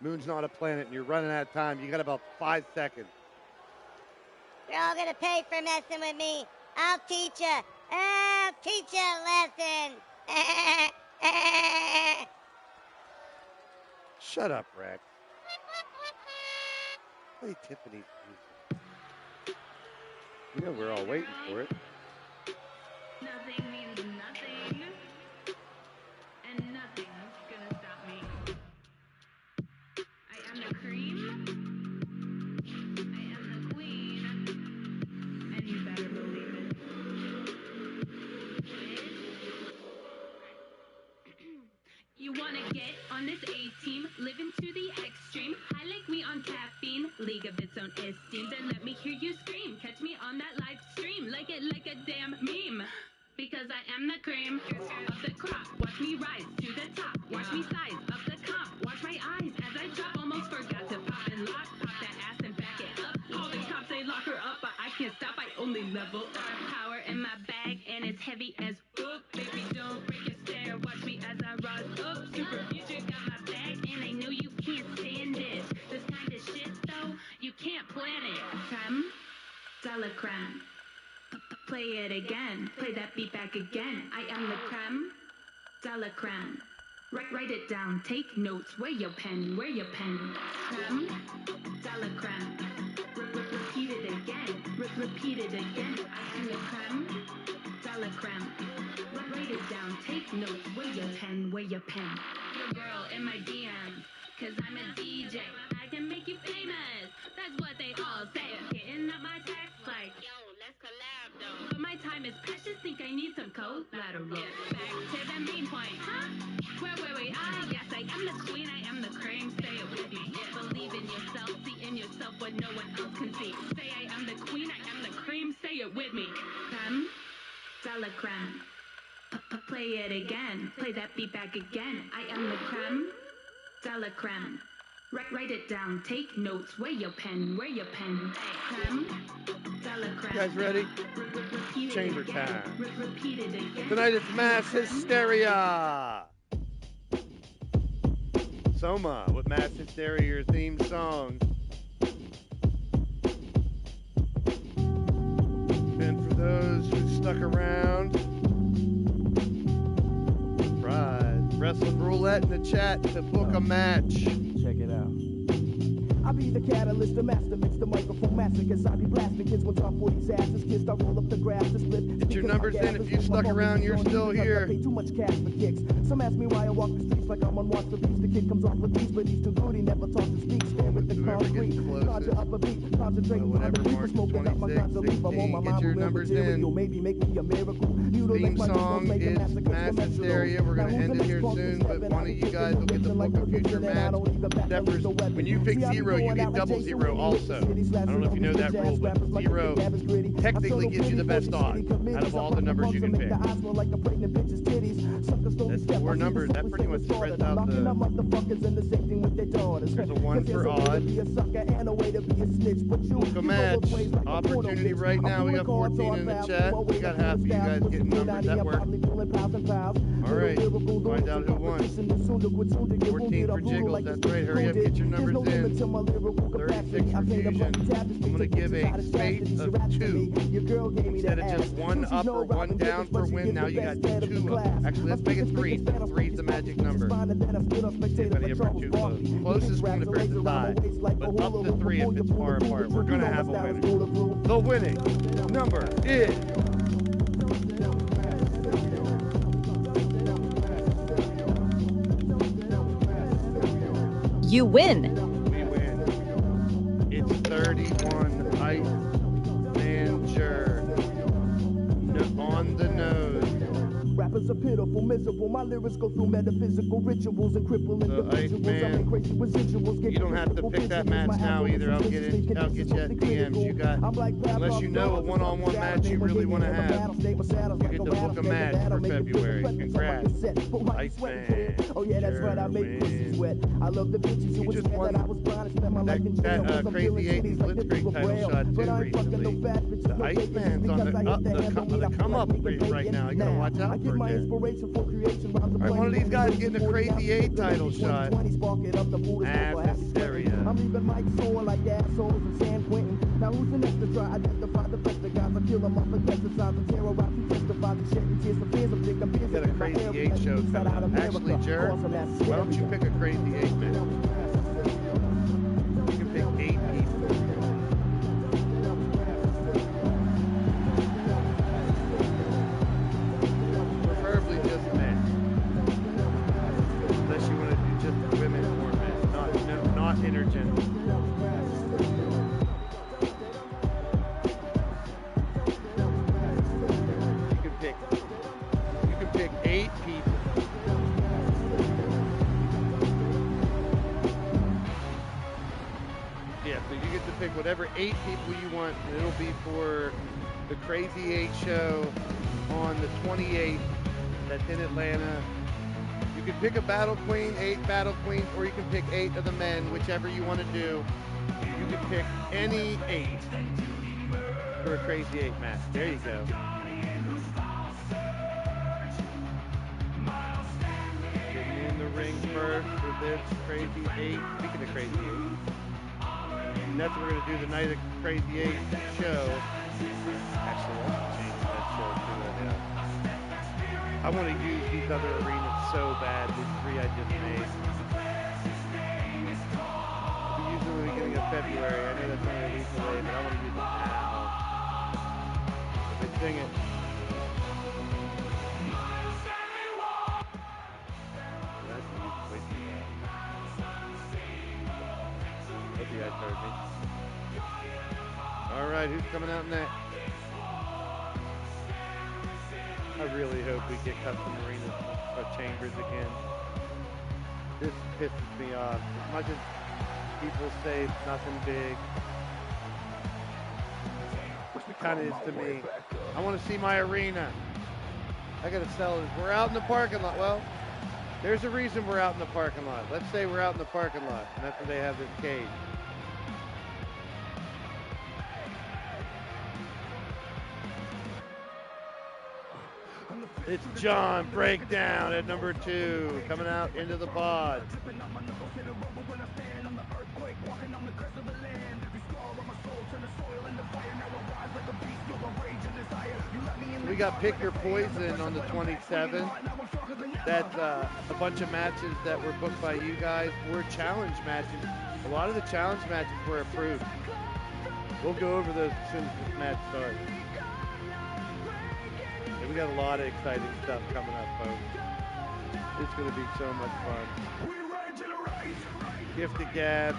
Moon's not a planet, and you're running out of time. You got about 5 seconds. You're all gonna pay for messing with me. I'll teach you. I'll teach you a lesson. Shut up, Rex. Play Tiffany's music. You know we're all waiting for it. Nothing means nothing, and nothing's gonna stop me. I am the cream, I am the queen, and you better believe it. You wanna get on this A-team, living to the extreme, high like me on caffeine, league of its own esteem, then let me hear you scream, catch me on that live stream, like it like a damn meme. Because I am the cream of the crop. Watch me rise to the top. Watch me size up the comp. Watch my eyes as I drop. Almost forgot to pop and lock. Pop that ass and back it up. All the cops, they lock her up, but I can't stop. I only level up. Power in my bag, and it's heavy as book. Baby, don't break your stare. Watch me as I rise up. Super future got my back, and I know you can't stand it. This kind of shit, though, you can't plan it. Creme, dollar creme. Play it again, play that beat back again. I am the creme, dollar creme. Write it down, take notes. Where your pen? Creme, dollar creme. Repeat it again, repeat it again. I am the creme, dollar creme. Write it down, take notes. Where your pen? Your girl in my DMs, cause I'm a DJ. I can make you famous, that's what they all say. Hitting up my text like, yo, let's collab though. But my time is precious, think I need some collateral. Back to the main point, huh? Wait, yes, I am the queen, I am the cream, say it with me. Believe in yourself, see in yourself what no one else can see. Say I am the queen, I am the cream, say it with me. Creme, dollar creme. Play it again, play that beat back again. I am the creme, dollar creme. Write it down, take notes. Where your pen? Creme, dollar creme. You guys ready? Repeat Chamber it again. time. Repeat it again. Tonight it's Mass Hysteria. Soma with Mass Hysteria, your theme song. And for those who stuck around, surprise, wrestling roulette in the chat to book a match. Check it out. I be the catalyst, the master mix, the microphone massacres. I be blasting kids when top 40's asses kissed. I roll up the grass to split. Get your numbers in. If you stuck around, you're still here. I pay too much cash for kicks. Some ask me why I walk the streets like I'm on watch for beats. The kid comes off with these, but he's too good. He never talks and speaks. Stand with the concrete. Conjure up a beat. Concentrate on the beat. Smoking up my guns. I'm on my mind. Get your numbers in. Maybe make me a miracle. Theme song is Mass Hysteria. We're going to end it here soon, but one of you guys will get the book of future match. Steppers, when you pick zero, you get double zero also. I don't know if you know that rule, but zero technically gives you the best odds out of all the numbers you can pick. That's four numbers. That pretty much spreads out the... There's a one for odd. Book a match. Opportunity right now. We got 14 in the chat. We got half of you guys getting numbers. That works. All right. find out who won. 14 for Jiggles. That's right. Hurry up, get your numbers in. 36 for Fusion. I'm going to give a space of 2. Instead of just 1 up or 1 down for win, now you got 2 up. Actually, let's make it 3. 3 is the magic number. If any of them are too close. Closest one if there's a tie. But up to 3 if it's far apart. We're going to have a winner. The winning number is... You win. We win. It's 31 Ice Manager on the nose. Rappers are pitiful, miserable. My lyrics go through metaphysical rituals and crippling individuals. I make crazy residuals. You don't have to pick that match now either. I'll get you at DMs. You got, unless you know a one-on-one match you really want to have, you get to book a match for February. Congrats, Iceman. Oh yeah, that's right. I make pussy sweat. I love the bitches who was mad that I was blind and spent my life in jail. That Crazy 80s Blitzkrieg title shot too recently. The Iceman's on the come up right now. You gotta watch out for him. Alright, one of these guys getting a Crazy 8 title shot. Hysteria. I'm leaving Mike sore like assholes in San Quentin. Now who's the next to try identify the best of guys? I kill them off and pesticides and terrorize who testify to shedding tears for fears of big you got a Crazy 8 show coming up. Actually, Jared, why don't you pick a Crazy 8 man? You can pick 8 people. Preferably just men. Unless you want to do just women or men, not intergender. You can pick 8 people. Yeah, so you get to pick whatever 8 people you want, and it'll be for the Crazy 8 show on the 28th. That's in Atlanta. You can pick a battle queen, 8 battle queens, or you can pick 8 of the men, whichever you want to do. You can pick any 8 for a Crazy 8 match. There you go. Getting in the ring first for this Crazy 8. Speaking of Crazy 8. And that's what we're going to do the night of Crazy 8 show. Actually, I'll change that show to I want to use these other arenas so bad, these 3 I just made. I'll be using them at the beginning of February. I know that's only a week away, but I want to use it now. If I sing it. That's way too bad. Hope you guys heard me. All right, who's coming out next? I really hope we get custom arenas or chambers again. This pisses me off. As much as people say it's nothing big, it kind of is to me. I want to see my arena. I got to sell it. We're out in the parking lot. Well, there's a reason we're out in the parking lot. Let's say we're out in the parking lot, and that's where they have this cage. It's John Breakdown at number 2, coming out into the pod. We got Pick Your Poison on the 27th. That's a bunch of matches that were booked by you guys were challenge matches. A lot of the challenge matches were approved. We'll go over those as soon as this match starts. We got a lot of exciting stuff coming up, folks. It's going to be so much fun. Gift of Gab,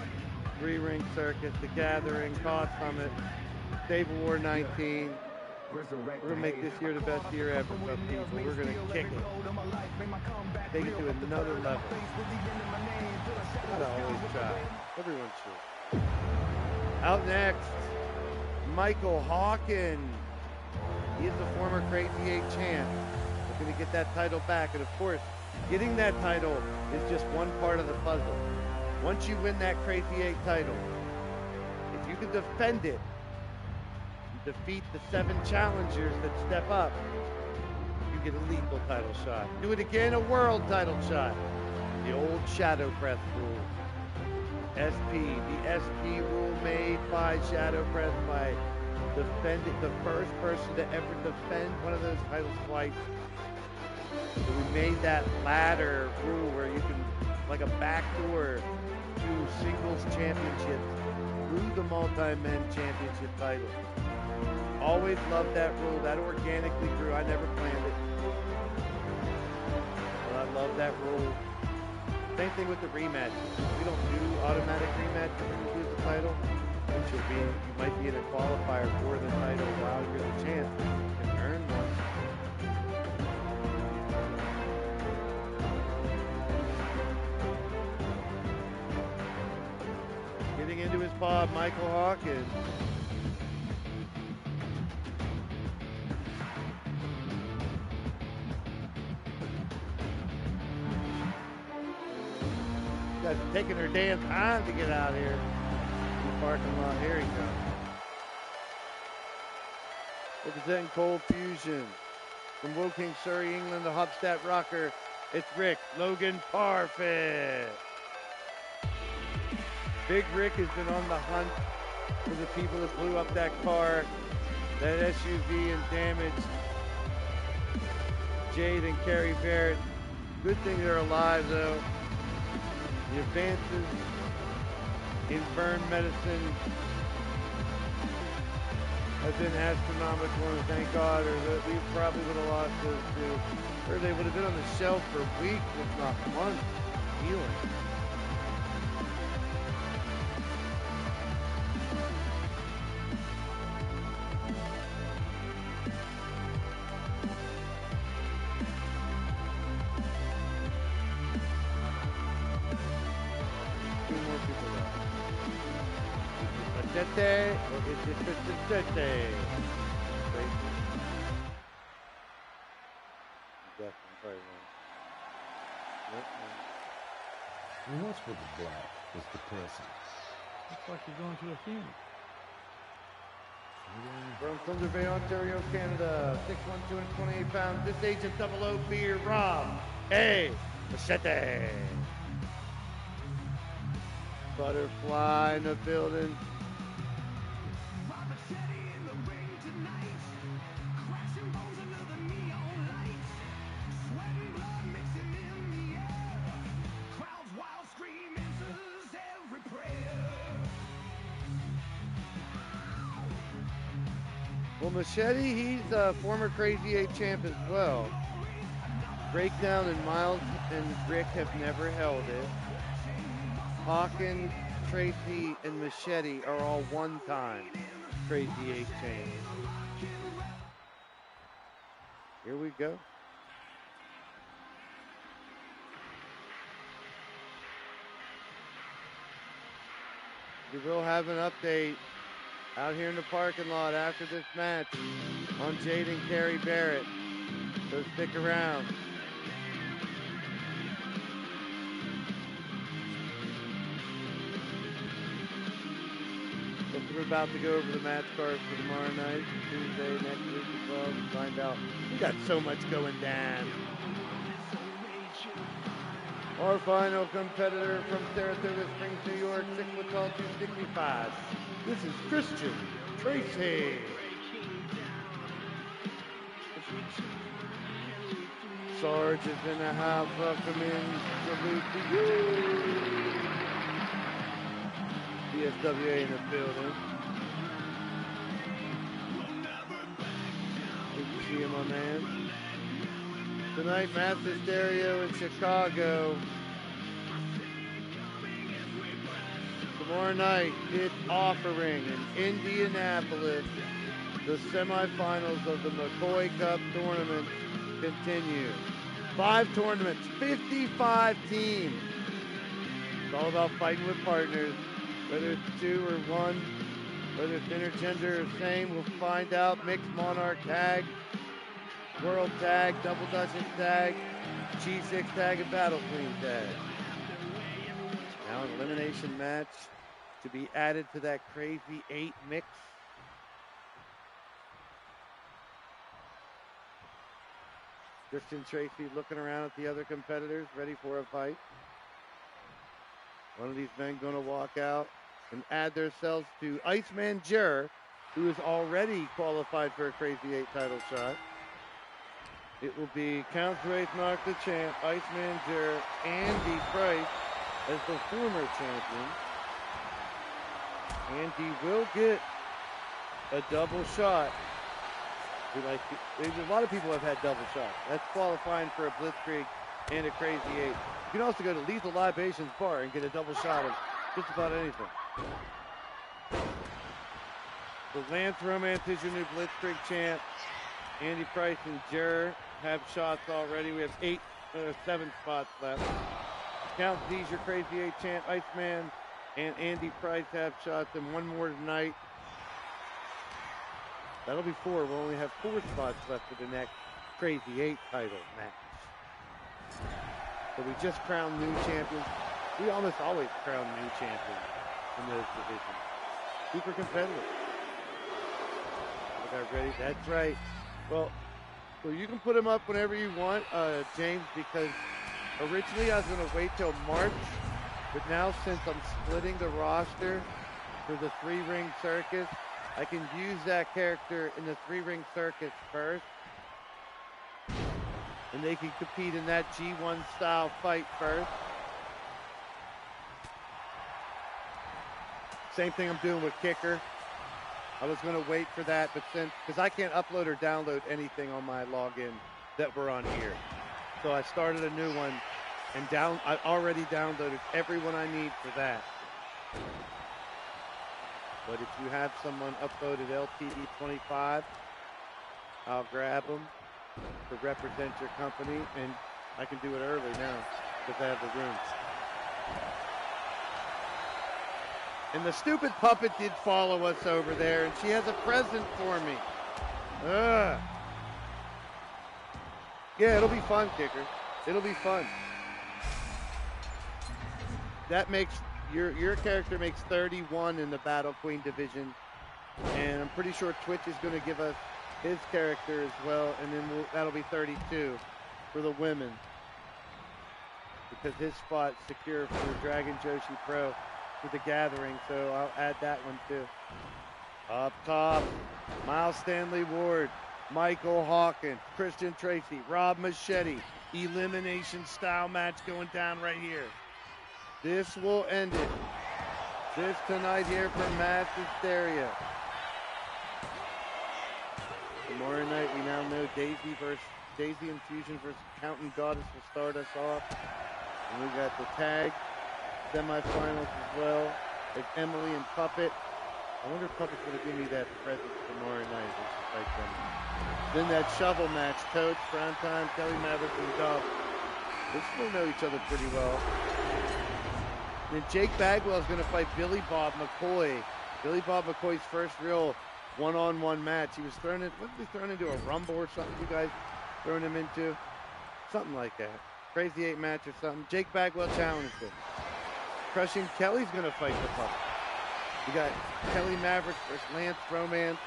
3-Ring Circus, The Gathering, Cost Summit, Stable War 19. We're going to make this year the best year ever, people. We're going to kick it. Take it to another level. Gotta always try. Everyone should. Out next, Michael Hawkins. He is the former Crazy 8 champ. We're going to get that title back. And of course, getting that title is just one part of the puzzle. Once you win that Crazy 8 title, if you can defend it, defeat the 7 challengers that step up, you you get a lethal title shot. Do it again, a world title shot. The old Shadow Breath rule. SP, the SP rule made by Shadow Breath by defending the first person to ever defend one of those titles twice. So we made that ladder rule where you can, like a backdoor to singles championships through the multi-men championship title. Always loved that rule. That organically grew. I never planned it. But I love that rule. Same thing with the rematch. We don't do automatic rematch when you lose the title. Which you might be in a qualifier for the title while you're the champ. You can earn one. Getting into his pod, Michael Hawkins. Guys are taking their damn time to get out here. In the parking lot. Here he comes. Representing Cold Fusion. From Woking, Surrey, England, the Hopstat Rocker. It's Rick Logan Parfit. Big Rick has been on the hunt for the people that blew up that car, that SUV, and damaged Jade and Carrie Barrett. Good thing they're alive, though. The advances in burn medicine have been astronomical, and thank God, or that we probably would have lost those two. Or they would have been on the shelf for weeks, if not months, healing. Tete, or is it Tete? Definitely, probably wrong. And what's with the black? It's depressing. Looks like you're going to a funeral. From Thunder Bay, Ontario, Canada, 6'1", 228 pounds, this agent 00 beer, Rob A. Machete. Butterfly in the building. Well, Machete, he's a former Crazy 8 champ as well. Breakdown and Miles and Rick have never held it. Hawkins, Tracy, and Machete are all one-time Crazy 8 champs. Here we go. We will have an update out here in the parking lot after this match on Jade and Carrie Barrett. So stick around. We're about to go over the match cards for tomorrow night, Tuesday, next week as well, to find out. We got so much going down. Our final competitor from Saratoga Springs, New York, 6 foot tall, 265. This is Christian Tracy. Sarge is in the house. Welcome in. Salute to you. BSWA in the building. Good to see you, my man. Tonight, Mass Hysteria in Chicago. Tomorrow night, it's Offering in Indianapolis. The semifinals of the McCoy Cup tournament continue. 5 tournaments, 55 teams. It's all about fighting with partners. Whether it's 2 or 1, whether it's intergender or same, we'll find out. Mixed Monarch tag, World tag, Double Dutchess tag, G6 tag, and Battle Queen tag. Now an elimination match to be added to that Crazy 8 mix. Christian Tracy looking around at the other competitors, ready for a fight. One of these men going to walk out and add themselves to Iceman Jer, who is already qualified for a Crazy 8 title shot. It will be Count Wraithmark, the champ, Iceman Jer, Andy Price as the former champion. Andy will get a double shot. A lot of people have had double shots. That's qualifying for a Blitzkrieg and a Crazy 8. You can also go to Lethal Libations Bar and get a double shot of just about anything. So Lance Romance is your new Blitzkrieg champ. Andy Price and Jer have shots already. We have 7 spots left. Count Z's your Crazy 8 champ. Iceman and Andy Price have shots, and one more tonight. That'll be 4. We'll only have 4 spots left for the next Crazy 8 title match. So we just crowned new champions. We almost always crown new champions in those divisions. Super competitive. We got ready. That's right. Well, so you can put them up whenever you want, James, because originally I was going to wait till March, but now since I'm splitting the roster for the 3-ring circus, I can use that character in the 3-ring circus first, and they can compete in that G1 style fight first. Same thing I'm doing with Kicker. I was going to wait for that, but because I can't upload or download anything on my login that we're on here. So I started a new one, and I already downloaded everyone I need for that. But if you have someone uploaded LTD1334, I'll grab them to represent your company, and I can do it early now because I have the room. And the stupid puppet did follow us over there, and she has a present for me. Ugh. Yeah, it'll be fun, Kicker. It'll be fun. That makes your character makes 31 in the Battle Queen division, and I'm pretty sure Twitch is going to give us his character as well, and then that'll be 32 for the women, because his spot's secure for Dragon Joshi Pro for the Gathering, so I'll add that one too. Up top, Miles Stanley Ward, Michael Hawkins, Christian Tracy, Rob Machete, elimination style match going down right here. This will end it. This tonight here for Mass Hysteria. Tomorrow night we now know Daisy Infusion versus Counting Goddess will start us off. And we got the tag semifinals as well. It's Emily and Puppet. I wonder if Puppet's going to give me that present tomorrow night. Then that shovel match, Coach, Prime Time, Kelly Maverick, and Dove. They still know each other pretty well. Then Jake Bagwell is going to fight Billy Bob McCoy. Billy Bob McCoy's first real one-on-one match. He was thrown into a rumble or something. You guys thrown him into something like that. Crazy 8 match or something. Jake Bagwell challenged him. Crushing Kelly's going to fight the puppet. You got Kelly Maverick versus Lance Romance.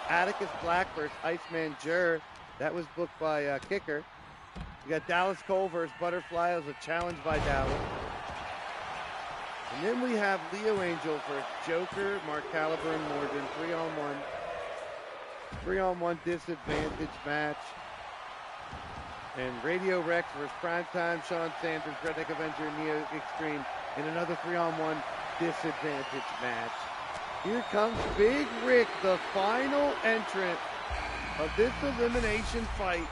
Atticus Black versus Iceman Jer. That was booked by Kicker. You got Dallas Cole versus Butterfly as a challenge by Dallas. And then we have Leo Angel versus Joker, Mark Caliber, and Morgan. 3-on-1. 3-on-1 disadvantage match. And Radio Rex versus Primetime, Sean Sanders, Redneck Avenger, Neo Extreme. In another 3-on-1 disadvantage match. Here comes Big Rick, the final entrant of this elimination fight.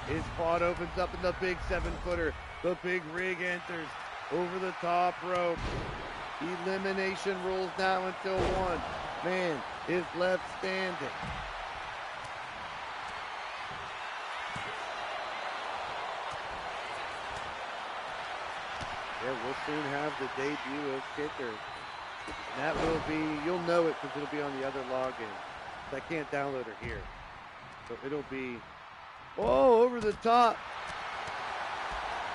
His spot opens up in the big 7-footer. The Big Rig enters over the top rope. Elimination rules now until one man is left standing. Yeah, we'll soon have the debut of Kicker. That will be, you'll know it because it'll be on the other login. I can't download her here. So it'll be, oh, over the top.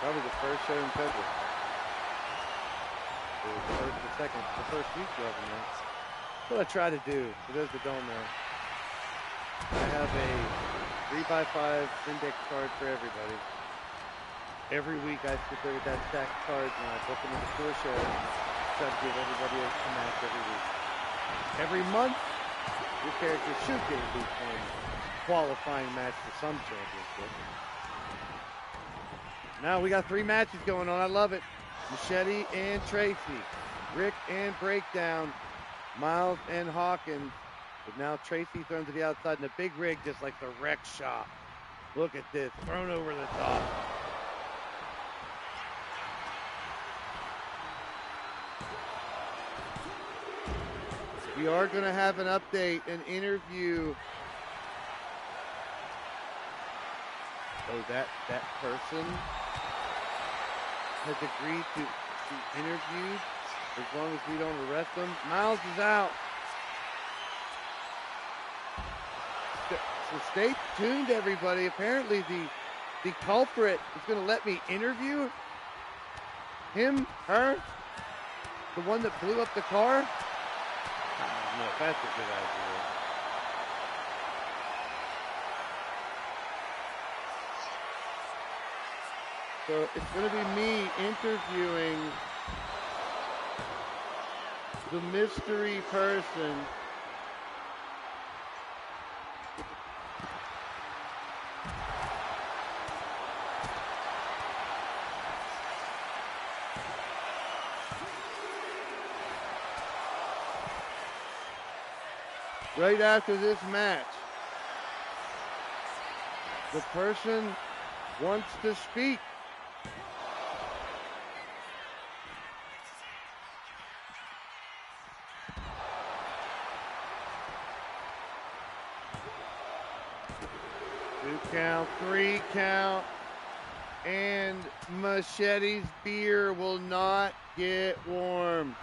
Probably the first show in February. The first week of it. That's what I try to do, for those that don't know. I have 3x5 index card for everybody. Every week I sit there with that stack of cards and I book them into 4 shows. Try to give everybody a match every week. Every month, your character should get at least one qualifying match for some championship. Now we got 3 matches going on. I love it. Machete and Tracy. Rick and Breakdown. Miles and Hawkins. But now Tracy thrown to the outside and the big rig just like the wreck shop. Look at this. Thrown over the top. We are going to have an update, an interview. Oh, that person has agreed to be interviewed as long as we don't arrest them. Miles is out. So stay tuned, everybody. Apparently the culprit is going to let me interview him, her, the one that blew up the car. I don't know if that's a good idea. So it's going to be me interviewing the mystery person. Right after this match, the person wants to speak. Two count, 3 count, and Machete's beer will not get warm.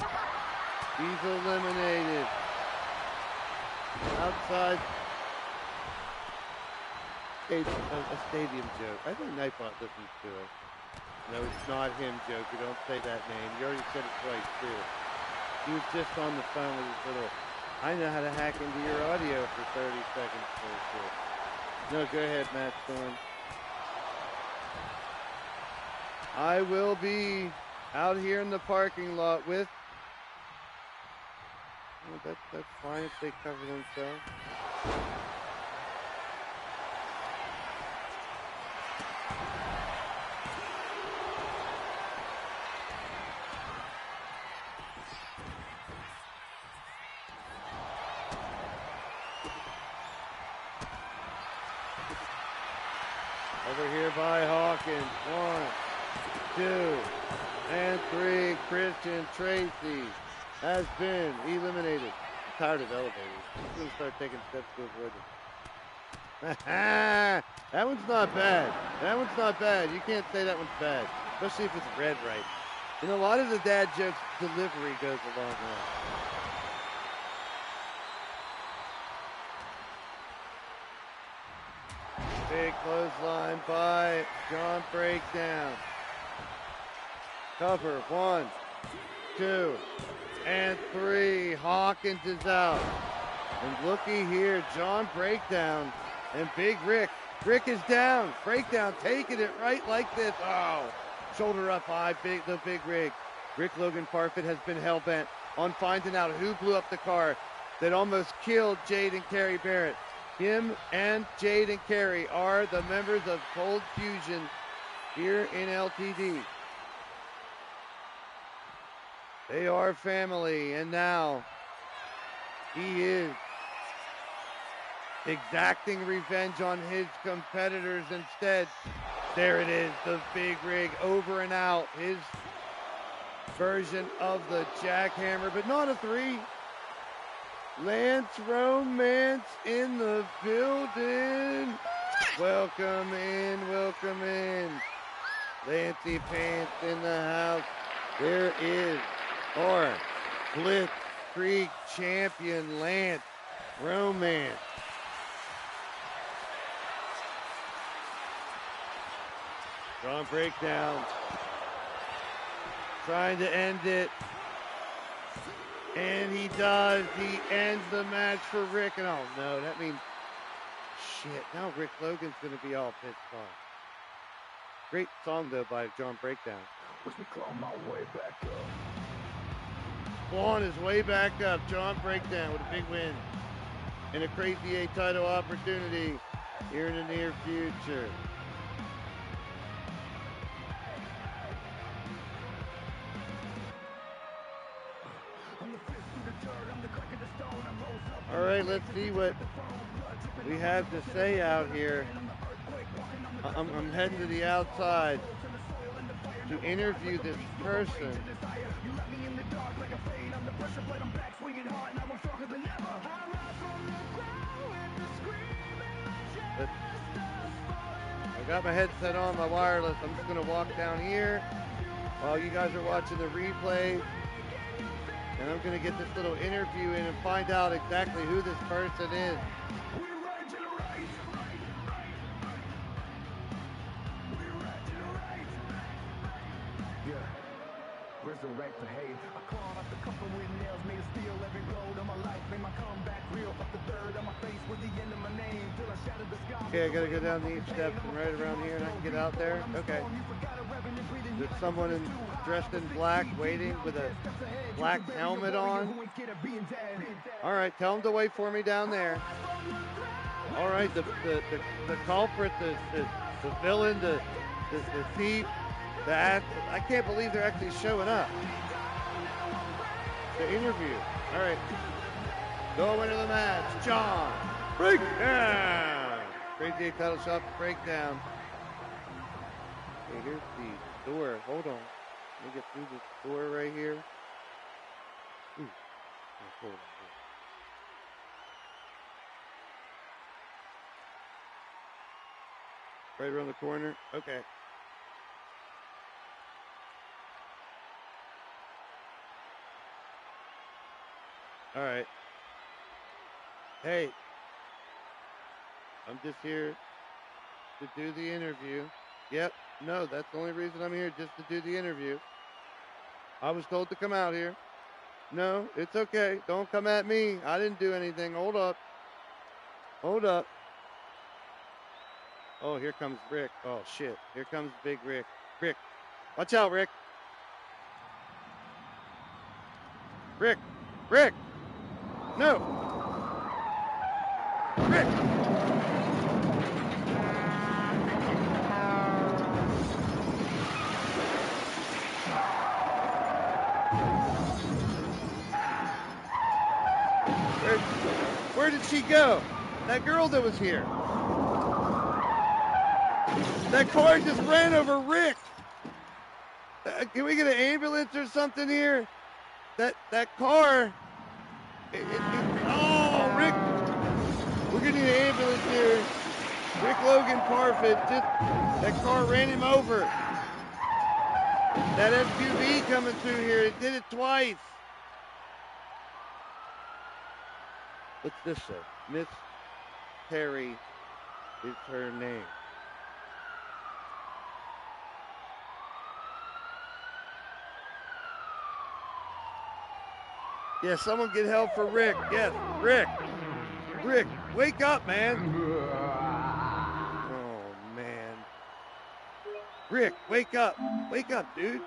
He's eliminated. Outside a stadium joke. I think Nightbot listens to it. No, it's not him, joke. You don't say that name. You already said it twice, too. He was just on the phone with his little, I know how to hack into your audio for 30 seconds. No, go ahead, Matt Storm. I will be out here in the parking lot with, well, that's fine if they cover themselves. Over here by Hawkins. 1, 2, and 3. Christian Tracy has been eliminated. I'm tired of elevators. I'm going to start taking steps to avoid them. That one's not bad. That one's not bad. You can't say that one's bad, especially if it's read right. In a lot of the dad jokes, delivery goes a long way. Big clothesline by John Breakdown. Cover 1, 2, and 3. Hawkins is out. And looky here, John Breakdown and Big Rick. Rick is down. Breakdown taking it right like this. Oh, shoulder up high, the Big Rig. Rick Logan Parfit has been hell-bent on finding out who blew up the car that almost killed Jade and Carrie Barrett. Him and Jade and Carrie are the members of Cold Fusion here in LTD. They are family, and now he is exacting revenge on his competitors instead. There it is, the Big Rig over and out. His version of the jackhammer, but not a 3. Lance Romance in the building. Welcome in, welcome in. Lancey Pants in the house. There is our Blitz Creek champion, Lance Romance. Strong breakdown. Trying to end it. And he does. He ends the match for Rick. And oh no, that means shit. Now Rick Logan's going to be all pissed off. Great song, though, by John Breakdown. Watch me claw my way back up. Clawing his way back up. John Breakdown with a big win. And a Crazy 8 title opportunity here in the near future. All right, let's see what we have to say out here. I'm heading to the outside to interview this person. I got my headset on, my wireless. I'm just going to walk down here while you guys are watching the replay. And I'm going to get this little interview in and find out exactly who this person is. Resurrect the hate. I clawed up the couple with nails, made of steel every road of my life, made my comeback real. Up the third on my face was the end of my name till I shattered the sky. Okay, I gotta go down these steps and right around here and I can get out there. Okay. There's someone dressed in black waiting with a black helmet on. All right, tell him to wait for me down there. All right, the culprit, the villain, the thief, I can't believe they're actually showing up. The interview. All right. Go into the match. John Breakdown. Crazy 8 title shot breakdown. Okay, here's the door. Hold on. Let me get through this door right here. Ooh. Hold on. Right around the corner. Okay. All right. Hey, I'm just here to do the interview. Yep. No, that's the only reason I'm here, just to do the interview. I was told to come out here. No, it's okay. Don't come at me. I didn't do anything. Hold up. Hold up. Oh, here comes Rick. Oh, shit. Here comes Big Rick. Rick. Watch out, Rick. Rick. Rick. No. Rick. Where did she go? That girl that was here. That car just ran over Rick. Can we get an ambulance or something here? That car. Oh, Rick. We're going to need an ambulance here. Rick Logan Parfit, that car ran him over. That SUV coming through here, it did it twice. What's this say? Miss Terry is her name. Yeah, someone get help for Rick. Yes, Rick. Rick, wake up, man. Oh, man. Rick, wake up. Wake up, dude.